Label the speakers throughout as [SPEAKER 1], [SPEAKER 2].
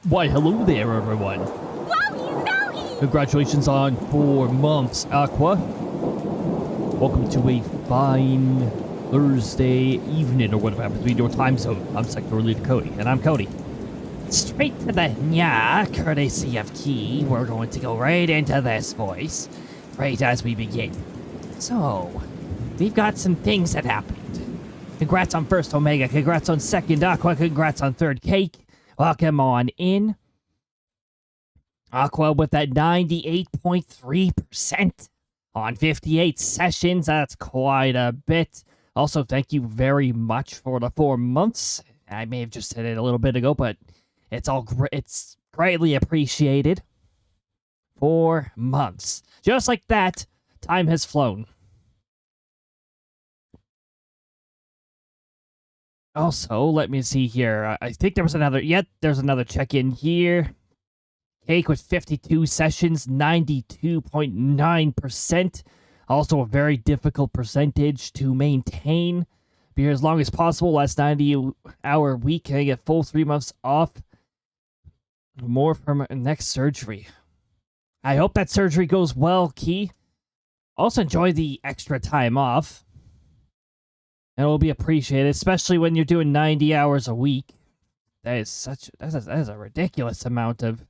[SPEAKER 1] Why, hello there, everyone.
[SPEAKER 2] Wowie zowie!
[SPEAKER 1] Congratulations on 4 months, Aqua. Welcome to a fine Thursday evening, or whatever happens to be your time zone. I'm sectoral leader Cody, and I'm Cody. Straight to the courtesy of Key. We're going to go right into this voice, right as we begin. So, we've got some things that happened. Congrats on first Omega, congrats on second Aqua, congrats on third Cake. Welcome on in. Aqua with that 98.3% on 58 sessions. That's quite a bit. Also, thank you very much for the 4 months. I may have just said it a little bit ago, but it's greatly appreciated. 4 months. Just like that, time has flown. Also, let me see here. I think there was another... there's another check-in here. Cake with 52 sessions, 92.9%. Also a very difficult percentage to maintain. Be here as long as possible. Last 90-hour week. Can I get full 3 months off? More from next surgery. I hope that surgery goes well, Key. Also enjoy the extra time off. And it will be appreciated, especially when you're doing 90 hours a week. That is a ridiculous amount of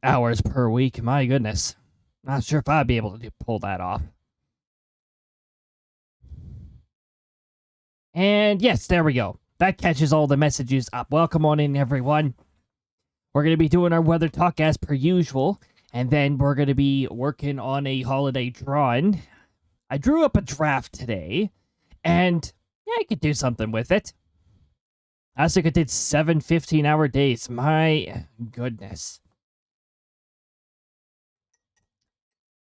[SPEAKER 1] hours per week. My goodness. Not sure if I'd be able to pull that off. And yes, there we go. That catches all the messages up. Welcome on in, everyone. We're going to be doing our weather talk as per usual. And then we're going to be working on a holiday drawing. I drew up a draft today. And, yeah, I could do something with it. I think I did 7 15-hour days. My goodness.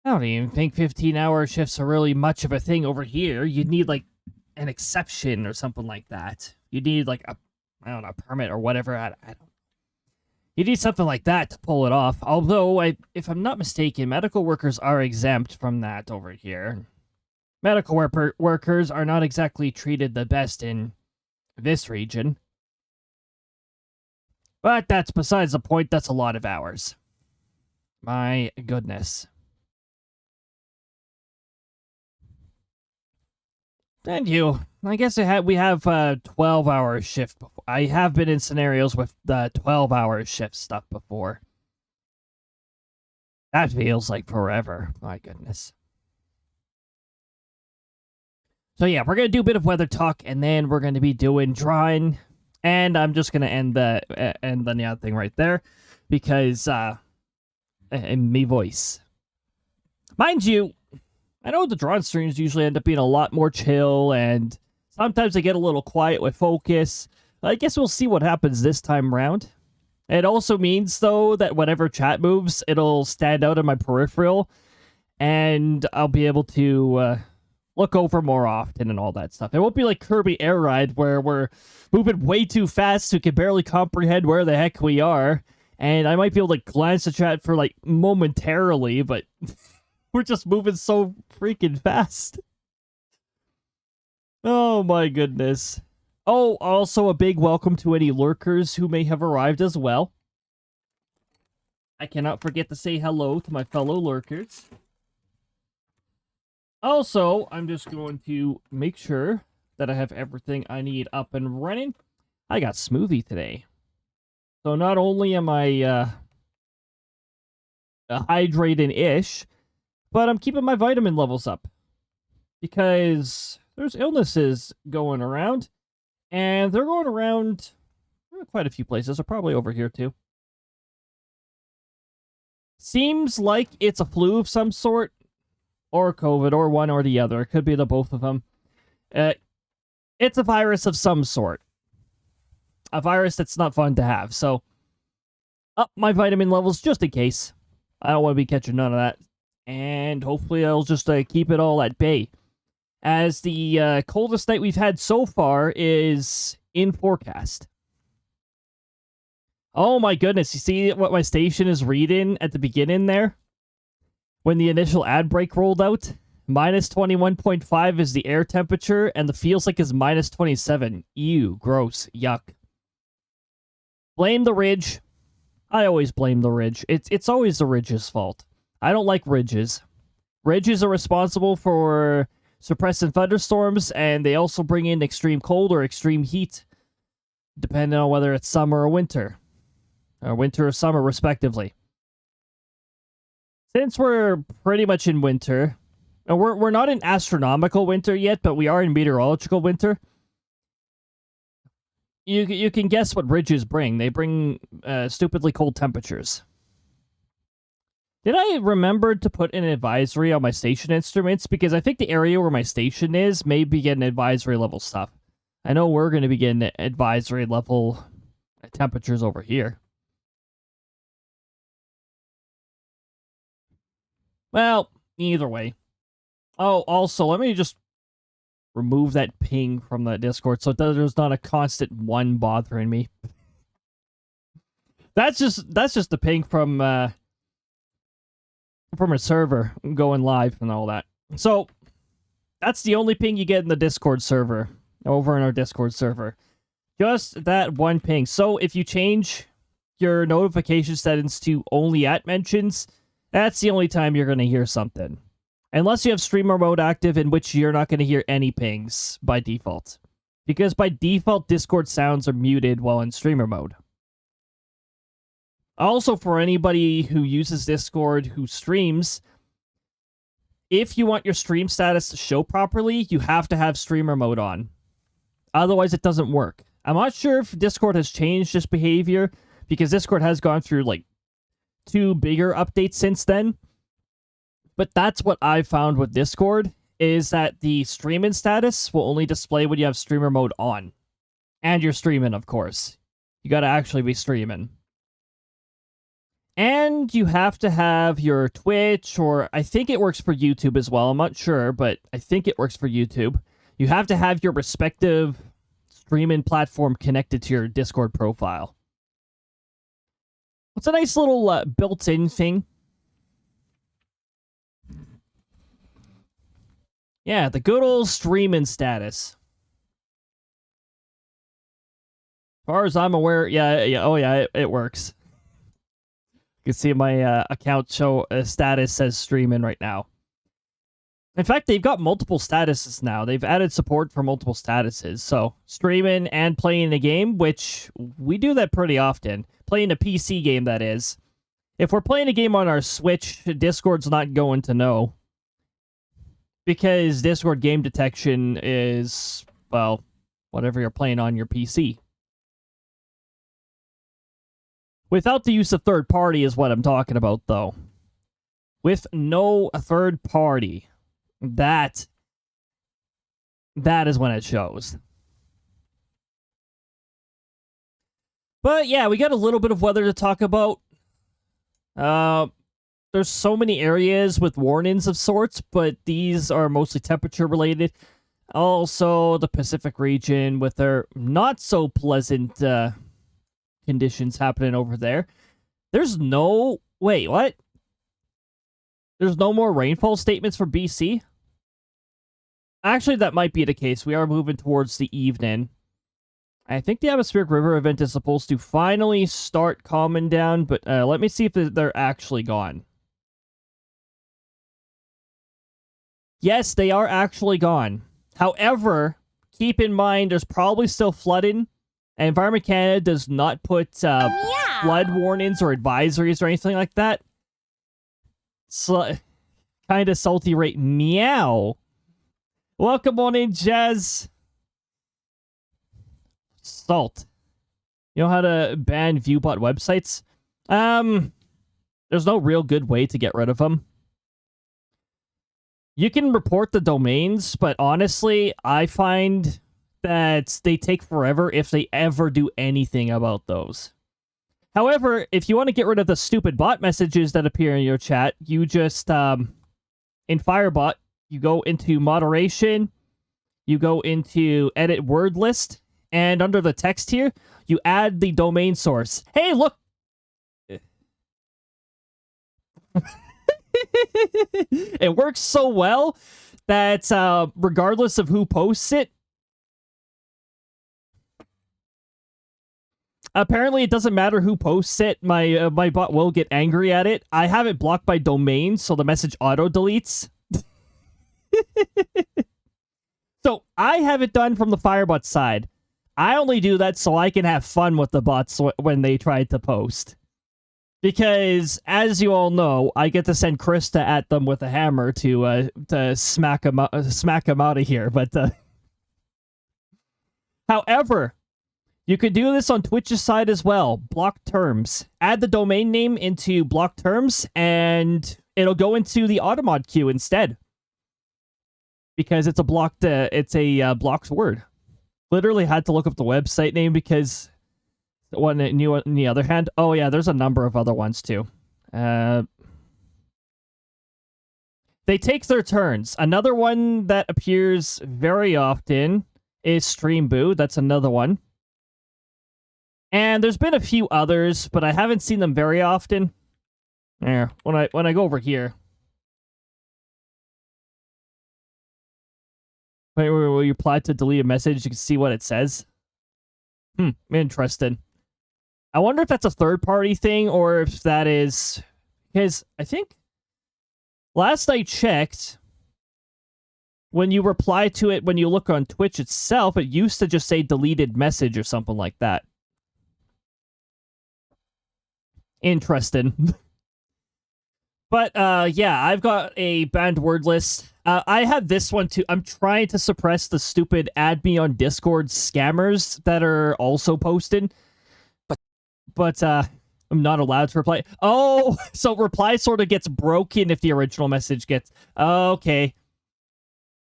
[SPEAKER 1] I don't even think 15-hour shifts are really much of a thing over here. You'd need, like, an exception or something like that. You'd need, like, a permit or whatever. I don't know. You need something like that to pull it off. Although, if I'm not mistaken, medical workers are exempt from that over here. Medical workers are not exactly treated the best in this region. But that's besides the point. That's a lot of hours. My goodness. And you. I guess we have 12-hour shift before. I have been in scenarios with the 12-hour shift stuff before. That feels like forever. My goodness. So yeah, we're going to do a bit of weather talk, and then we're going to be doing drawing, and I'm just going to end the thing right there, because, me voice. Mind you, I know the drawing streams usually end up being a lot more chill, and sometimes they get a little quiet with focus. I guess we'll see what happens this time around. It also means, though, that whenever chat moves, it'll stand out in my peripheral, and I'll be able to, look over more often and all that stuff. It won't be like Kirby Air Ride where we're moving way too fast so we can barely comprehend where the heck we are. And I might be able to glance at chat for like momentarily, but we're just moving so freaking fast. Oh my goodness. Oh, also a big welcome to any lurkers who may have arrived as well. I cannot forget to say hello to my fellow lurkers. Also, I'm just going to make sure that I have everything I need up and running. I got smoothie today. So not only am I hydrating-ish, but I'm keeping my vitamin levels up. Because there's illnesses going around, and they're going around quite a few places. They're probably over here too. Seems like it's a flu of some sort. Or COVID, or one or the other. It could be the both of them. It's a virus of some sort. A virus that's not fun to have. So, up my vitamin levels just in case. I don't want to be catching none of that. And hopefully I'll just keep it all at bay. As the coldest night we've had so far is in forecast. Oh my goodness. You see what my station is reading at the beginning there? When the initial ad break rolled out, minus 21.5 is the air temperature, and the feels like is minus 27. Ew, gross, yuck. Blame the ridge. I always blame the ridge. It's always the ridge's fault. I don't like ridges. Ridges are responsible for suppressing thunderstorms, and they also bring in extreme cold or extreme heat, depending on whether it's summer or winter or summer, respectively. Since we're pretty much in winter, and we're not in astronomical winter yet, but we are in meteorological winter. You can guess what ridges bring. They bring stupidly cold temperatures. Did I remember to put an advisory on my station instruments? Because I think the area where my station is may be getting advisory level stuff. I know we're going to be getting advisory level temperatures over here. Well, either way. Oh, also, let me just remove that ping from the Discord so there's not a constant one bothering me. That's just the ping from a server going live and all that. So that's the only ping you get in the Discord server, over in our Discord server. Just that one ping. So if you change your notification settings to only at mentions, that's the only time you're going to hear something. Unless you have streamer mode active, in which you're not going to hear any pings by default. Because by default, Discord sounds are muted while in streamer mode. Also, for anybody who uses Discord who streams, if you want your stream status to show properly, you have to have streamer mode on. Otherwise, it doesn't work. I'm not sure if Discord has changed this behavior, because Discord has gone through like 2 bigger updates since then. But that's what I've found with Discord, is that the streaming status will only display when you have streamer mode on. And you're streaming, of course. You gotta actually be streaming. And you have to have your Twitch, or I think it works for YouTube as well. I'm not sure, but I think it works for YouTube. You have to have your respective streaming platform connected to your Discord profile. It's a nice little built-in thing. Yeah, the good old streaming status. As far as I'm aware, it works. You can see my account show status says streaming right now. In fact, they've got multiple statuses now. They've added support for multiple statuses. So, streaming and playing a game, which we do that pretty often. Playing a PC game, that is. If we're playing a game on our Switch, Discord's not going to know. Because Discord game detection is, well, whatever you're playing on your PC. Without the use of third party is what I'm talking about, though. With no third party, that is when it shows. But yeah, we got a little bit of weather to talk about. There's so many areas with warnings of sorts, but these are mostly temperature related. Also, the Pacific region with their not so pleasant conditions happening over there. There's no... Wait, what? There's no more rainfall statements for BC? Actually, that might be the case. We are moving towards the evening. I think the atmospheric river event is supposed to finally start calming down, but let me see if they're actually gone. Yes, they are actually gone. However, keep in mind there's probably still flooding. And Environment Canada does not put flood warnings or advisories or anything like that. So, kind of salty right meow. Welcome on in, Jazz. Salt. You know how to ban viewbot websites? There's no real good way to get rid of them. You can report the domains, but honestly, I find that they take forever if they ever do anything about those. However, if you want to get rid of the stupid bot messages that appear in your chat, you just, in Firebot, you go into moderation, you go into edit word list, and under the text here, you add the domain source. Hey, look! It works so well that regardless of who posts it, Apparently, it doesn't matter who posts it. My bot will get angry at it. I have it blocked by domain, so the message auto deletes. So I have it done from the Firebot side. I only do that so I can have fun with the bots when they try to post. Because, as you all know, I get to send Krista at them with a hammer to smack them out of here. But however, you could do this on Twitch's side as well. Block terms. Add the domain name into block terms, and it'll go into the Automod queue instead. Because it's a blocked word. Literally had to look up the website name because on the other hand, oh yeah, there's a number of other ones too. They take their turns. Another one that appears very often is Stream Boo. That's another one. And there's been a few others, but I haven't seen them very often. There, when I go over here. Where you apply to delete a message, you can see what it says. Interesting. I wonder if that's a third-party thing, or if that is... Because I think... Last I checked, when you reply to it, when you look on Twitch itself, it used to just say deleted message or something like that. Interesting. But, yeah, I've got a banned word list. I have this one, too. I'm trying to suppress the stupid add me on Discord scammers that are also posted. But I'm not allowed to reply. Oh, so reply sort of gets broken if the original message gets... Okay.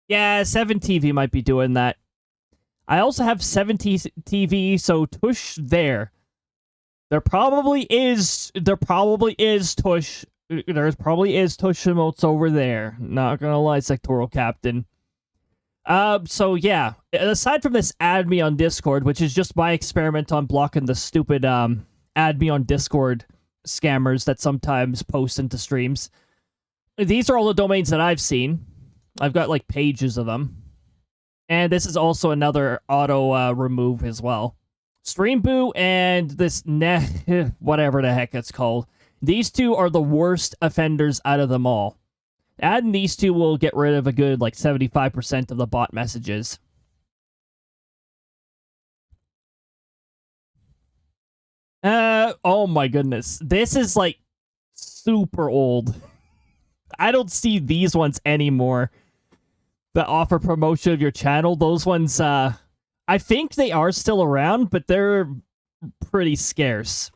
[SPEAKER 1] Yeah, 7TV might be doing that. I also have 7TV, so tush there. There probably is tush... There probably is tush emotes over there. Not gonna lie, sectoral captain. So yeah. Aside from this add me on Discord, which is just my experiment on blocking the stupid add me on Discord scammers that sometimes post into streams. These are all the domains that I've seen. I've got like pages of them. And this is also another auto remove as well. Streamboo and this whatever the heck it's called. These two are the worst offenders out of them all. Adding these two will get rid of a good, like, 75% of the bot messages. Oh my goodness. This is, like, super old. I don't see these ones anymore that offer promotion of your channel. Those ones, I think they are still around, but they're pretty scarce.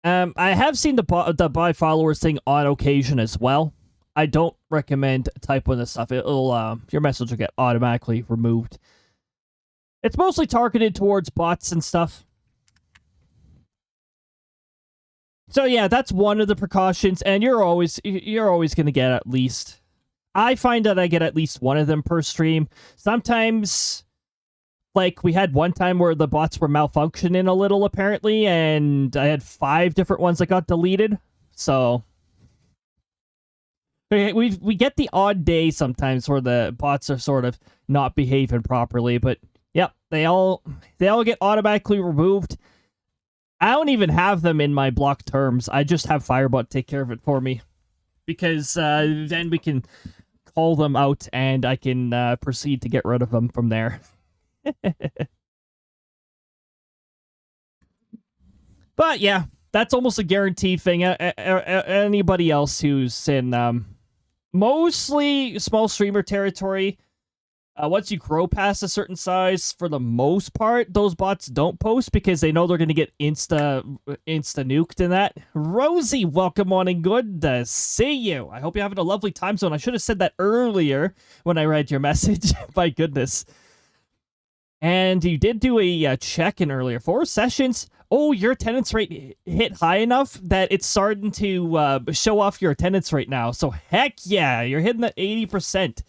[SPEAKER 1] I have seen the buy followers thing on occasion as well. I don't recommend typing this stuff. It'll your message will get automatically removed. It's mostly targeted towards bots and stuff. So yeah, that's one of the precautions, and you're always gonna get at least. I find that I get at least one of them per stream. Sometimes. Like, we had one time where the bots were malfunctioning a little, apparently, and I had 5 different ones that got deleted. So, we get the odd day sometimes where the bots are sort of not behaving properly, but, yep, they all get automatically removed. I don't even have them in my block terms. I just have Firebot take care of it for me. Because, then we can call them out, and I can, proceed to get rid of them from there. But yeah, that's almost a guaranteed thing. Anybody else who's in mostly small streamer territory, once you grow past a certain size, for the most part, those bots don't post because they know they're going to get insta nuked in that. Rosie, welcome on and good to see you. I hope you're having a lovely time zone. I should have said that earlier when I read your message. My goodness. And you did do a check-in earlier. 4 sessions. Oh, your attendance rate hit high enough that it's starting to show off your attendance rate now. So heck yeah, you're hitting the 80%.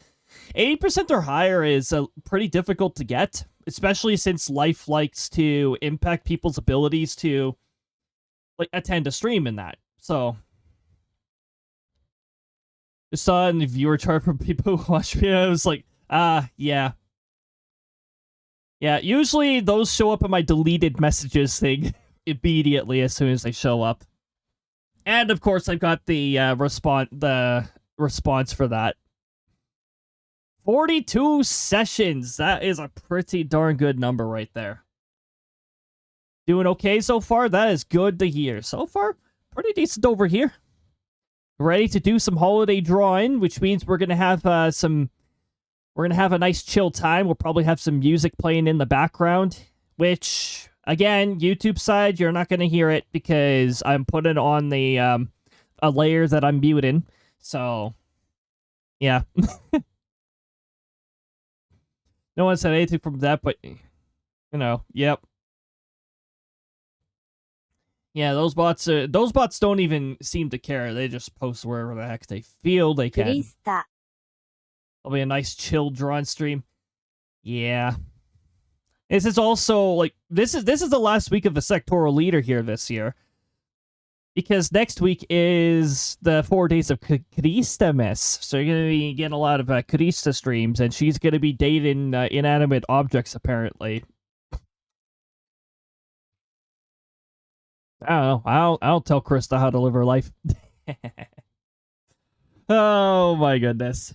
[SPEAKER 1] 80% or higher is pretty difficult to get, especially since life likes to impact people's abilities to like attend a stream in that. So I saw in the viewer chart from people who watch me, I was like, yeah. Yeah, usually those show up in my deleted messages thing immediately as soon as they show up. And of course, I've got the response for that. 42 sessions. That is a pretty darn good number right there. Doing okay so far? That is good to hear. So far, pretty decent over here. Ready to do some holiday drawing, which means we're gonna have we're gonna have a nice chill time. We'll probably have some music playing in the background, which again, YouTube side, you're not gonna hear it because I'm putting on the a layer that I'm muting. So yeah. No one said anything from that, but you know, yep. Yeah, those bots don't even seem to care. They just post wherever the heck they feel they can.
[SPEAKER 2] Krista.
[SPEAKER 1] It'll be a nice chill drawing stream. Yeah. This is also like this is the last week of the sectoral leader here this year. Because next week is the 4 days of Krista mess. So you're gonna be getting a lot of Krista streams, and she's gonna be dating inanimate objects apparently. I don't know. I'll tell Krista how to live her life. Oh my goodness.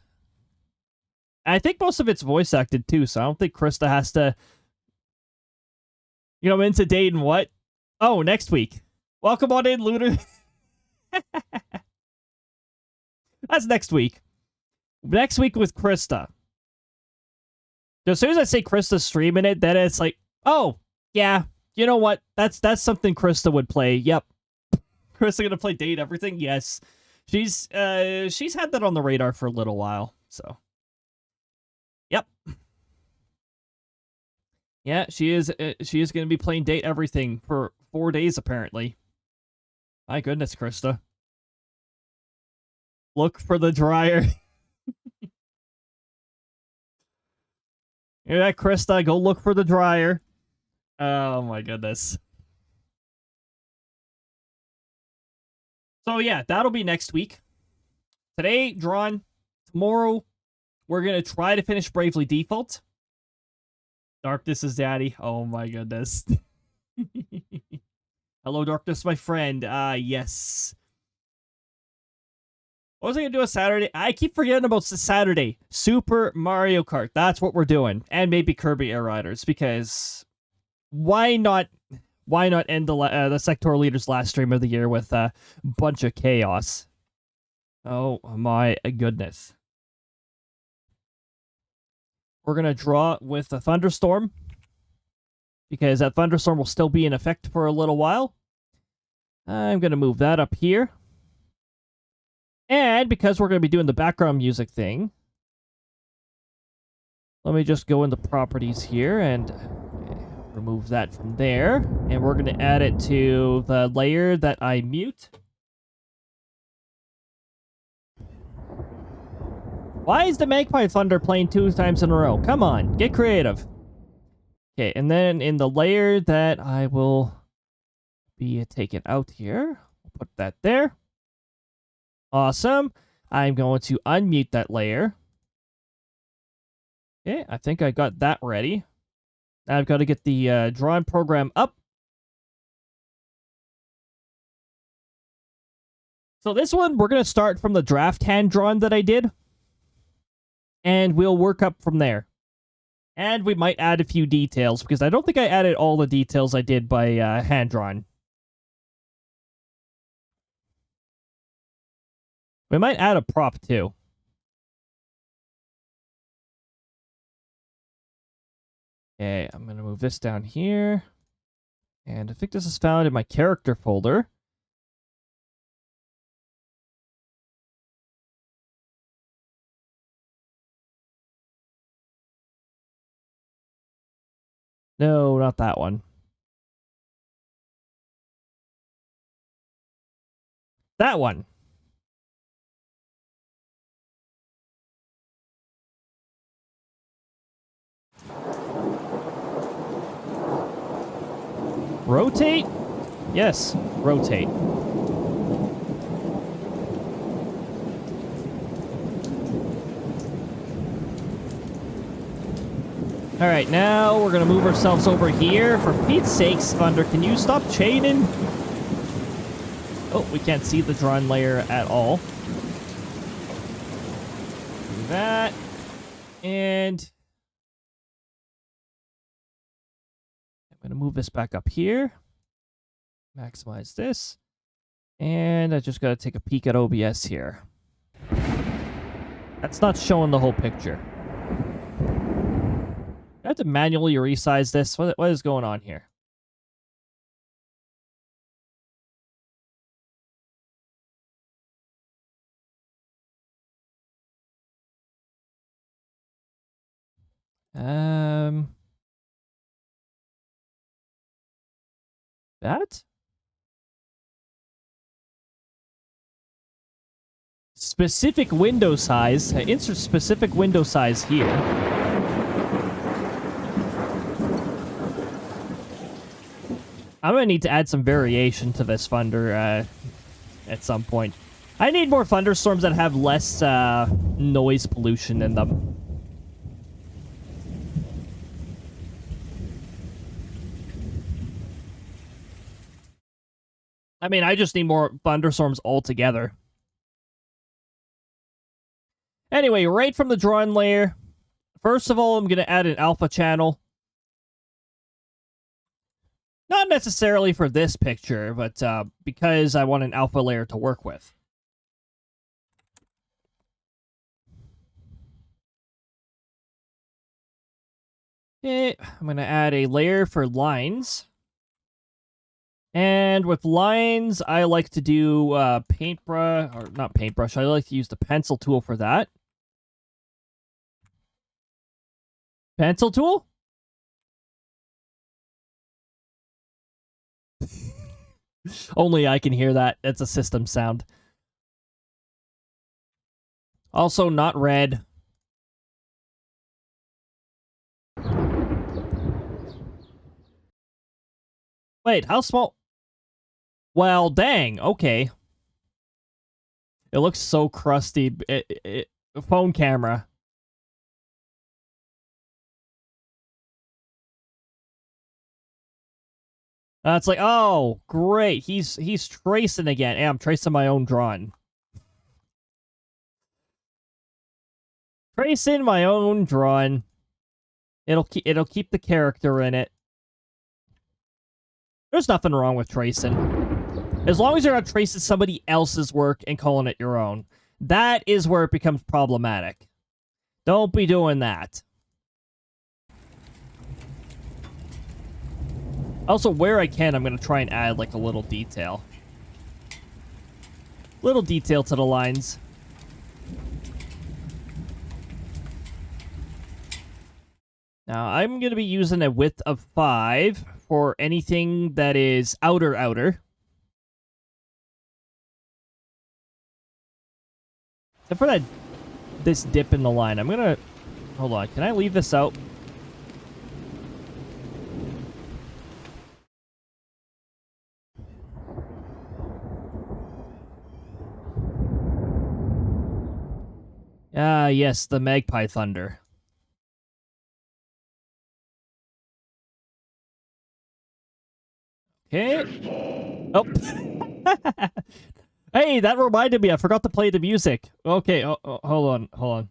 [SPEAKER 1] I think most of it's voice acted too, so I don't think Krista has to. You know, I'm into dating what? Oh, next week. Welcome on in, Looter. That's next week. Next week with Krista. As soon as I say Krista's streaming it, then it's like, oh, yeah, you know what? That's something Krista would play. Yep. Krista gonna play date everything? Yes. She's had that on the radar for a little while, so. Yep. Yeah, she is gonna be playing date everything for 4 days apparently. My goodness, Krista. Look for the dryer. Hear that, Krista? Go look for the dryer. Oh my goodness. So yeah, that'll be next week. Today, drawn. Tomorrow, we're gonna try to finish Bravely Default. Darkness is daddy. Oh my goodness. Hello, Darkness, my friend. Yes. What was I gonna do on Saturday? I keep forgetting about Saturday. Super Mario Kart. That's what we're doing. And maybe Kirby Air Riders, because why not end the sectoral leader's last stream of the year with a bunch of chaos? Oh my goodness. We're gonna draw with a thunderstorm, because that thunderstorm will still be in effect for a little while. I'm gonna move that up here. And because we're gonna be doing the background music thing, let me just go into properties here and remove that from there. And we're gonna add it to the layer that I mute. Why is the Magpie Thunder playing 2 times in a row? Come on, get creative. Okay, and then in the layer that I will be taken out here, I'll put that there. Awesome. I'm going to unmute that layer. Okay, I think I got that ready. Now I've got to get the drawing program up. So this one, we're going to start from the draft hand drawing that I did. And we'll work up from there. And we might add a few details, because I don't think I added all the details I did by hand drawing. We might add a prop too. Okay, I'm going to move this down here. And I think this is found in my character folder. No, not that one. That one. Rotate? Yes, rotate. Alright, now we're gonna move ourselves over here. For Pete's sakes, Thunder, can you stop chaining? Oh, we can't see the drawn layer at all. Do that. And I'm gonna move this back up here. Maximize this. And I just gotta take a peek at OBS here. That's not showing the whole picture. I have to manually resize this. What is going on here? That? Specific window size. Insert specific window size here. I'm gonna need to add some variation to this Thunder at some point. I need more thunderstorms that have less noise pollution in them. I mean, I just need more thunderstorms altogether. Anyway, right from the drawing layer, first of all, I'm going to add an alpha channel. Not necessarily for this picture, but because I want an alpha layer to work with. Okay, I'm going to add a layer for lines. And with lines, I like to do paintbrush, or not paintbrush, I like to use the pencil tool for that. Pencil tool? Only I can hear that. It's a system sound. Also not red. Wait, how small? Well, dang, okay. It looks so crusty. Phone camera. It's like, oh, great. He's tracing again. Yeah, I'm tracing my own drawing. Tracing my own drawing. It'll keep the character in it. There's nothing wrong with tracing. As long as you're not tracing somebody else's work and calling it your own. That is where it becomes problematic. Don't be doing that. Also, where I can, I'm going to try and add, like, a little detail. Little detail to the lines. Now, I'm going to be using a width of 5 for anything that is outer. Except for this dip in the line. I'm going to... Hold on. Can I leave this out? Ah, yes, the Magpie Thunder. Okay. Oh. Hey, that reminded me. I forgot to play the music. Okay, hold on.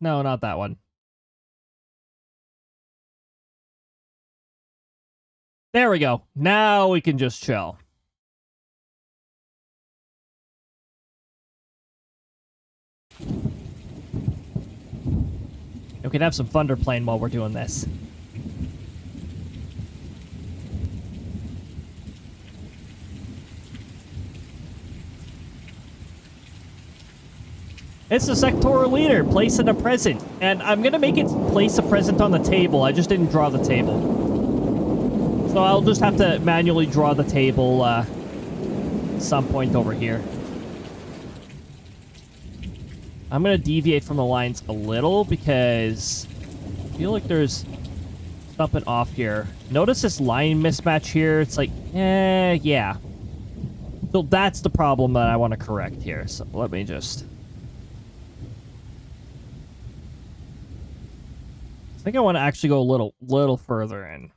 [SPEAKER 1] No, not that one. There we go. Now we can just chill. We can have some thunder playing while we're doing this. It's the sectoral leader, placing a present. And I'm going to make it place a present on the table. I just didn't draw the table. So I'll just have to manually draw the table some point over here. I'm going to deviate from the lines a little because I feel like there's something off here. Notice this line mismatch here. It's like, yeah. So that's the problem that I want to correct here. So let me just... I think I want to actually go a little further in.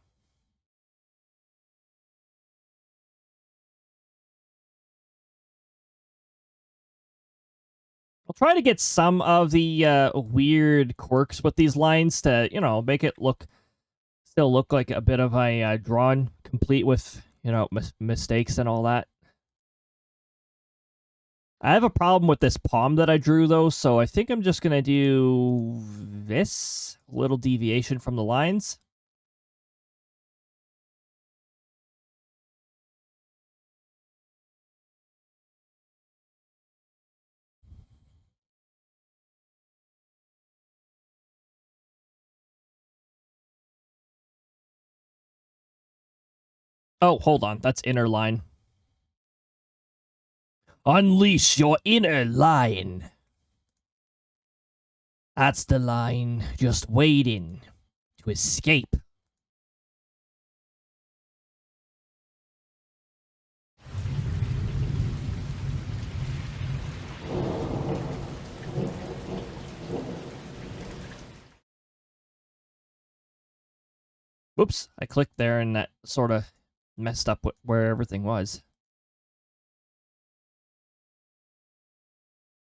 [SPEAKER 1] I'll try to get some of the weird quirks with these lines to, you know, make it still look like a bit of a drawing, complete with, you know, mistakes and all that. I have a problem with this palm that I drew, though, so I think I'm just going to do this little deviation from the lines. Oh, hold on. That's inner line. Unleash your inner line. That's the line just waiting to escape. Whoops, I clicked there and that sort of messed up where everything was.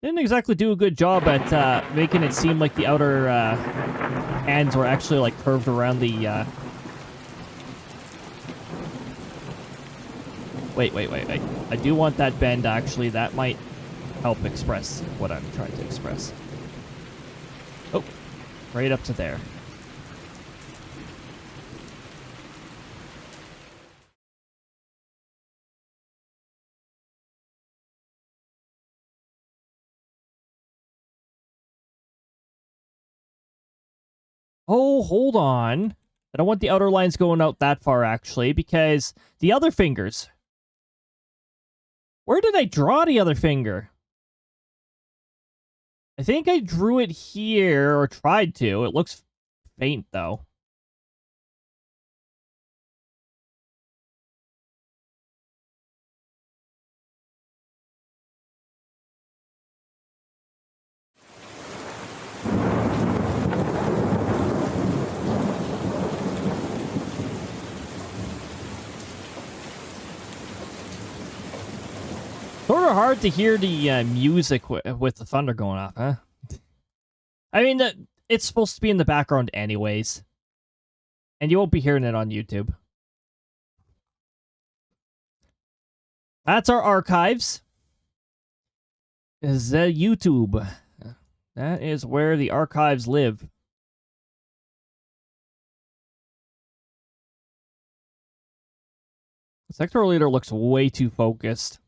[SPEAKER 1] Didn't exactly do a good job at making it seem like the outer hands were actually like curved around the... Wait. I do want that bend, actually. That might help express what I'm trying to express. Oh, right up to there. Oh, hold on. I don't want the outer lines going out that far, actually, because the other fingers... Where did I draw the other finger? I think I drew it here, or tried to. It looks faint, though. Sort of hard to hear the music with the thunder going off, huh? I mean, it's supposed to be in the background anyways. And you won't be hearing it on YouTube. That's our archives. Is YouTube. That is where the archives live. The sectoral leader looks way too focused.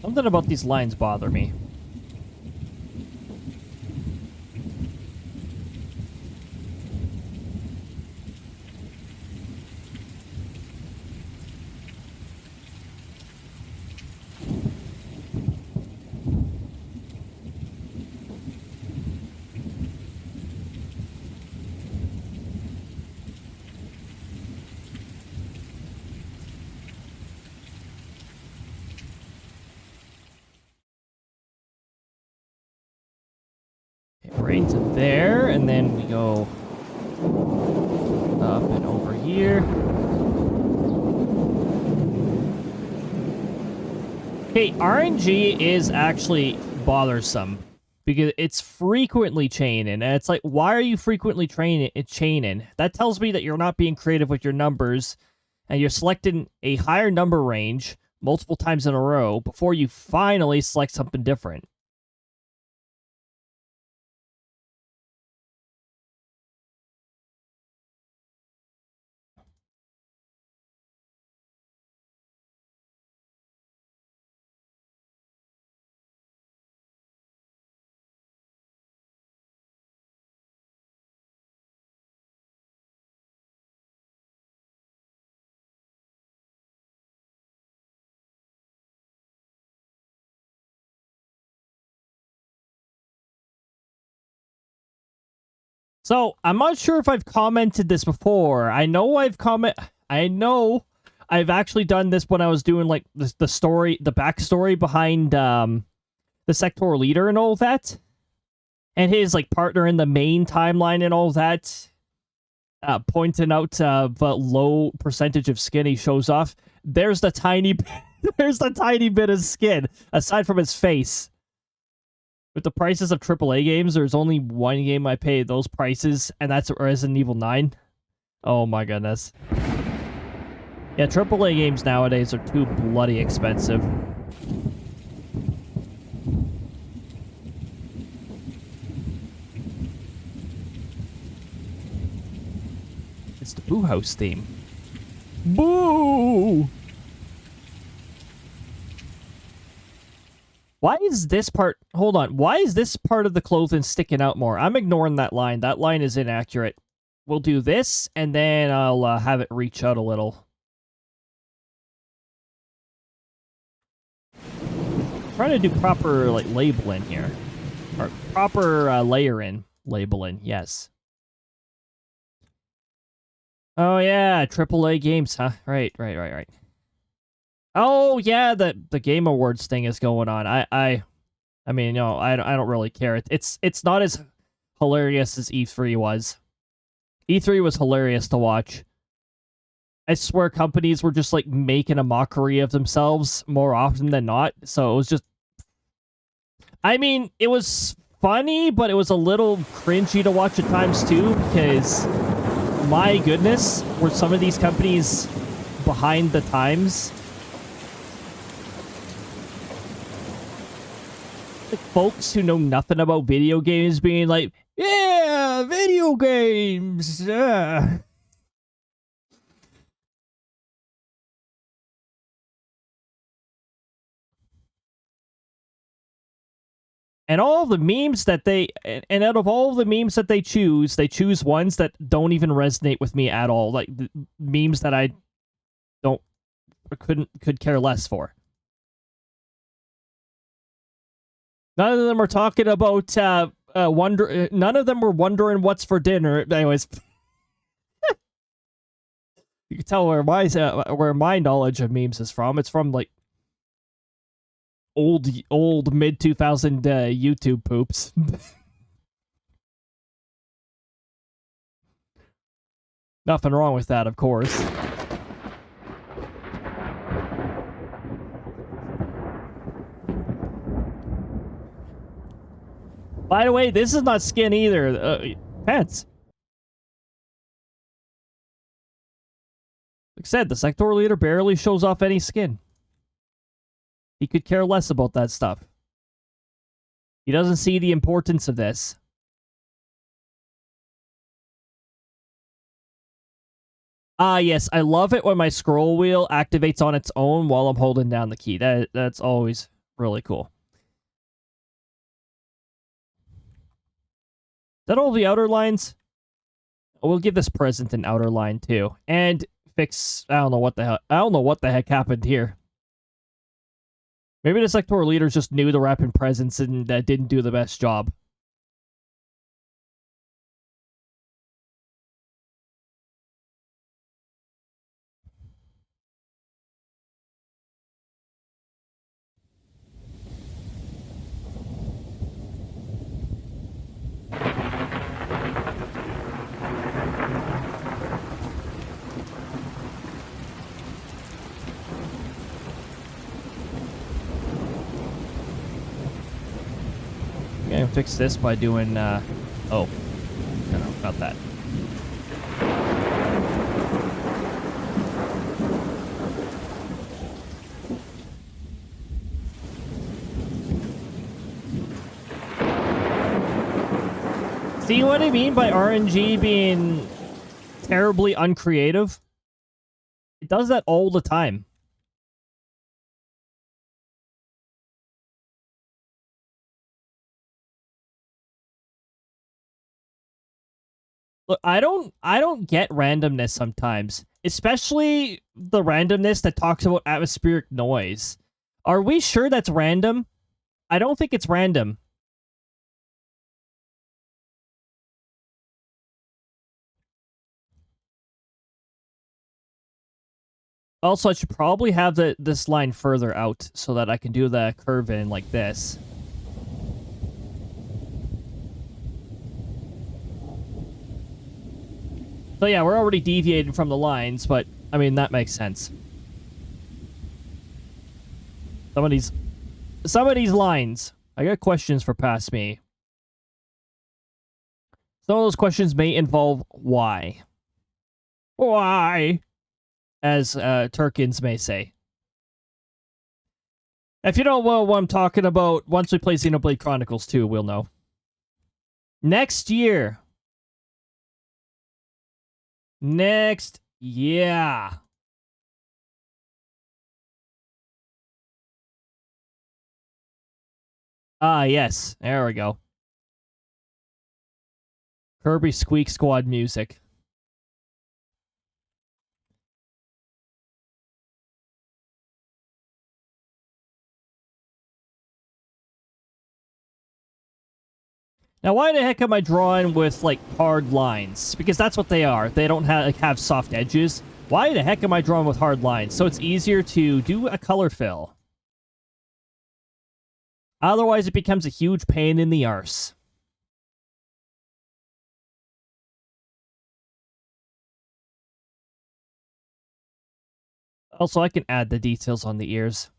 [SPEAKER 1] Something about these lines bother me. Okay, right to there, and then we go up and over here. Okay, RNG is actually bothersome because it's frequently chaining, and it's like, why are you frequently chaining? That tells me that you're not being creative with your numbers, and you're selecting a higher number range multiple times in a row before you finally select something different. So, I'm not sure if I've commented this before. I know I've actually done this when I was doing, like, the backstory behind, the sectoral leader and all that. And his, like, partner in the main timeline and all that. Pointing out, the low percentage of skin he shows off. There's the tiny bit of skin, aside from his face. With the prices of AAA games, there's only one game I paid those prices, and that's Resident Evil 9. Oh my goodness. Yeah, AAA games nowadays are too bloody expensive. It's the Boo House theme. Boo! Why is this part... Hold on. Why is this part of the clothing sticking out more? I'm ignoring that line. That line is inaccurate. We'll do this, and then I'll have it reach out a little. Trying to do proper, like, labeling here. Or proper layering. Labeling, yes. Oh, yeah. AAA games, huh? Right. Oh yeah, the Game Awards thing is going on. I mean, no, I don't really care. It's not as hilarious as E3 was. E3 was hilarious to watch. I swear companies were just like making a mockery of themselves more often than not. So it was just, I mean, it was funny, but it was a little cringy to watch at times too, because my goodness, were some of these companies behind the times. Like folks who know nothing about video games being like, yeah, video games. And all the memes that and out of all the memes that they choose ones that don't even resonate with me at all. Like the memes that I could care less for. None of them are talking about none of them were wondering what's for dinner. Anyways, you can tell where my knowledge of memes is from. It's from like old mid 2000 YouTube poops. Nothing wrong with that, of course. By the way, this is not skin either. Pants. Like I said, the sectoral leader barely shows off any skin. He could care less about that stuff. He doesn't see the importance of this. Ah, yes, I love it when my scroll wheel activates on its own while I'm holding down the key. That's always really cool. Is that all the outer lines? We'll give this present an outer line too, and fix. I don't know what the heck happened here. Maybe the sectoral leaders just knew the wrapping presents and didn't do the best job. I'm gonna fix this by doing, oh. No, not that. See what I mean by RNG being terribly uncreative? It does that all the time. Look, I don't get randomness sometimes, especially the randomness that talks about atmospheric noise. Are we sure that's random? I don't think it's random. Also, I should probably have this line further out so that I can do the curve in like this. So yeah, we're already deviating from the lines, but I mean, that makes sense. Some of these lines, I got questions for past me. Some of those questions may involve why. Why? As Turkins may say. If you don't know what I'm talking about, once we play Xenoblade Chronicles 2, we'll know. Next year. Yeah. Ah, yes. There we go. Kirby Squeak Squad music. Now, why the heck am I drawing with, like, hard lines? Because that's what they are. They don't have soft edges. Why the heck am I drawing with hard lines? So it's easier to do a color fill. Otherwise, it becomes a huge pain in the arse. Also, I can add the details on the ears.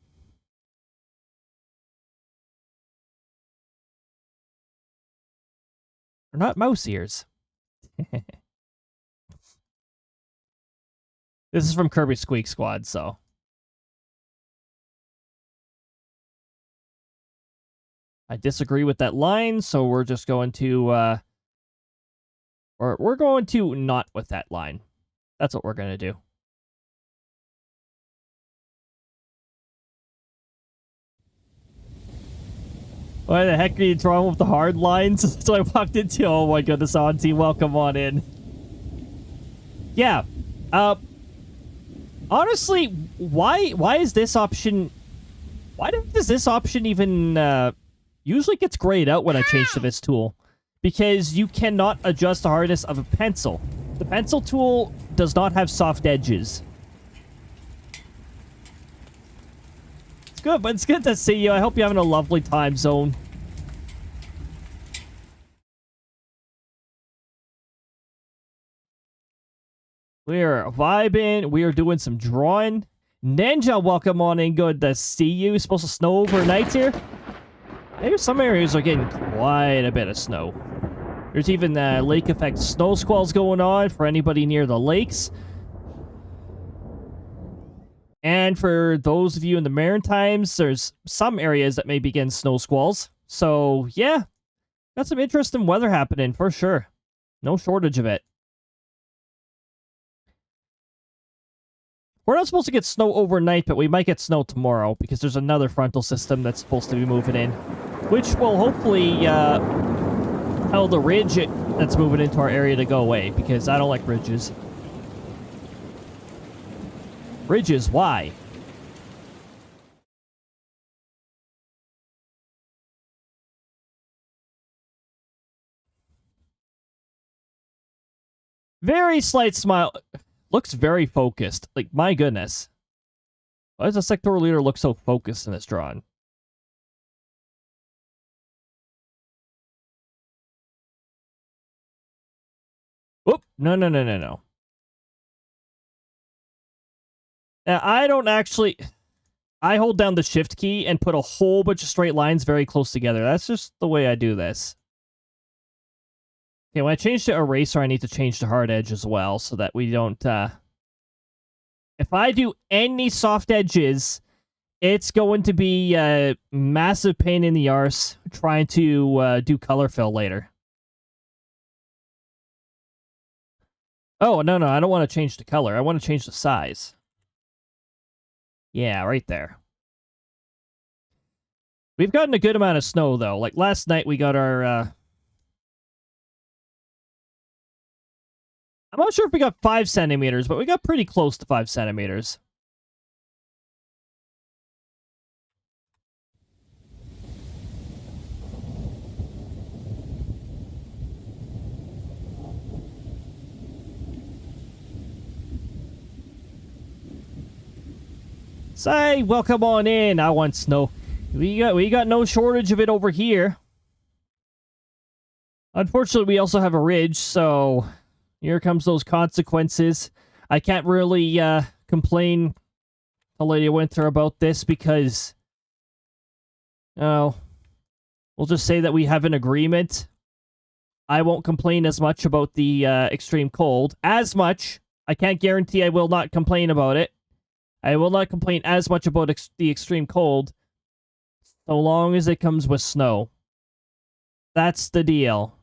[SPEAKER 1] They're not mouse ears. This is from Kirby Squeak Squad, so. I disagree with that line, so we're just going to, we're going to not with that line. That's what we're going to do. Why the heck are you drawing with the hard lines? So I walked into, oh my goodness, Auntie, welcome on in. Yeah. Honestly, why is this option... Why does this option even, usually gets grayed out when I change to this tool? Because you cannot adjust the hardness of a pencil. The pencil tool does not have soft edges. It's good, but it's good to see you. I hope you're having a lovely time zone. We're vibing. We are doing some drawing. Ninja, welcome on in. Good to see you. It's supposed to snow overnight here. Maybe some areas are getting quite a bit of snow. There's even lake effect snow squalls going on for anybody near the lakes. And for those of you in the Maritimes, there's some areas that may begin snow squalls. So, yeah, got some interesting weather happening for sure. No shortage of it. We're not supposed to get snow overnight, but we might get snow tomorrow because there's another frontal system that's supposed to be moving in, which will hopefully tell the ridge that's moving into our area to go away, because I don't like ridges. Ridges, why? Very slight smile. Looks very focused. Like, my goodness. Why does the sectoral leader look so focused in this drawing? Whoop. No. Now, I don't actually... I hold down the shift key and put a whole bunch of straight lines very close together. That's just the way I do this. Okay, when I change to eraser, I need to change to hard edge as well, so that we don't, If I do any soft edges, it's going to be a massive pain in the arse trying to do color fill later. Oh, no, I don't want to change the color. I want to change the size. Yeah, right there. We've gotten a good amount of snow, though. Like, last night we got our, I'm not sure if we got 5 centimeters, but we got pretty close to 5 centimeters. Say, welcome on in. I want snow. We got no shortage of it over here. Unfortunately, we also have a ridge, so here comes those consequences. I can't really complain to Lady Winter about this because, we'll just say that we have an agreement. I won't complain as much about the extreme cold. As much. I can't guarantee I will not complain about it. I will not complain as much about the extreme cold, so long as it comes with snow. That's the deal.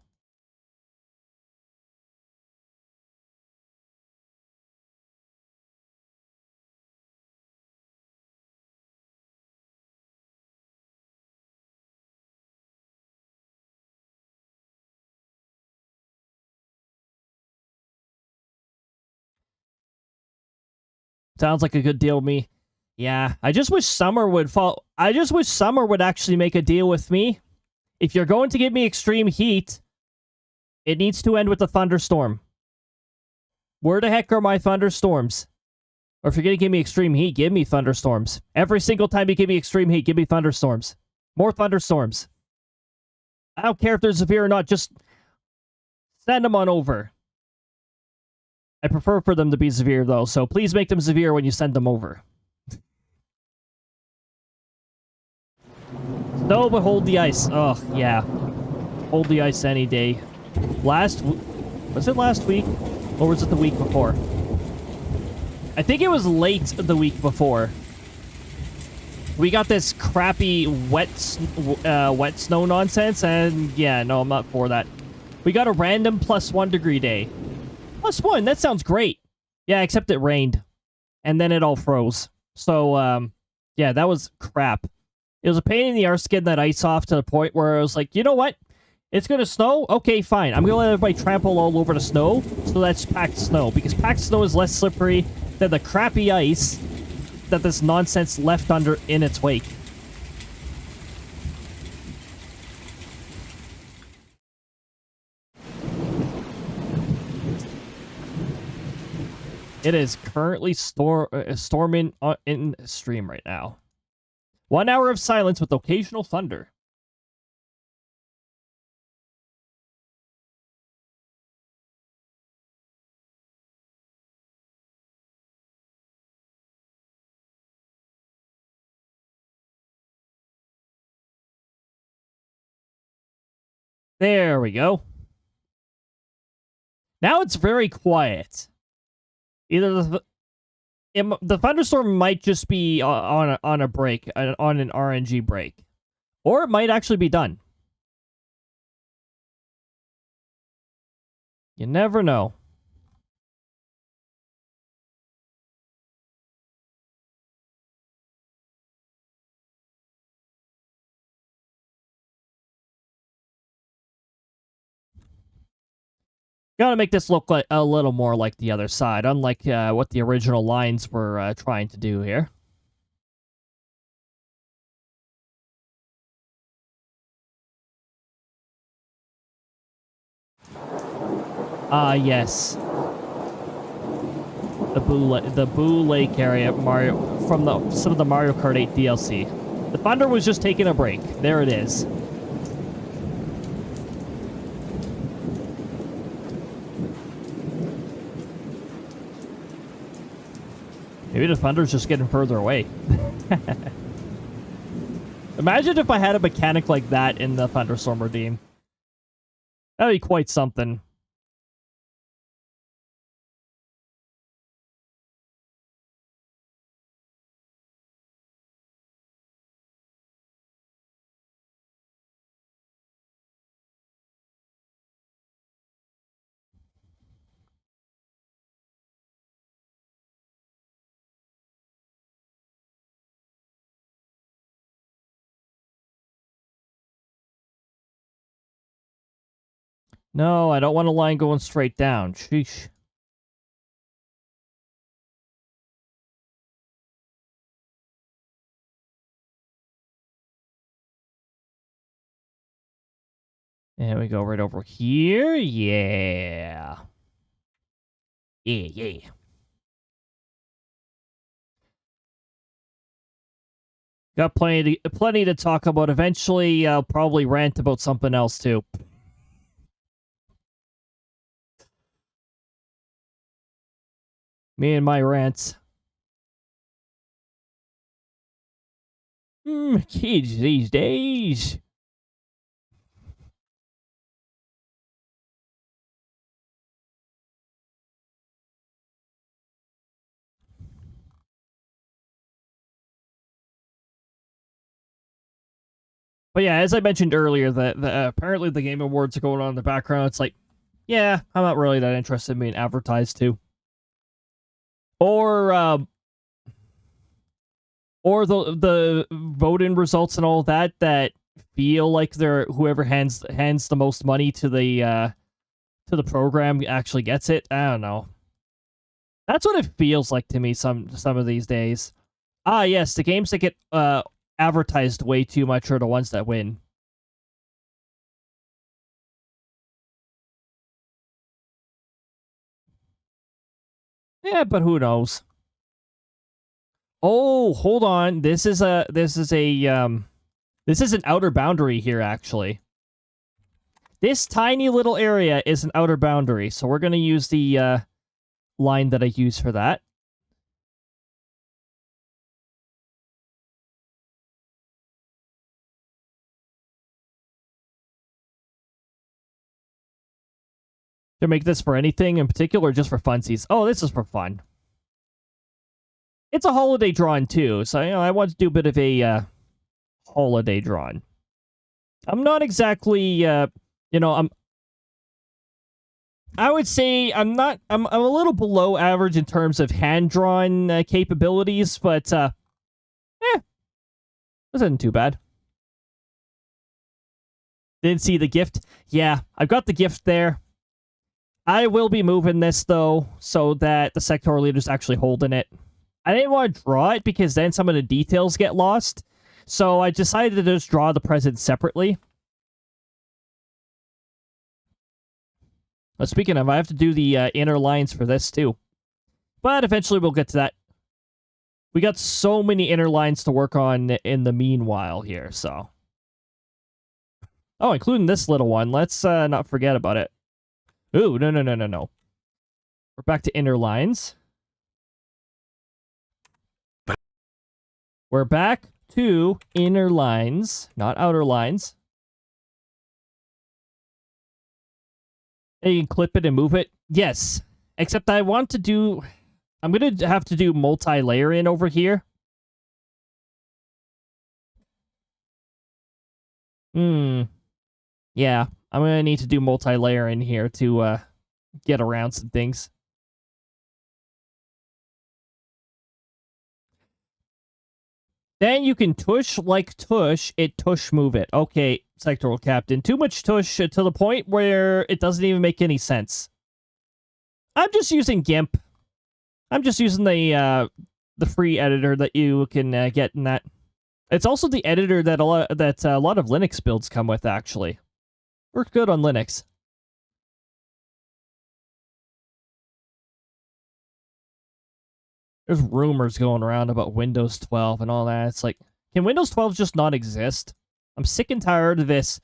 [SPEAKER 1] Sounds like a good deal with me. Yeah, I just wish summer would fall. I just wish summer would actually make a deal with me. If you're going to give me extreme heat, it needs to end with a thunderstorm. Where the heck are my thunderstorms? Or if you're going to give me extreme heat, give me thunderstorms. Every single time you give me extreme heat, give me thunderstorms. More thunderstorms. I don't care if they're severe or not, just send them on over. I prefer for them to be severe, though, so please make them severe when you send them over. No, but hold the ice. Oh, yeah. Hold the ice any day. Was it last week? Or was it the week before? I think it was late the week before. We got this crappy wet snow nonsense, and yeah, no, I'm not for that. We got a random +1 degree day. +1, that sounds great. Yeah, except it rained. And then it all froze. So, yeah, that was crap. It was a pain in the arse getting that ice off to the point where I was like, you know what? It's gonna snow? Okay, fine. I'm gonna let everybody trample all over the snow, so that's packed snow. Because packed snow is less slippery than the crappy ice that this nonsense left under in its wake. It is currently storming in stream right now. 1 hour of silence with occasional thunder. There we go. Now it's very quiet. Either the thunderstorm might just be on a break, on an RNG break, or it might actually be done. You never know. Gotta make this look like a little more like the other side, unlike what the original lines were trying to do here. Yes. The Boo Lake area from some of the Mario Kart 8 DLC. The thunder was just taking a break. There it is. Maybe the thunder's just getting further away. Imagine if I had a mechanic like that in the Thunderstorm Redeem. That'd be quite something. No, I don't want a line going straight down. Sheesh. There we go, right over here. Yeah. Yeah. Got plenty to talk about. Eventually, I'll probably rant about something else too. Me and my rants. Kids these days. But yeah, as I mentioned earlier, apparently the Game Awards are going on in the background. It's like, yeah, I'm not really that interested in being advertised to. Or the voting results and all that feel like they're whoever hands the most money to the program actually gets it. I don't know. That's what it feels like to me some of these days. Ah, yes, the games that get advertised way too much are the ones that win. Yeah, but who knows? Oh, hold on. This is an outer boundary here, actually. This tiny little area is an outer boundary, so we're gonna use the line that I use for that. To make this for anything in particular, or just for funsies? Oh, this is for fun. It's a holiday drawing too, so I want to do a bit of a holiday drawing. I'm not exactly I would say I'm a little below average in terms of hand drawn capabilities, but this isn't too bad. Didn't see the gift. Yeah, I've got the gift there. I will be moving this, though, so that the sectoral leader's actually holding it. I didn't want to draw it because then some of the details get lost, so I decided to just draw the present separately. But speaking of, I have to do the inner lines for this, too. But eventually we'll get to that. We got so many inner lines to work on in the meanwhile here, so... Oh, including this little one. Let's not forget about it. Ooh, no. We're back to inner lines. We're back to inner lines, not outer lines. And you can clip it and move it. Yes, except I want to do... I'm going to have to do multi-layering over here. Yeah, I'm going to need to do multi-layering here to get around some things. Then you can tush like tush, it tush move it. Okay, sectoral captain. Too much tush to the point where it doesn't even make any sense. I'm just using GIMP. I'm just using the free editor that you can get in that. It's also the editor that a lot of Linux builds come with, actually. Works good on Linux. There's rumors going around about Windows 12 and all that. It's like, can Windows 12 just not exist? I'm sick and tired of this.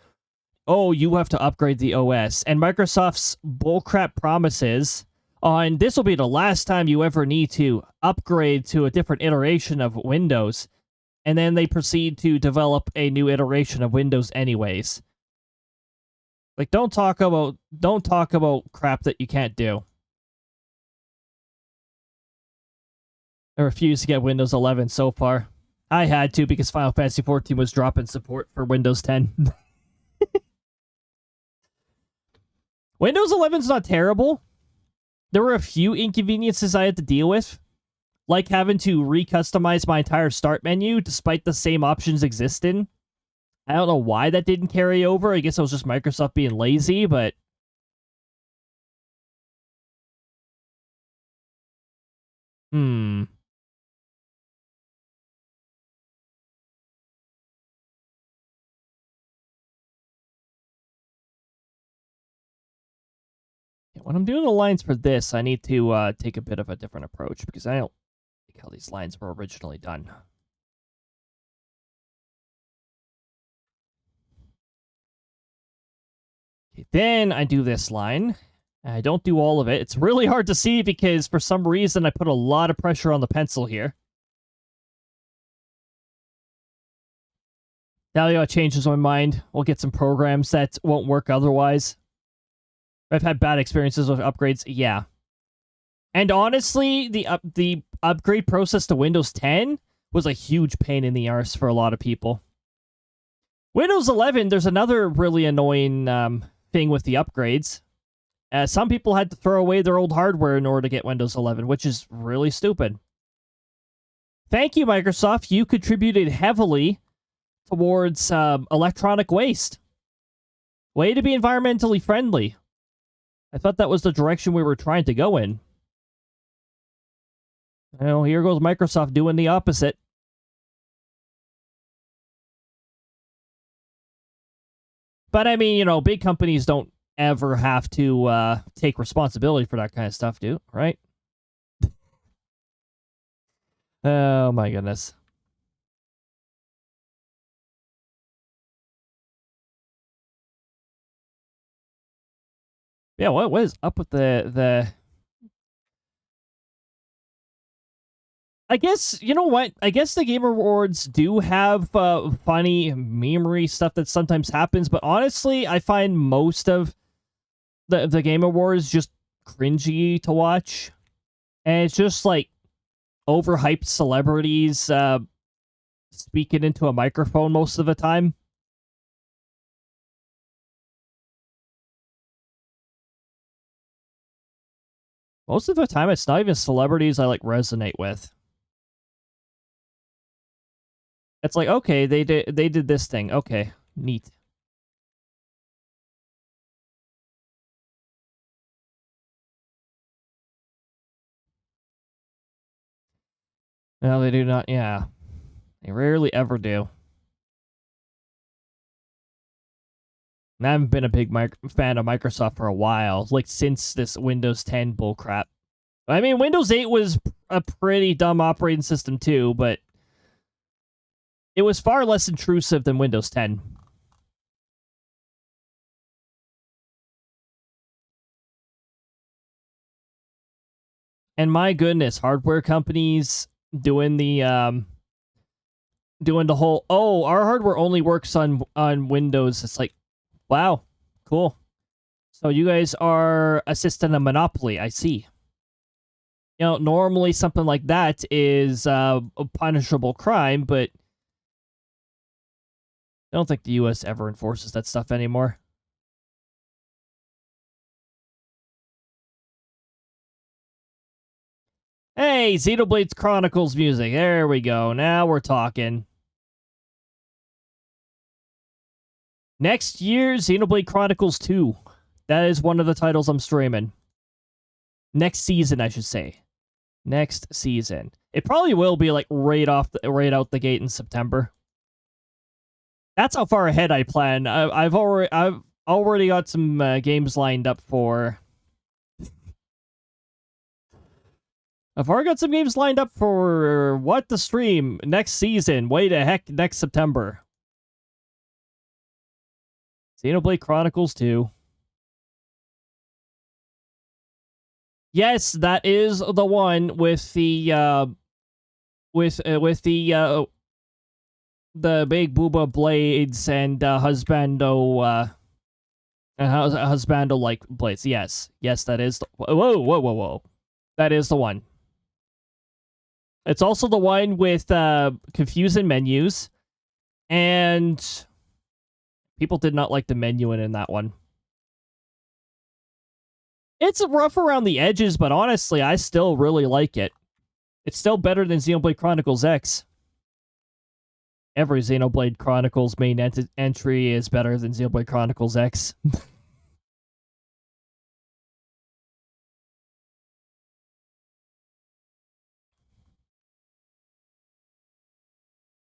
[SPEAKER 1] Oh, you have to upgrade the OS. And Microsoft's bullcrap promises on this will be the last time you ever need to upgrade to a different iteration of Windows. And then they proceed to develop a new iteration of Windows anyways. Like, don't talk about crap that you can't do. I refuse to get Windows 11 so far. I had to because Final Fantasy XIV was dropping support for Windows 10. Windows 11's not terrible. There were a few inconveniences I had to deal with, like having to recustomize my entire start menu despite the same options existing. I don't know why that didn't carry over. I guess it was just Microsoft being lazy, but... When I'm doing the lines for this, I need to take a bit of a different approach because I don't like how these lines were originally done. Then I do this line. I don't do all of it. It's really hard to see because for some reason I put a lot of pressure on the pencil here. Now it changes my mind. We'll get some programs that won't work otherwise. I've had bad experiences with upgrades. Yeah. And honestly, the upgrade process to Windows 10 was a huge pain in the arse for a lot of people. Windows 11, there's another really annoying thing with the upgrades. Some people had to throw away their old hardware in order to get Windows 11, which is really stupid. Thank you, Microsoft. You contributed heavily towards electronic waste. Way to be environmentally friendly. I thought that was the direction we were trying to go in. Well, here goes Microsoft doing the opposite. But I mean, you know, big companies don't ever have to take responsibility for that kind of stuff, right? Oh my goodness. Yeah, what is up with the... I guess, you know what? I guess the Game Awards do have funny memery stuff that sometimes happens, but honestly, I find most of the Game Awards just cringy to watch. And it's just like overhyped celebrities speaking into a microphone most of the time. Most of the time, it's not even celebrities I like resonate with. It's like, okay, they did this thing. Okay, neat. No, they do not. Yeah, they rarely ever do. And I haven't been a big fan of Microsoft for a while, like since this Windows 10 bullcrap. I mean, Windows 8 was a pretty dumb operating system too, but it was far less intrusive than Windows 10. And my goodness, hardware companies doing the whole, oh, our hardware only works on Windows. It's like, wow, cool. So you guys are assisting a monopoly, I see. You know, normally something like that is a punishable crime, but I don't think the US ever enforces that stuff anymore. Hey, Xenoblade Chronicles music. There we go. Now we're talking. Next year, Xenoblade Chronicles 2. That is one of the titles I'm streaming. Next season, I should say. Next season. It probably will be like right out the gate in September. That's how far ahead I plan. I've already got some games lined up for. I've already got some games lined up for what to stream next season. Way the heck, next September. Xenoblade Chronicles 2. Yes, that is the one with the the big booba blades and husbando like blades. Yes, that is the, whoa. That is the one. It's also the one with confusing menus, and people did not like the menuing in that one. It's rough around the edges, but honestly, I still really like it. It's still better than Xenoblade Chronicles X. Every Xenoblade Chronicles main entry is better than Xenoblade Chronicles X.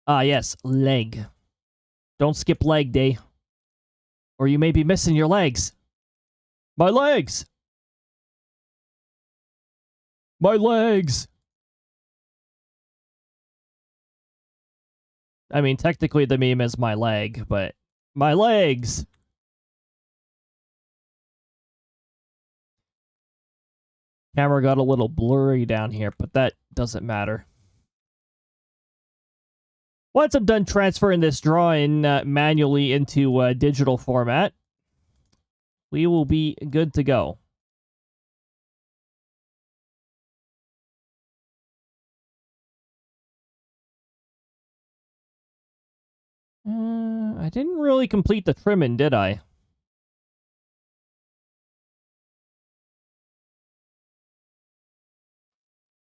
[SPEAKER 1] Ah, yes, leg. Don't skip leg day. Or you may be missing your legs. My legs! My legs! I mean, technically the meme is my leg, but my legs! Camera got a little blurry down here, but that doesn't matter. Once I'm done transferring this drawing manually into digital format, we will be good to go. I didn't really complete the trimming, did I?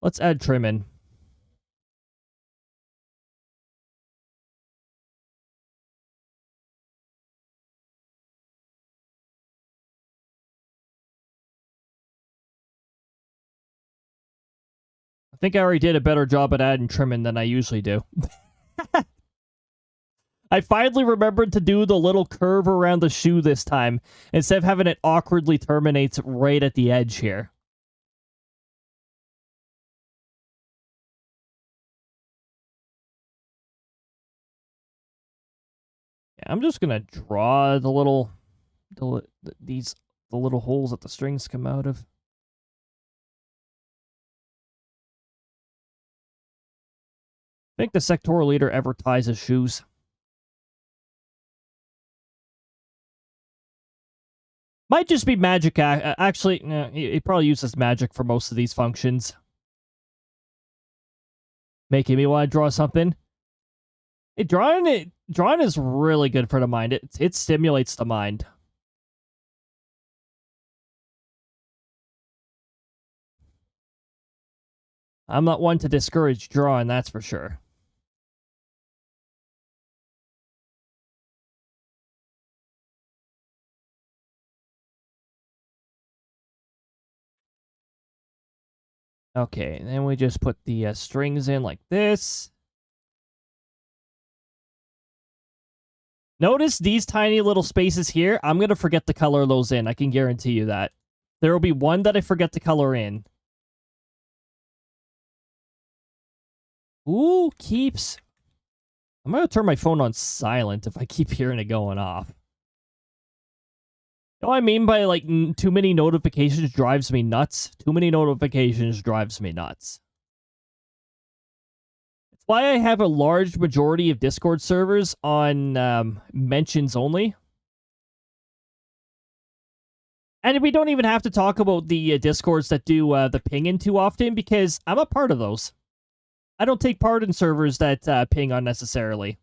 [SPEAKER 1] Let's add trimming. I think I already did a better job at adding trimming than I usually do. I finally remembered to do the little curve around the shoe this time, instead of having it awkwardly terminate right at the edge here. Yeah, I'm just gonna draw the little, the little holes that the strings come out of. I think the sectoral leader ever ties his shoes. Might just be magic. Actually, no, he probably uses magic for most of these functions. Making me want to draw something. Hey, drawing is really good for the mind. It stimulates the mind. I'm not one to discourage drawing, that's for sure. Okay, and then we just put the strings in like this. Notice these tiny little spaces here. I'm going to forget to color those in. I can guarantee you that. There will be one that I forget to color in. Ooh, keeps. I'm going to turn my phone on silent if I keep hearing it going off. You know what I mean by, like, too many notifications drives me nuts? Too many notifications drives me nuts. It's why I have a large majority of Discord servers on mentions only. And we don't even have to talk about the Discords that do the pinging too often, because I'm a part of those. I don't take part in servers that ping unnecessarily.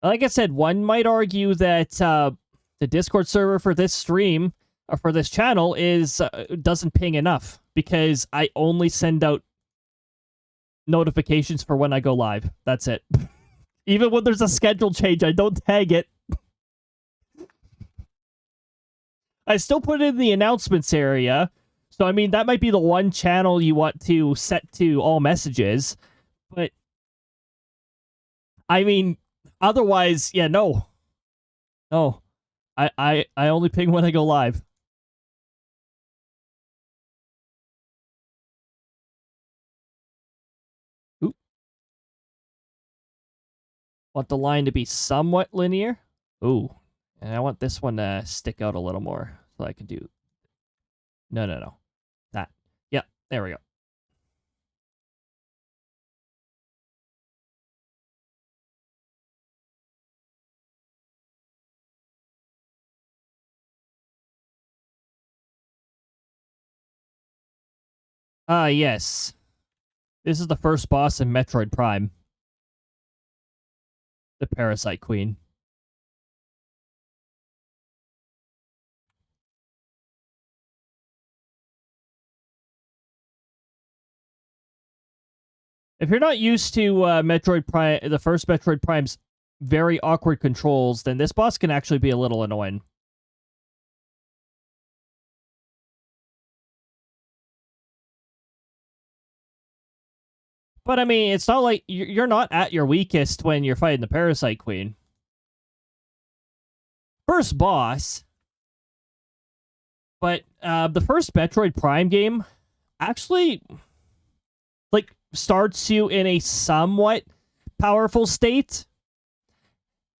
[SPEAKER 1] Like I said, one might argue that the Discord server for this stream, or for this channel, doesn't ping enough, because I only send out notifications for when I go live. That's it. Even when there's a schedule change, I don't tag it. I still put it in the announcements area. So, I mean, that might be the one channel you want to set to all messages. But, I mean, otherwise, yeah, no. No. I only ping when I go live. Oop. Want the line to be somewhat linear. Ooh. And I want this one to stick out a little more. So I can do... No. That. Yep, there we go. Yes. This is the first boss in Metroid Prime. The Parasite Queen. If you're not used to Metroid Prime, the first Metroid Prime's very awkward controls, then this boss can actually be a little annoying. But I mean, it's not like you're not at your weakest when you're fighting the Parasite Queen. First boss. But the first Metroid Prime game actually, like, starts you in a somewhat powerful state.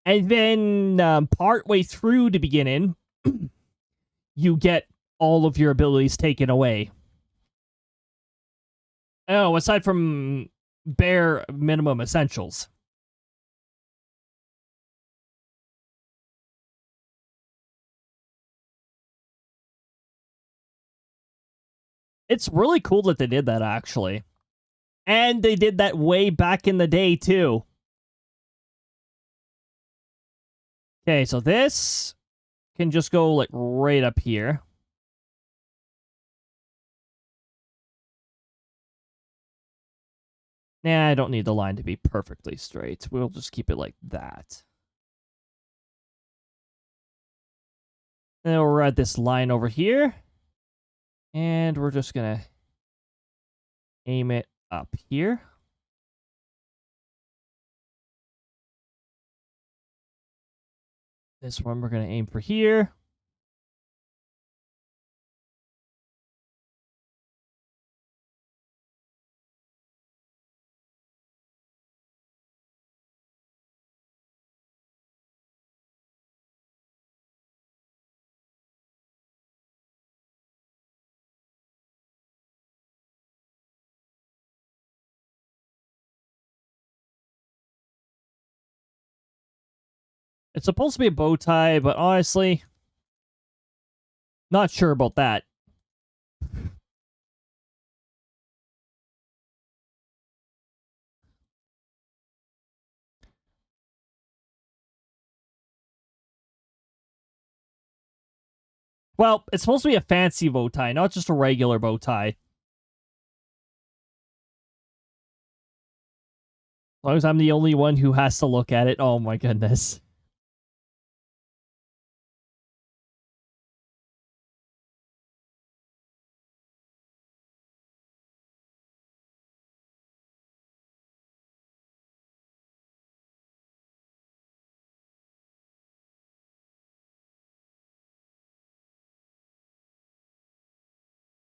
[SPEAKER 1] And then partway through the beginning, you get all of your abilities taken away. Oh, aside from bare minimum essentials. It's really cool that they did that, actually. And they did that way back in the day, too. Okay, so this can just go, like, right up here. Nah, I don't need the line to be perfectly straight. We'll just keep it like that. Then we'll add this line over here. And we're just gonna aim it up here. This one we're gonna aim for here. It's supposed to be a bow tie, but honestly, not sure about that. Well, it's supposed to be a fancy bow tie, not just a regular bow tie. As long as I'm the only one who has to look at it. Oh my goodness.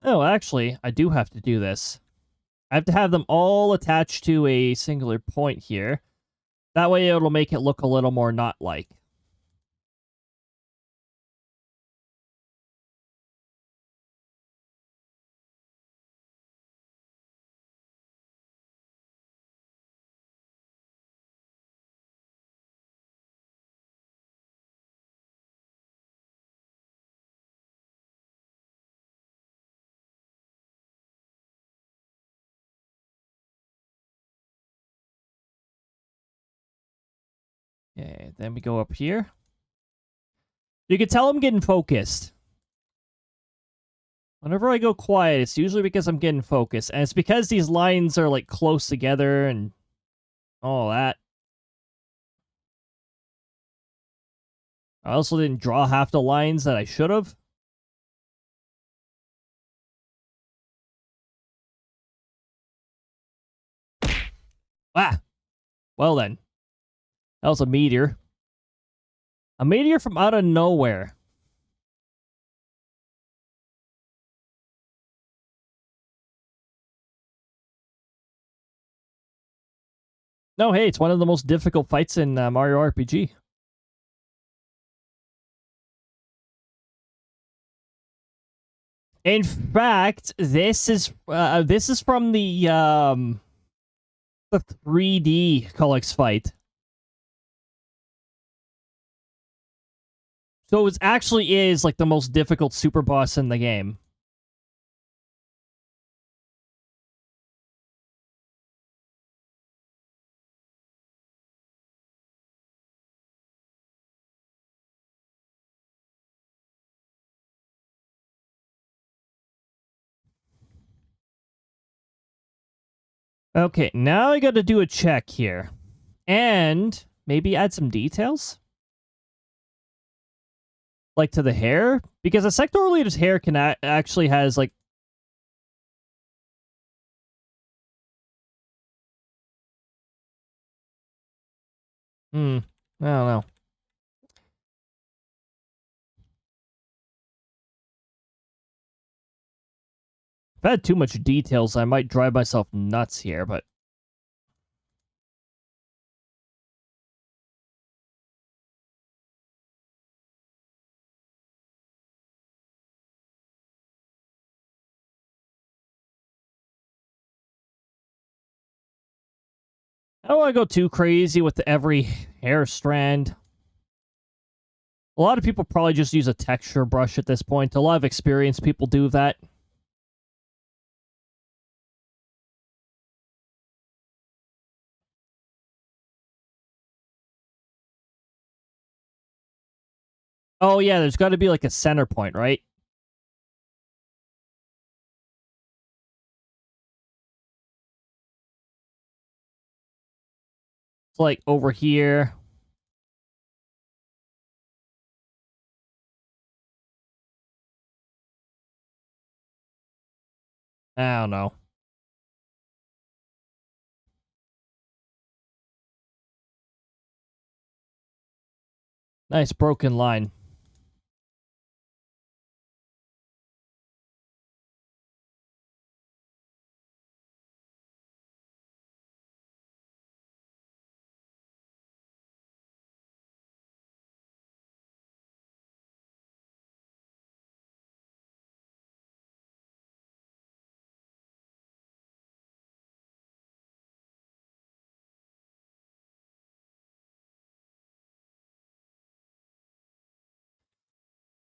[SPEAKER 1] Oh, actually, I do have to do this. I have to have them all attached to a singular point here. That way it'll make it look a little more knot-like. Okay, then we go up here. You can tell I'm getting focused. Whenever I go quiet, it's usually because I'm getting focused. And it's because these lines are, like, close together and all that. I also didn't draw half the lines that I should have. Ah! Well then. That was a meteor. A meteor from out of nowhere. No, hey, it's one of the most difficult fights in Mario RPG. In fact, this is from the 3D Cullix fight. So it actually is like the most difficult super boss in the game. Okay, now I gotta do a check here. And maybe add some details? Like to the hair? Because a sectoral leader's hair can actually has like... I don't know. If I had too much details, I might drive myself nuts here, but... I don't want to go too crazy with every hair strand. A lot of people probably just use a texture brush at this point. A lot of experienced people do that. Oh yeah, there's got to be like a center point, right? It's like over here. I don't know. Nice broken line.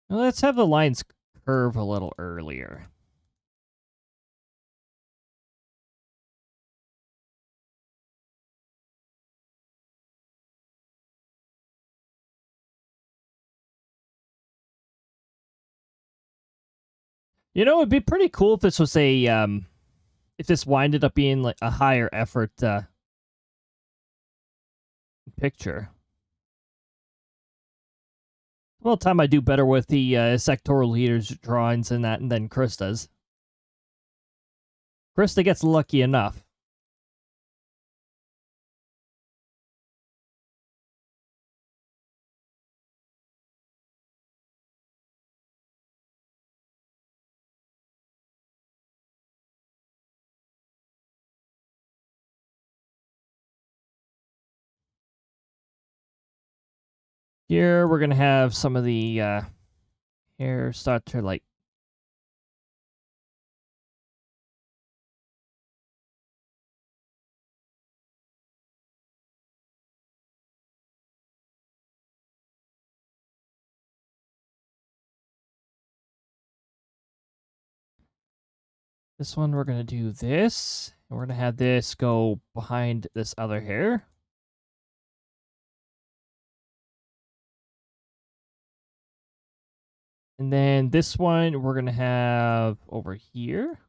[SPEAKER 1] Well, let's have the lines curve a little earlier. You know, it'd be pretty cool if this was a if this winded up being like a higher effort picture. Well, time I do better with the sectoral leaders drawings and that, and then Chris does. Krista gets lucky enough. Here we're gonna have some of the hair start to like. This one we're gonna do this. And we're gonna have this go behind this other hair. And then this one we're gonna have over here.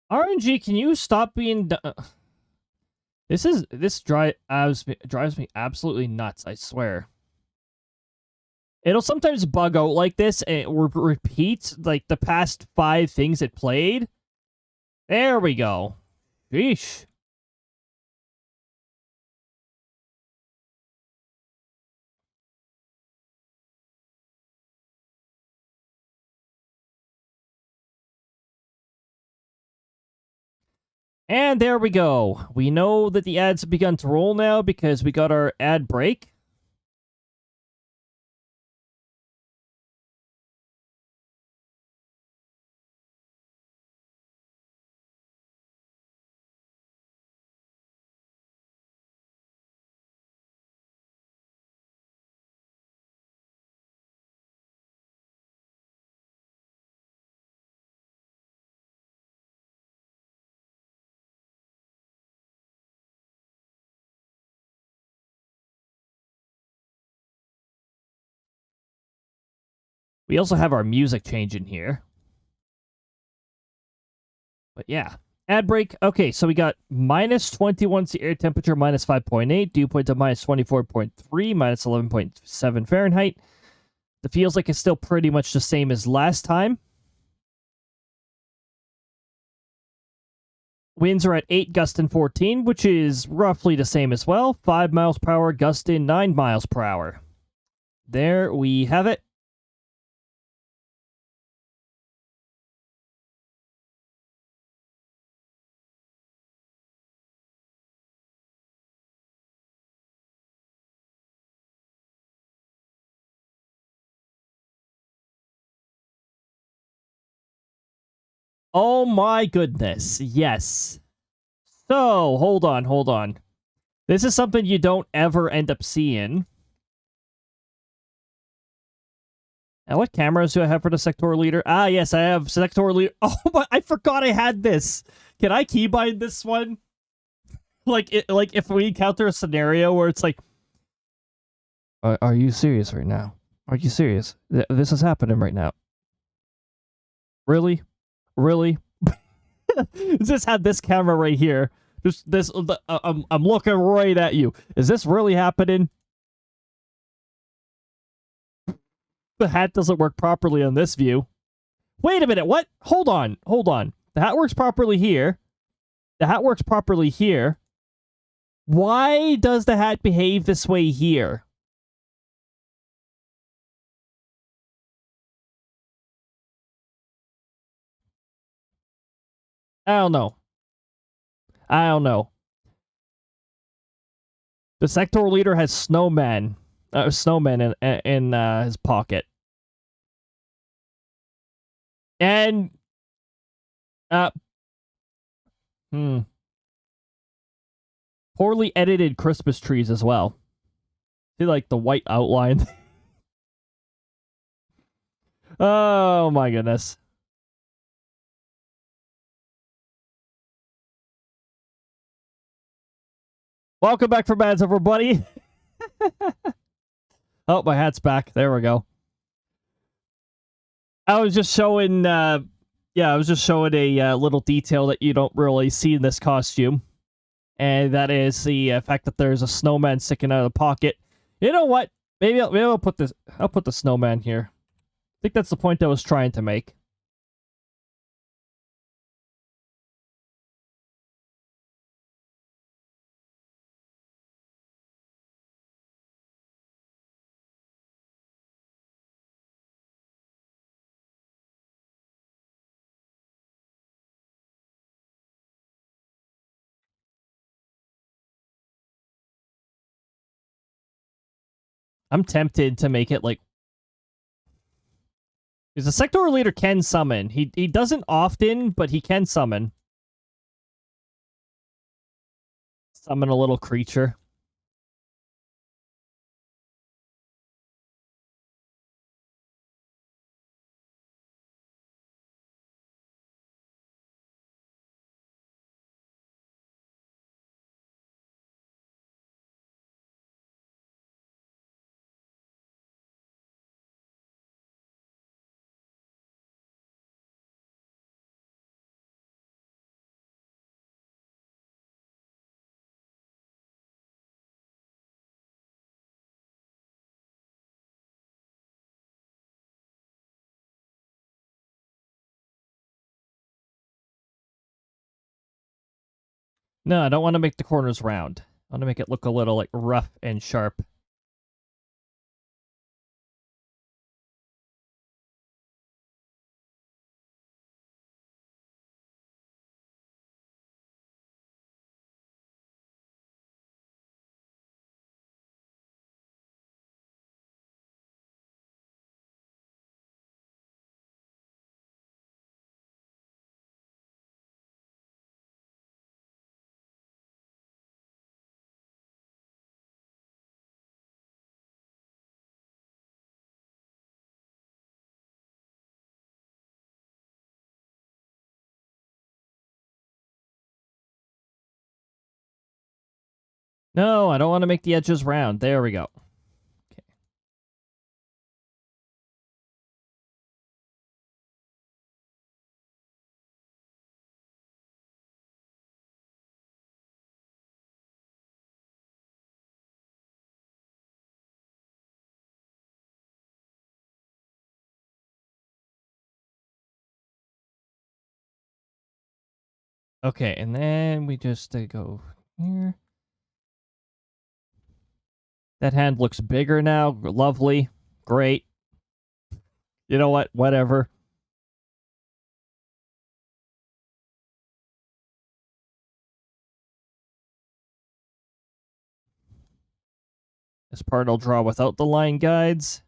[SPEAKER 1] RNG, can you stop being? This drives me absolutely nuts. I swear. It'll sometimes bug out like this and it repeats like the past 5 things it played. There we go. Sheesh. And there we go. We know that the ads have begun to roll now because we got our ad break. We also have our music change in here. But yeah. Ad break. Okay, so we got minus 21 air temperature, minus 5.8, dew point of minus 24.3, minus 11.7 Fahrenheit. It feels like it's still pretty much the same as last time. Winds are at 8, gust in 14, which is roughly the same as well. 5 miles per hour, gust in 9 miles per hour. There we have it. Oh my goodness. Yes. So, hold on. This is something you don't ever end up seeing. Now, what cameras do I have for the sector leader? Ah, yes, I have sector leader. Oh, but I forgot I had this. Can I keybind this one? Like if we encounter a scenario where it's like, are you serious right now? Are you serious? This is happening right now. Really? Really? Just had this camera right here. Just this. I'm looking right at you. Is this really happening? The hat doesn't work properly on this view. Wait a minute. What? Hold on. The hat works properly here. The hat works properly here. Why does the hat behave this way here? I don't know. The sector leader has snowmen in his pocket. And uh poorly edited Christmas trees as well. See, like the white outline. Oh my goodness. Welcome back from ads, everybody. Oh, my hat's back. There we go. I was just showing a little detail that you don't really see in this costume. And that is the fact that there's a snowman sticking out of the pocket. You know what? Maybe I'll put the snowman here. I think that's the point I was trying to make. I'm tempted to make it like, because the sector leader can summon. He doesn't often, but he can summon. Summon a little creature. No, I don't want to make the corners round. I want to make it look a little like rough and sharp. No, I don't want to make the edges round. There we go. Okay. Okay, and then we just go here. That hand looks bigger now. Lovely. Great. You know what? Whatever. This part I'll draw without the line guides.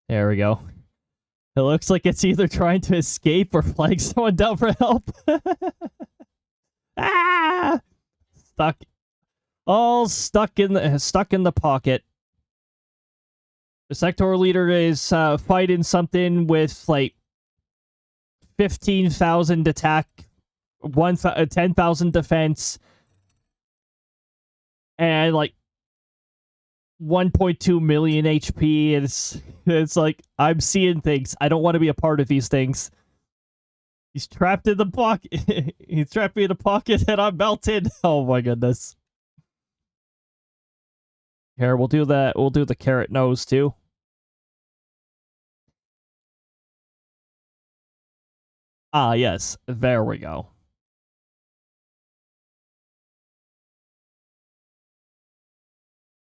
[SPEAKER 1] There we go. It looks like it's either trying to escape or flag someone down for help. Ah! Stuck. All stuck in the pocket. The sectoral leader is fighting something with like 15,000 attack, 10,000 defense, and like 1.2 million HP. It's like, I'm seeing things. I don't want to be a part of these things. He's trapped in the pocket. He's trapped me in the pocket and I'm melted. Oh my goodness. Here, we'll do that. We'll do the carrot nose too. Ah, yes. There we go.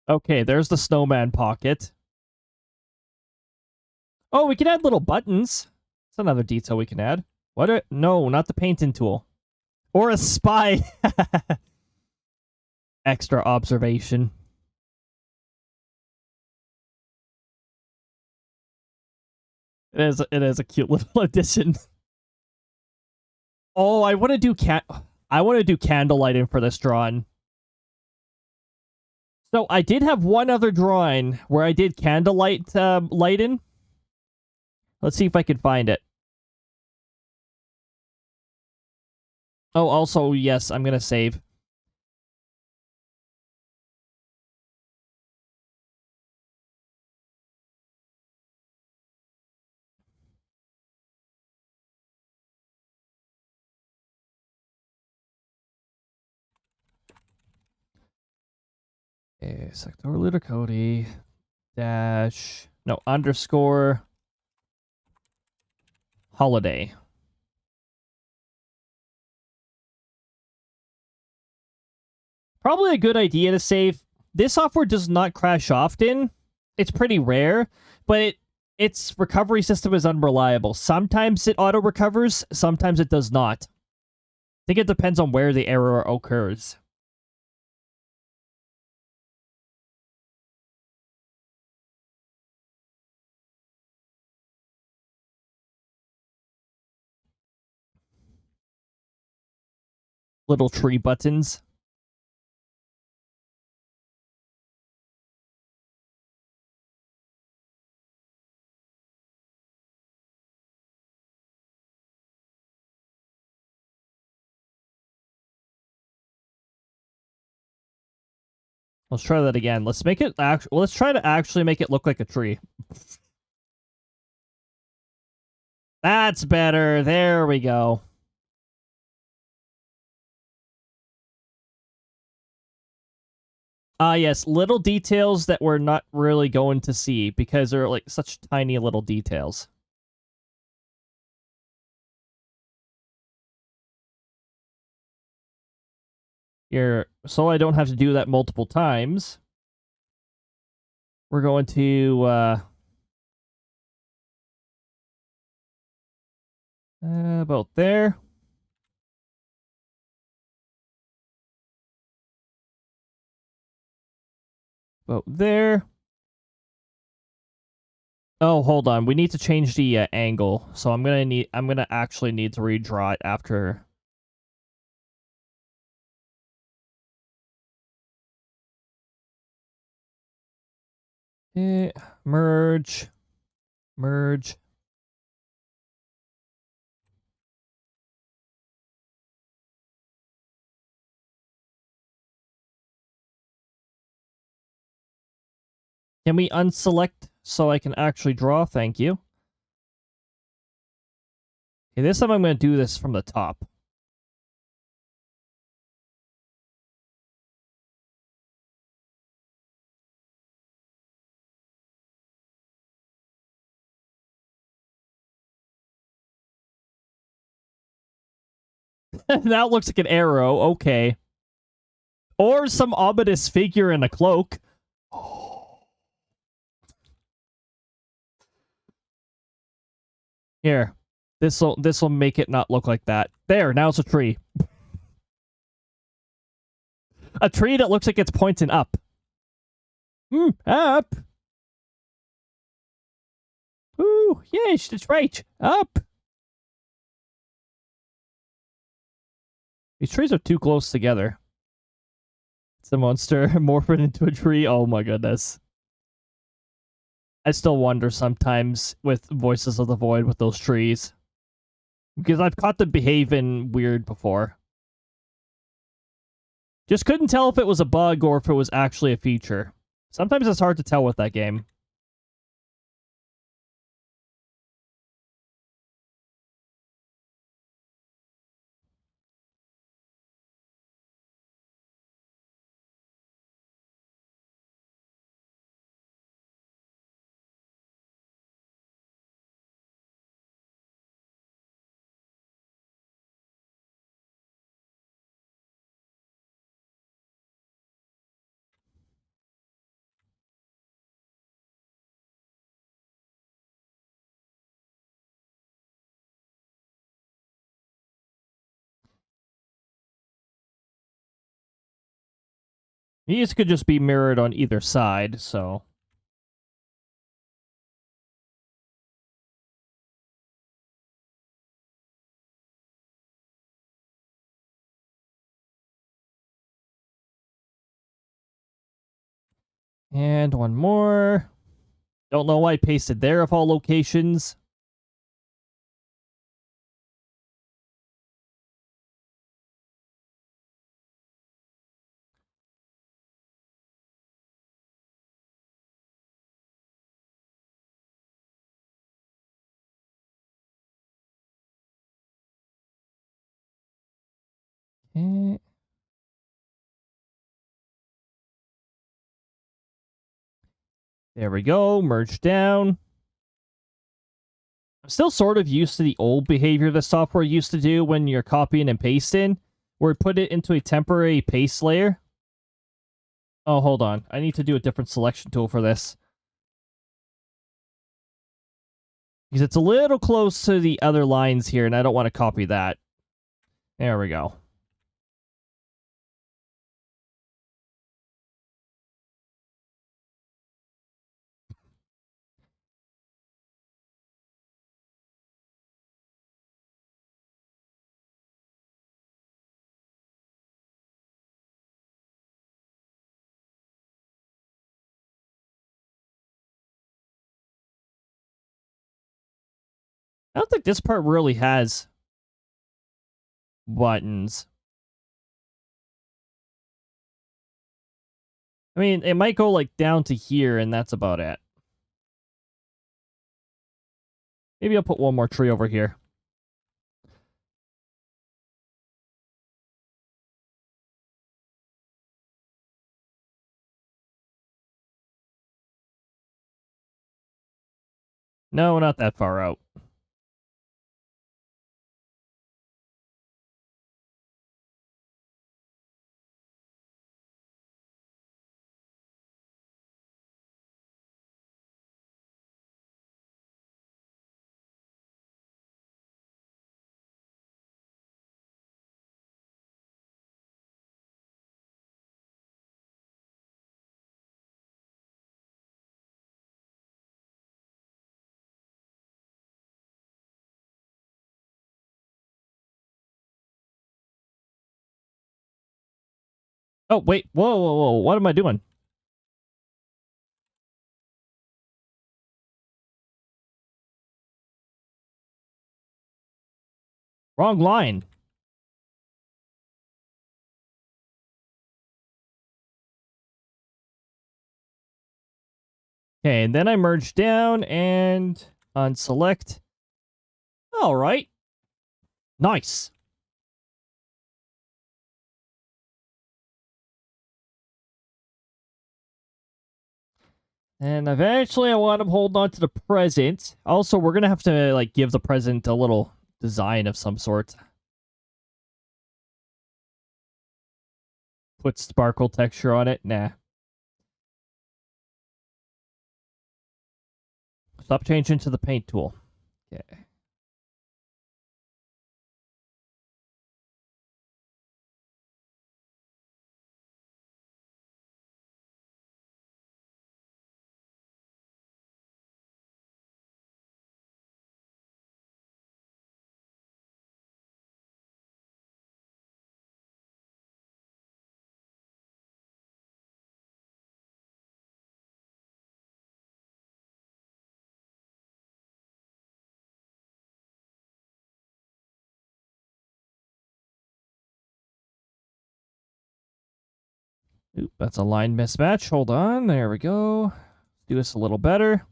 [SPEAKER 1] Okay, there's the snowman pocket. Oh, we can add little buttons. That's another detail we can add. No, not the painting tool. Or a spy. Extra observation. It is a cute little addition. Oh, I want to do candle lighting for this drawing. So I did have one other drawing where I did candlelight lighting. Let's see if I can find it. Oh, also, yes, I'm going to save. Okay, sectoral leader Cody dash underscore holiday. Probably a good idea to save. This software does not crash often. It's pretty rare, but its recovery system is unreliable. Sometimes it auto recovers, sometimes it does not. I think it depends on where the error occurs. Little tree buttons. Let's try that again. Let's make it let's try to actually make it look like a tree. That's better. There we go. Yes, little details that we're not really going to see because they're like such tiny little details. Here, so I don't have to do that multiple times. We're going to about there. About there. Oh, hold on. We need to change the angle. So I'm gonna actually need to redraw it after. Merge. Merge. Can we unselect so I can actually draw? Thank you. Okay, this time I'm going to do this from the top. That looks like an arrow. Okay. Or some ominous figure in a cloak. Here. This'll make it not look like that. There, now it's a tree. A tree that looks like it's pointing up. Up. Woo! Yes, that's right. Up. These trees are too close together. It's a monster morphing into a tree. Oh my goodness. I still wonder sometimes with Voices of the Void with those trees. Because I've caught them behaving weird before. Just couldn't tell if it was a bug or if it was actually a feature. Sometimes it's hard to tell with that game. These could just be mirrored on either side, so... And one more. Don't know why I pasted there of all locations. Okay. There we go. Merge down. I'm still sort of used to the old behavior the software used to do when you're copying and pasting, where it put it into a temporary paste layer. Oh, hold on. I need to do a different selection tool for this. Because it's a little close to the other lines here, and I don't want to copy that. There we go. I don't think this part really has buttons. I mean, it might go like down to here, and that's about it. Maybe I'll put one more tree over here. No, not that far out. Oh, wait. Whoa, whoa, whoa. What am I doing? Wrong line. Okay, and then I merge down and unselect. All right. Nice. And eventually I want to hold on to the present. Also, we're going to have to like give the present a little design of some sort. Put sparkle texture on it. Nah. Stop changing to the paint tool. Okay. Oop, that's a line mismatch. Hold on. There we go. Do this a little better.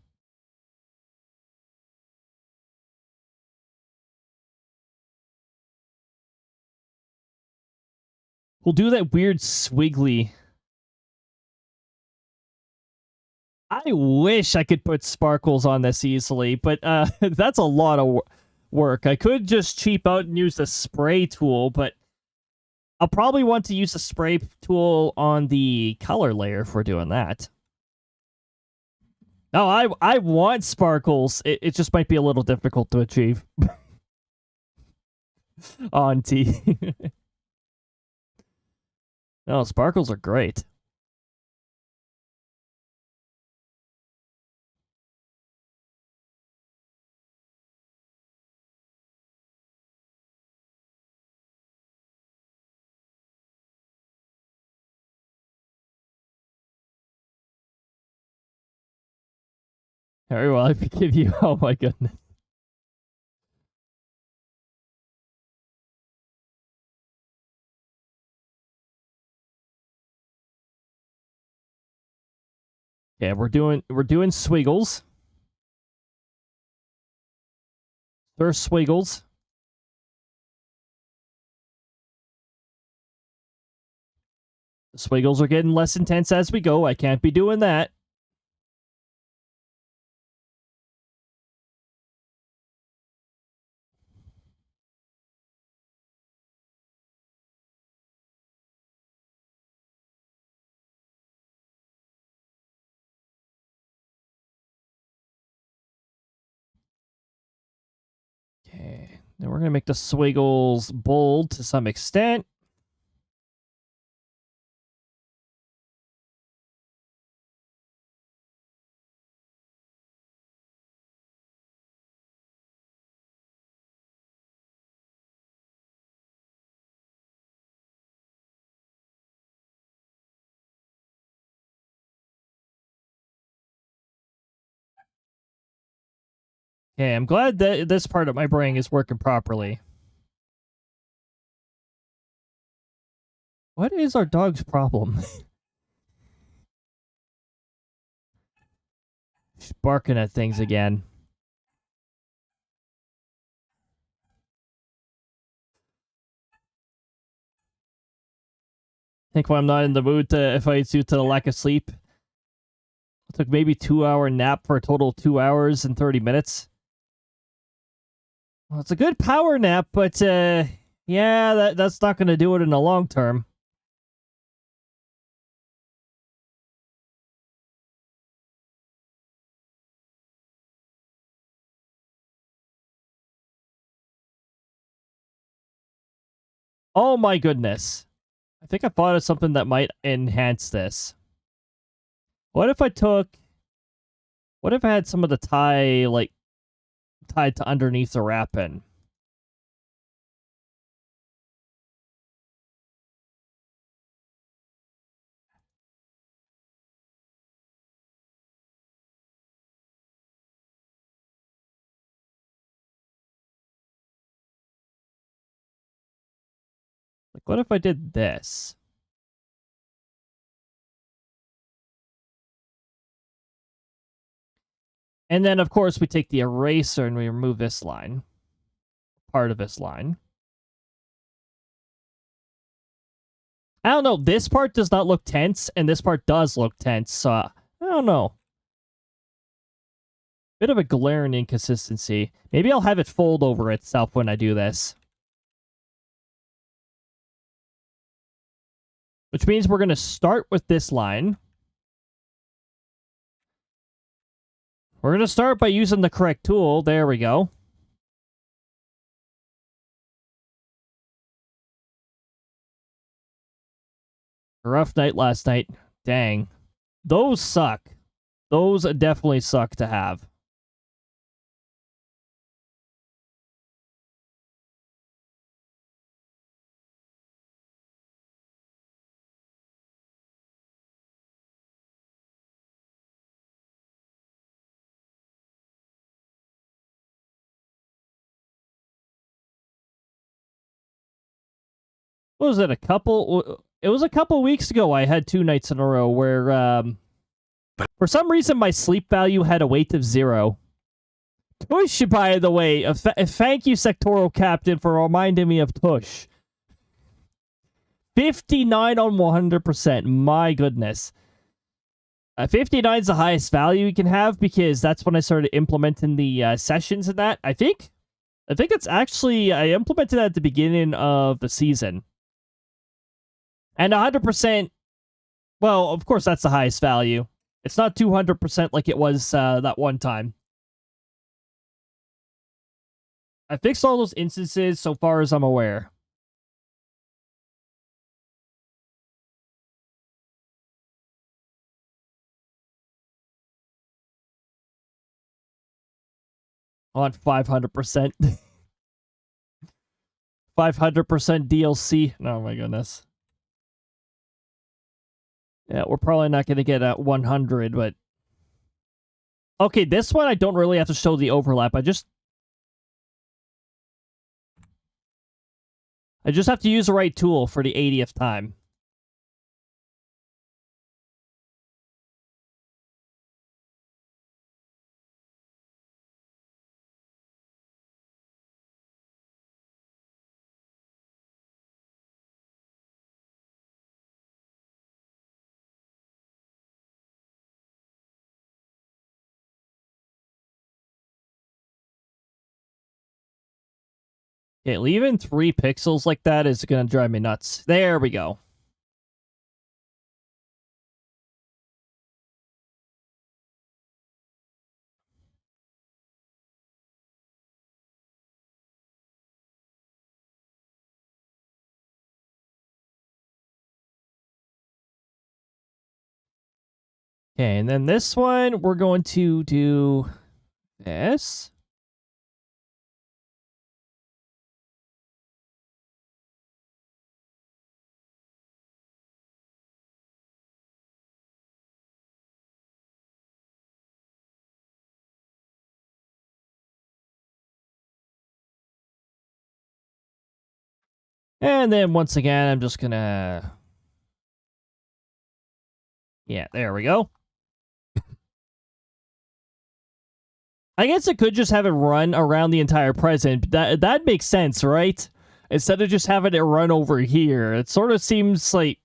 [SPEAKER 1] We'll do that weird swiggly. I wish I could put sparkles on this easily, but that's a lot of work. I could just cheap out and use the spray tool, but I'll probably want to use the spray tool on the color layer if we're doing that. No, I want sparkles. It just might be a little difficult to achieve. On T. No, sparkles are great. Very well, I forgive you. Oh my goodness. Yeah, we're doing swiggles. There's swiggles. The swiggles are getting less intense as we go. I can't be doing that. Okay, then we're gonna make the swiggles bold to some extent. Okay, I'm glad that this part of my brain is working properly. What is our dog's problem? She's barking at things again. I think when I'm not in the mood to, if I due to the lack of sleep, I took maybe 2-hour nap for a total of 2 hours and 30 minutes. Well, it's a good power nap, but yeah, that's not going to do it in the long term. Oh my goodness. I think I thought of something that might enhance this. What if I had some of the tie, like, tied to underneath the wrapping? Like, what if I did this? And then, of course, we take the eraser and we remove this line. Part of this line. I don't know. This part does not look tense, and this part does look tense. So, I don't know. Bit of a glaring inconsistency. Maybe I'll have it fold over itself when I do this. Which means we're going to start with this line. We're going to start by using the correct tool. There we go. A rough night last night. Dang. Those suck. Those definitely suck to have. What was it? A couple? it was a couple weeks ago. I had 2 nights in a row where, for some reason, my sleep value had a weight of 0. Tush, by the way. Thank you, Sectoral Captain, for reminding me of Tush. 59 on 100%. My goodness. 59 is the highest value you can have because that's when I started implementing the sessions and that. I think it's actually, I implemented that at the beginning of the season. And 100%, well, of course, that's the highest value. It's not 200% like it was that one time. I fixed all those instances so far as I'm aware. On 500%. 500% DLC. Oh my goodness. Yeah, we're probably not going to get at 100, but... Okay, this one I don't really have to show the overlap. I just have to use the right tool for the 80th time. Okay, leaving 3 pixels like that is going to drive me nuts. There we go. Okay, and then this one, we're going to do this. And then once again, I'm just gonna... Yeah, there we go. I guess it could just have it run around the entire present. That makes sense, right? Instead of just having it run over here. It sort of seems like,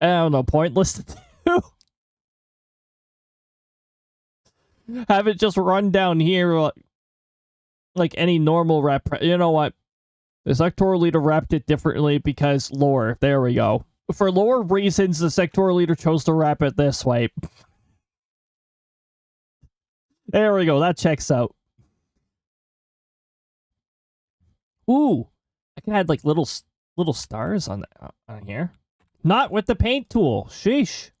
[SPEAKER 1] I don't know, pointless to do. Have it just run down here like any normal rep. You know what? The sectoral leader wrapped it differently because lore. There we go. For lore reasons, the sectoral leader chose to wrap it this way. There we go. That checks out. Ooh, I can add like little stars on here. Not with the paint tool. Sheesh.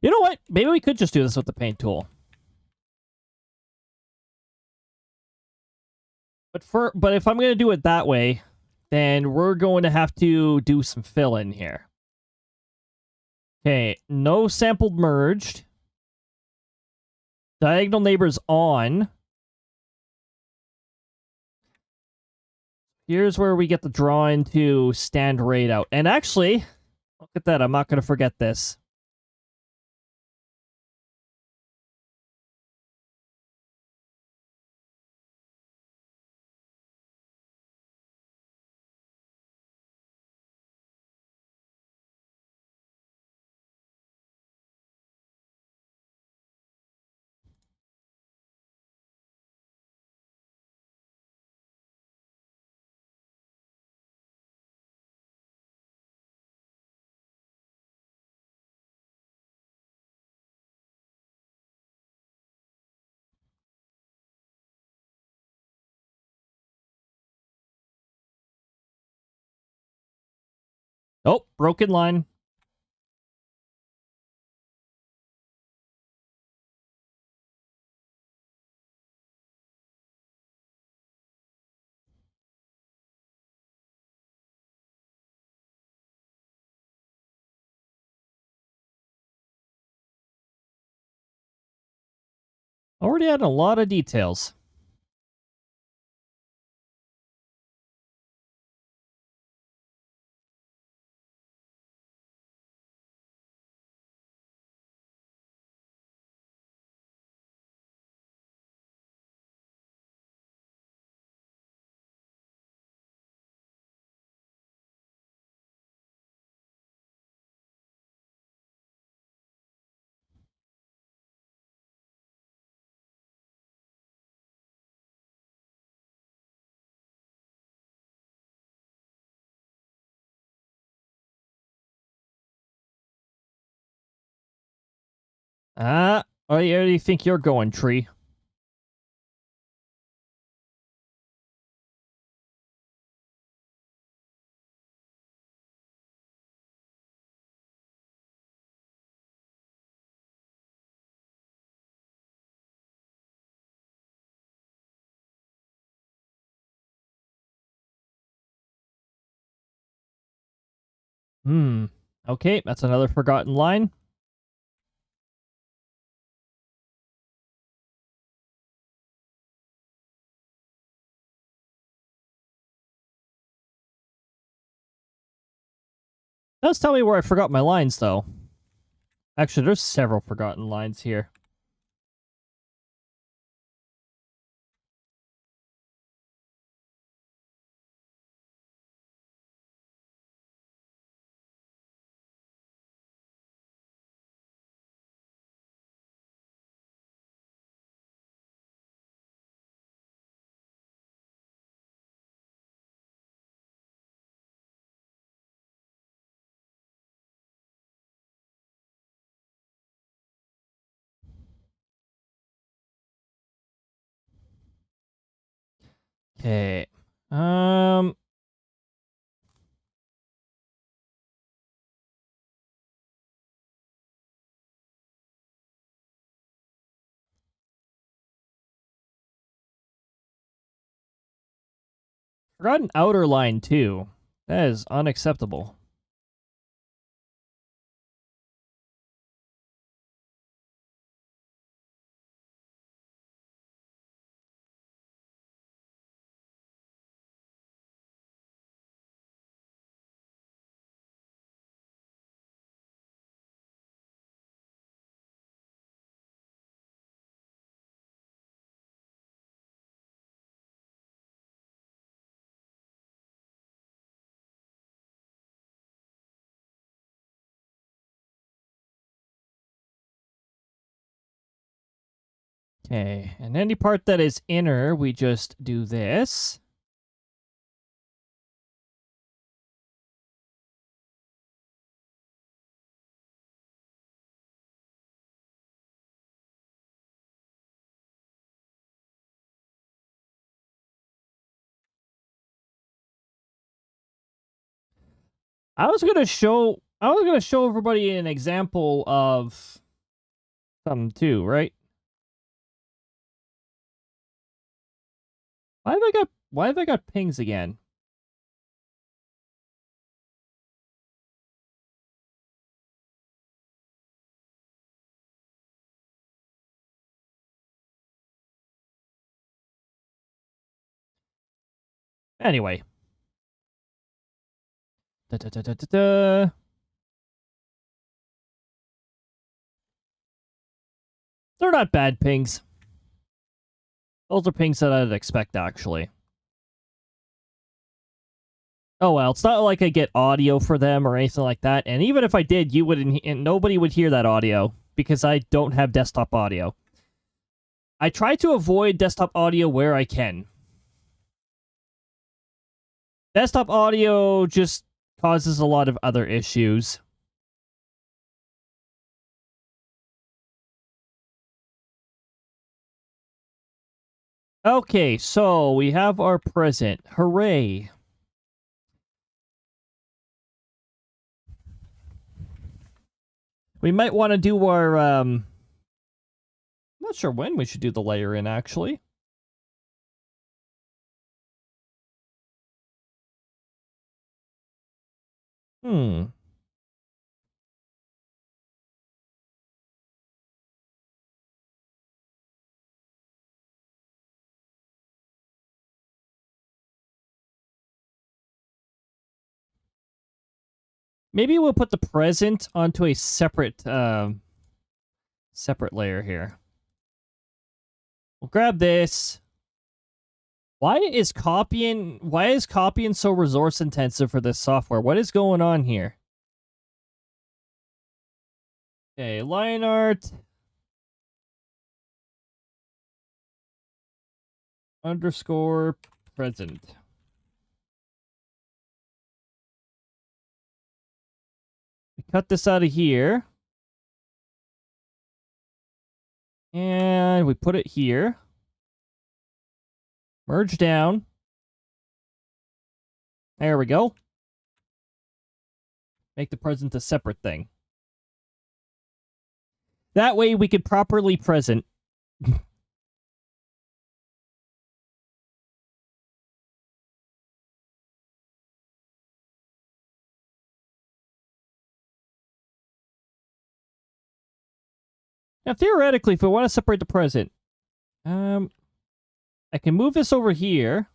[SPEAKER 1] You know what? Maybe we could just do this with the paint tool. But if I'm going to do it that way, then we're going to have to do some fill in here. Okay, no sampled merged. Diagonal neighbors on. Here's where we get the drawing to stand right out. And actually, look at that. I'm not going to forget this. Oh, broken line. Already had a lot of details. Where do you think you're going, Tree? Okay, that's another forgotten line. Does tell me where I forgot my lines, though. Actually, there's several forgotten lines here. Okay. Forgotten outer line, too. That is unacceptable. Okay, and any part that is inner, we just do this. I was gonna show everybody an example of something too, right? Why have I got pings again? Anyway. Da, da, da, da, da, da. They're not bad pings. Those are pings that I'd expect, actually. Oh well, it's not like I get audio for them or anything like that. And even if I did, you wouldn't, and nobody would hear that audio because I don't have desktop audio. I try to avoid desktop audio where I can. Desktop audio just causes a lot of other issues. Okay, so we have our present. Hooray. We might want to do our, I'm not sure when we should do the layer in, actually. Hmm. Maybe we'll put the present onto a separate separate layer here. We'll grab this. Why is copying so resource intensive for this software? What is going on here? Okay, line art. Underscore present. We cut this out of here. And we put it here. Merge down. There we go. Make the present a separate thing. That way we could properly present. Now, theoretically, if we want to separate the present, I can move this over here.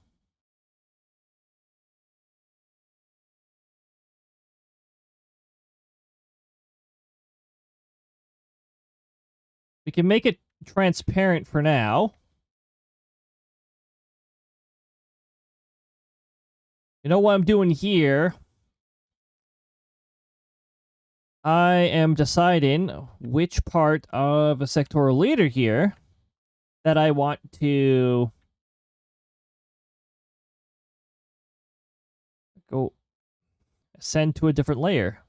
[SPEAKER 1] We can make it transparent for now. You know what I'm doing here? I am deciding which part of a sectoral leader here that I want to go send to a different layer.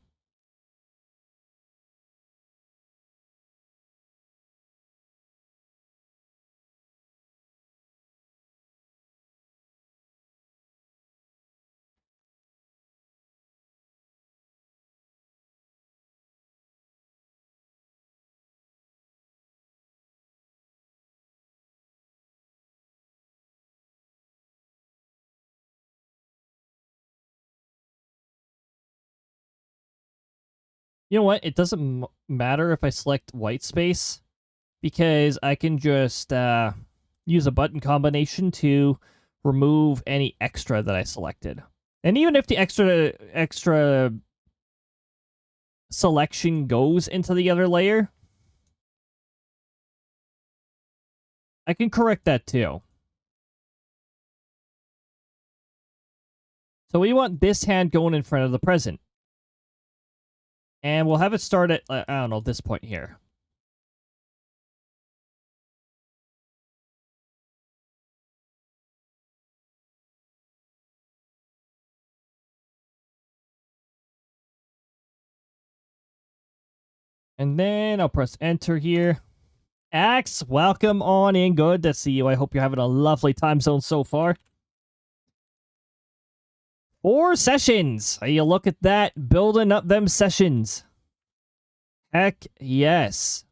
[SPEAKER 1] You know what? It doesn't matter if I select white space because I can just use a button combination to remove any extra that I selected. And even if the extra selection goes into the other layer, I can correct that too. So we want this hand going in front of the present. And we'll have it start at, I don't know, this point here. And then I'll press enter here. Axe, welcome on in. Good to see you. I hope you're having a lovely time zone so far. 4 sessions. You look at that, building up them sessions. Heck yes.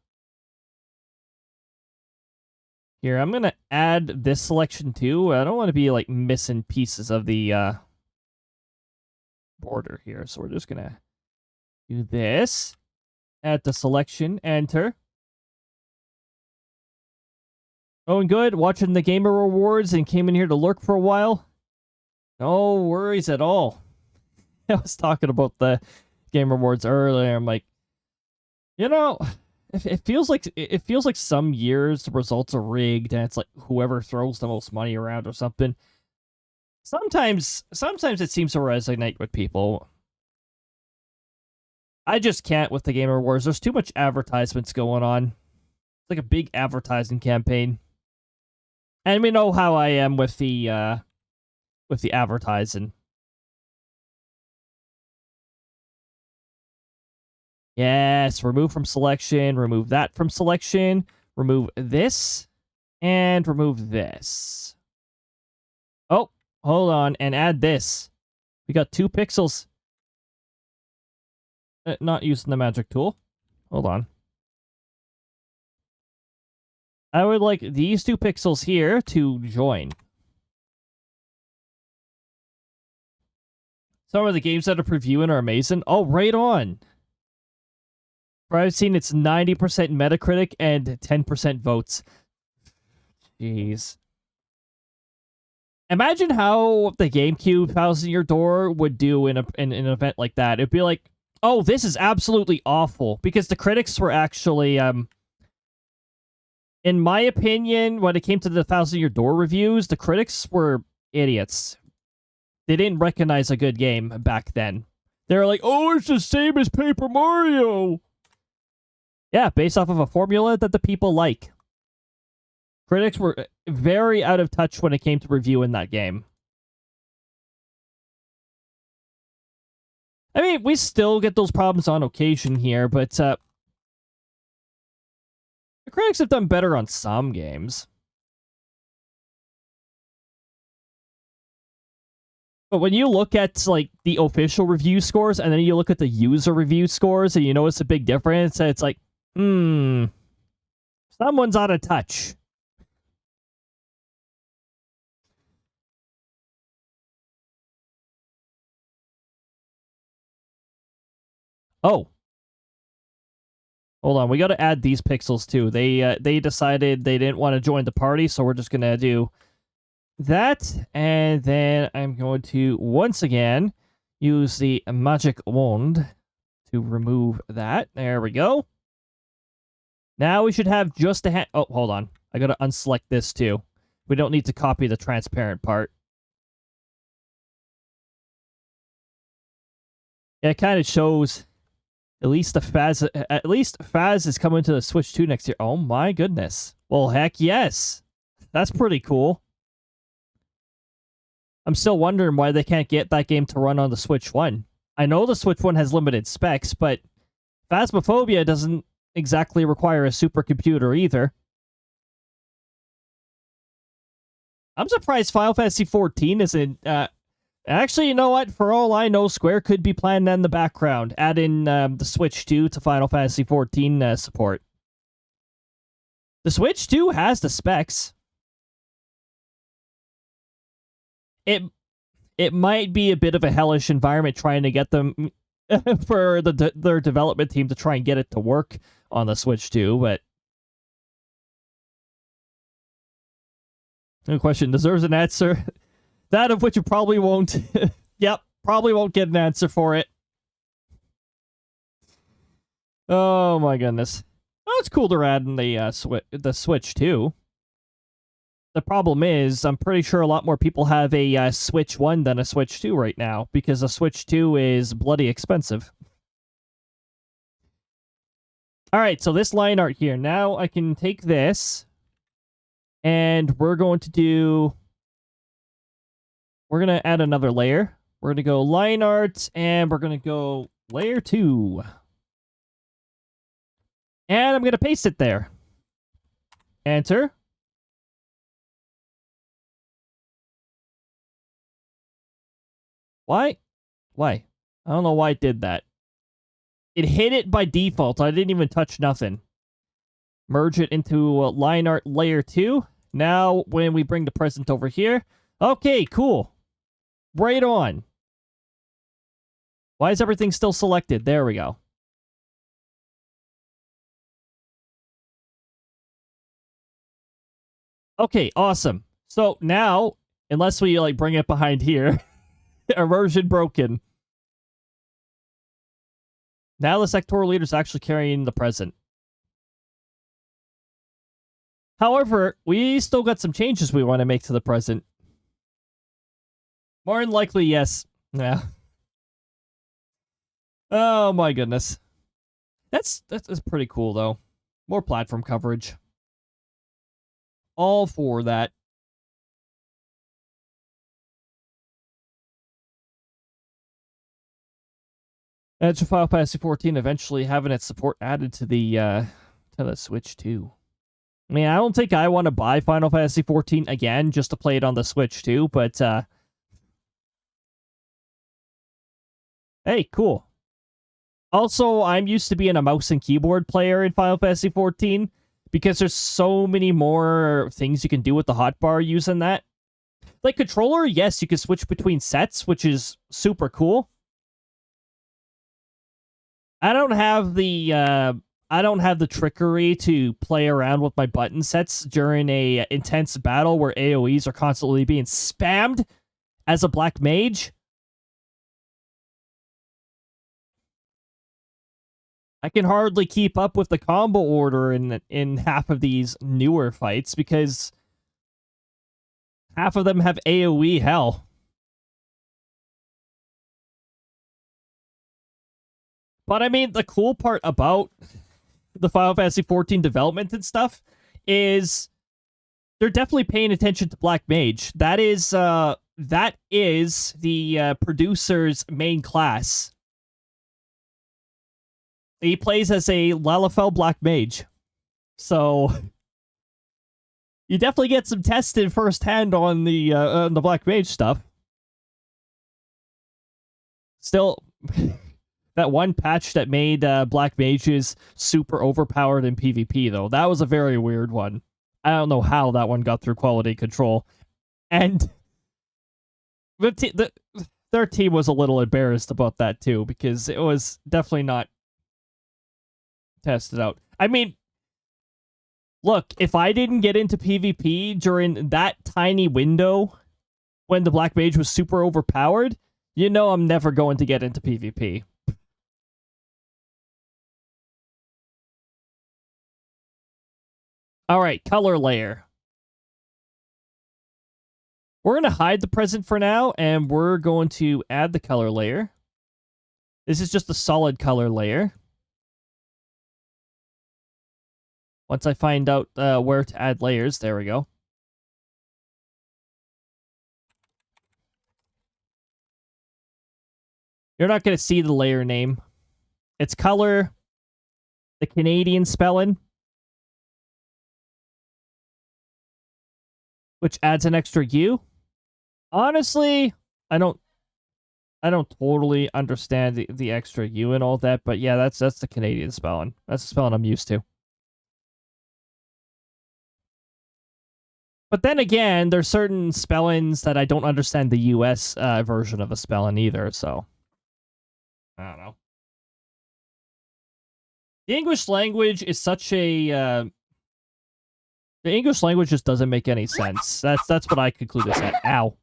[SPEAKER 1] Here, I'm going to add this selection too. I don't want to be like missing pieces of the border here. So we're just going to do this. Add the selection, enter. Going good, watching the Gamer Rewards and came in here to lurk for a while. No worries at all. I was talking about the Game Rewards earlier. I'm like, you know, it feels like some years the results are rigged and it's like whoever throws the most money around or something. Sometimes it seems to resonate with people. I just can't with the Game Rewards. There's too much advertisements going on. It's like a big advertising campaign. And we know how I am with the advertising. Yes, remove from selection, remove that from selection, remove this, and remove this. Oh, hold on, and add this. We got 2 pixels. Not using the magic tool. Hold on. I would like these 2 pixels here to join. Some of the games that are previewing are amazing. Oh, right on. I've seen it's 90% Metacritic and 10% votes. Jeez. Imagine how the GameCube Thousand Year Door would do in an event like that. It'd be like Oh, this is absolutely awful because the critics were actually, in my opinion, when it came to the 1,000-Year Door reviews, the critics were idiots. They didn't recognize a good game back then. They were like, oh, it's the same as Paper Mario. Yeah, based off of a formula that the people like. Critics were very out of touch when it came to reviewing that game. I mean, we still get those problems on occasion here, but the critics have done better on some games. But when you look at, like, the official review scores, and then you look at the user review scores, and you notice a big difference, and it's like, someone's out of touch. Oh. Hold on, we gotta add these pixels, too. They decided they didn't want to join the party, so we're just gonna do that, and then I'm going to, once again, use the magic wand to remove that. There we go. Now we should have just a oh, hold on. I gotta unselect this, too. We don't need to copy the transparent part. Yeah, it kind of shows. At least Faz is coming to the Switch 2 next year. Oh my goodness. Well, heck yes. That's pretty cool. I'm still wondering why they can't get that game to run on the Switch 1. I know the Switch 1 has limited specs, but Phasmophobia doesn't exactly require a supercomputer either. I'm surprised Final Fantasy XIV isn't... Actually, you know what? For all I know, Square could be planning in the background, add in the Switch 2 to Final Fantasy XIV support. The Switch 2 has the specs. It might be a bit of a hellish environment trying to get them for their development team to try and get it to work on the Switch 2, but no question deserves an answer. That of which you probably won't. Yep, probably won't get an answer for it. Oh my goodness. Oh, it's cool to add in the Switch too. The problem is, I'm pretty sure a lot more people have a Switch 1 than a Switch 2 right now, because a Switch 2 is bloody expensive. Alright, so this line art here. Now I can take this, and we're going to add another layer. We're going to go line art, and we're going to go layer 2. And I'm going to paste it there. Enter. Why? I don't know why it did that. It hid it by default. I didn't even touch nothing. Merge it into line art layer 2. Now, when we bring the present over here. Okay, cool. Right on. Why is everything still selected? There we go. Okay, awesome. So now, unless we like bring it behind here, immersion broken. Now the sectoral leader is actually carrying the present. However, we still got some changes we want to make to the present. More than likely, yes. Yeah. Oh my goodness. That's pretty cool though. More platform coverage. All for that. Edge of Final Fantasy 14 eventually having its support added to the Switch too. I mean, I don't think I want to buy Final Fantasy 14 again just to play it on the Switch too, but hey, cool. Also, I'm used to being a mouse and keyboard player in Final Fantasy 14 because there's so many more things you can do with the hotbar using that. Like controller, yes, you can switch between sets, which is super cool. I don't have the trickery to play around with my button sets during a intense battle where AoEs are constantly being spammed as a black mage. I can hardly keep up with the combo order in half of these newer fights because half of them have AoE hell. But I mean, the cool part about the Final Fantasy XIV development and stuff is they're definitely paying attention to Black Mage. That is the producer's main class. He plays as a Lalafell Black Mage. So you definitely get some tested firsthand on the Black Mage stuff. Still, that one patch that made Black Mages super overpowered in PvP, though, that was a very weird one. I don't know how that one got through quality control. And their team was a little embarrassed about that, too, because it was definitely not tested out. I mean, look, if I didn't get into PvP during that tiny window when the Black Mage was super overpowered, you know I'm never going to get into PvP. Alright, color layer. We're going to hide the present for now, and we're going to add the color layer. This is just a solid color layer. Once I find out where to add layers, there we go. You're not going to see the layer name. It's color, the Canadian spelling, which adds an extra U. Honestly, I don't totally understand the extra U and all that, but yeah, that's the Canadian spelling. That's the spelling I'm used to. But then again, there's certain spellings that I don't understand the US version of a spelling either, so I don't know. The English language is such a the English language just doesn't make any sense. That's what I conclude this at. Ow.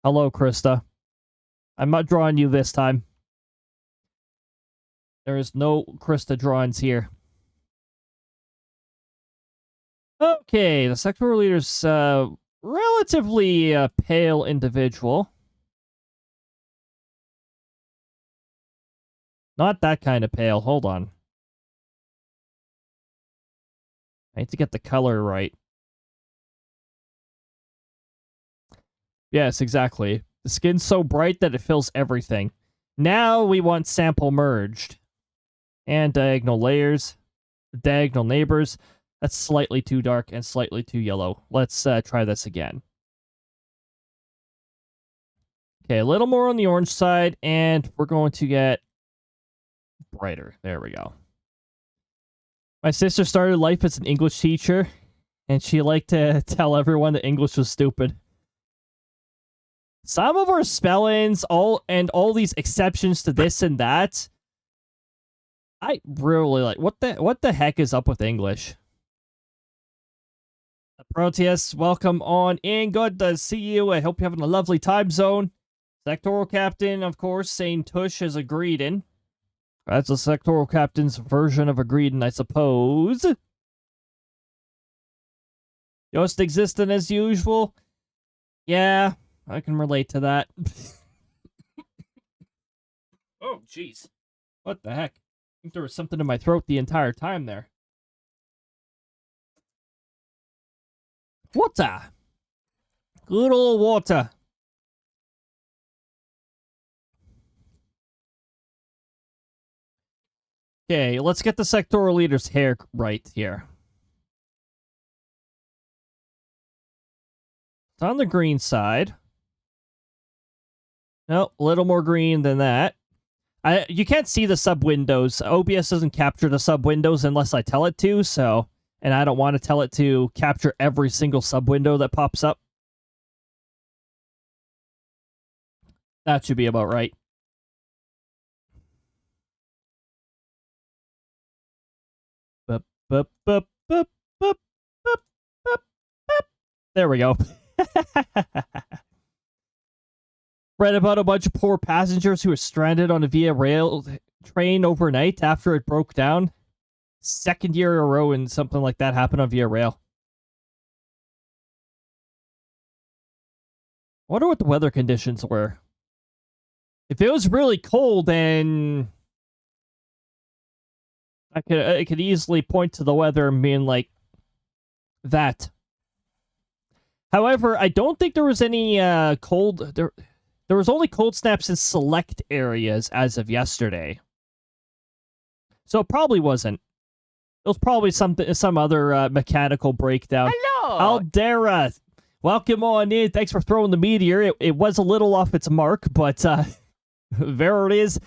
[SPEAKER 1] Hello, Krista. I'm not drawing you this time. There is no Krista drawings here. Okay, the sectoral leader's relatively pale individual. Not that kind of pale. Hold on. I need to get the color right. Yes, exactly. The skin's so bright that it fills everything. Now we want sample merged. And diagonal layers. Diagonal neighbors. That's slightly too dark and slightly too yellow. Let's try this again. Okay, a little more on the orange side, and we're going to get brighter. There we go. My sister started life as an English teacher, and she liked to tell everyone that English was stupid. Some of our spellings, all these exceptions to this and that, I really like. What the heck is up with English? Proteus, welcome on in. Good to see you. I hope you're having a lovely time zone. Sectoral Captain, of course, saying Tush is a greeting. That's a Sectoral Captain's version of a greeting, I suppose. Just existing as usual. Yeah, I can relate to that. Oh, jeez. What the heck? I think there was something in my throat the entire time there. Water. Good old water. Okay, let's get the sectoral leader's hair right here. It's on the green side. No, a little more green than that. You can't see the sub-windows. OBS doesn't capture the sub-windows unless I tell it to, so... And I don't want to tell it to capture every single sub-window that pops up. That should be about right. Bup, bup, bup, bup, bup, bup, bup, bup. There we go. Read about a bunch of poor passengers who were stranded on a Via Rail train overnight after it broke down. Second year in a row and something like that happened on Via Rail. I wonder what the weather conditions were. If it was really cold, then I could easily point to the weather and being like that. However, I don't think there was any cold. There was only cold snaps in select areas as of yesterday, so it probably wasn't. It was probably some other mechanical breakdown.
[SPEAKER 2] Hello!
[SPEAKER 1] SLdr, welcome on in. Thanks for throwing the meteor. It was a little off its mark, but there it is.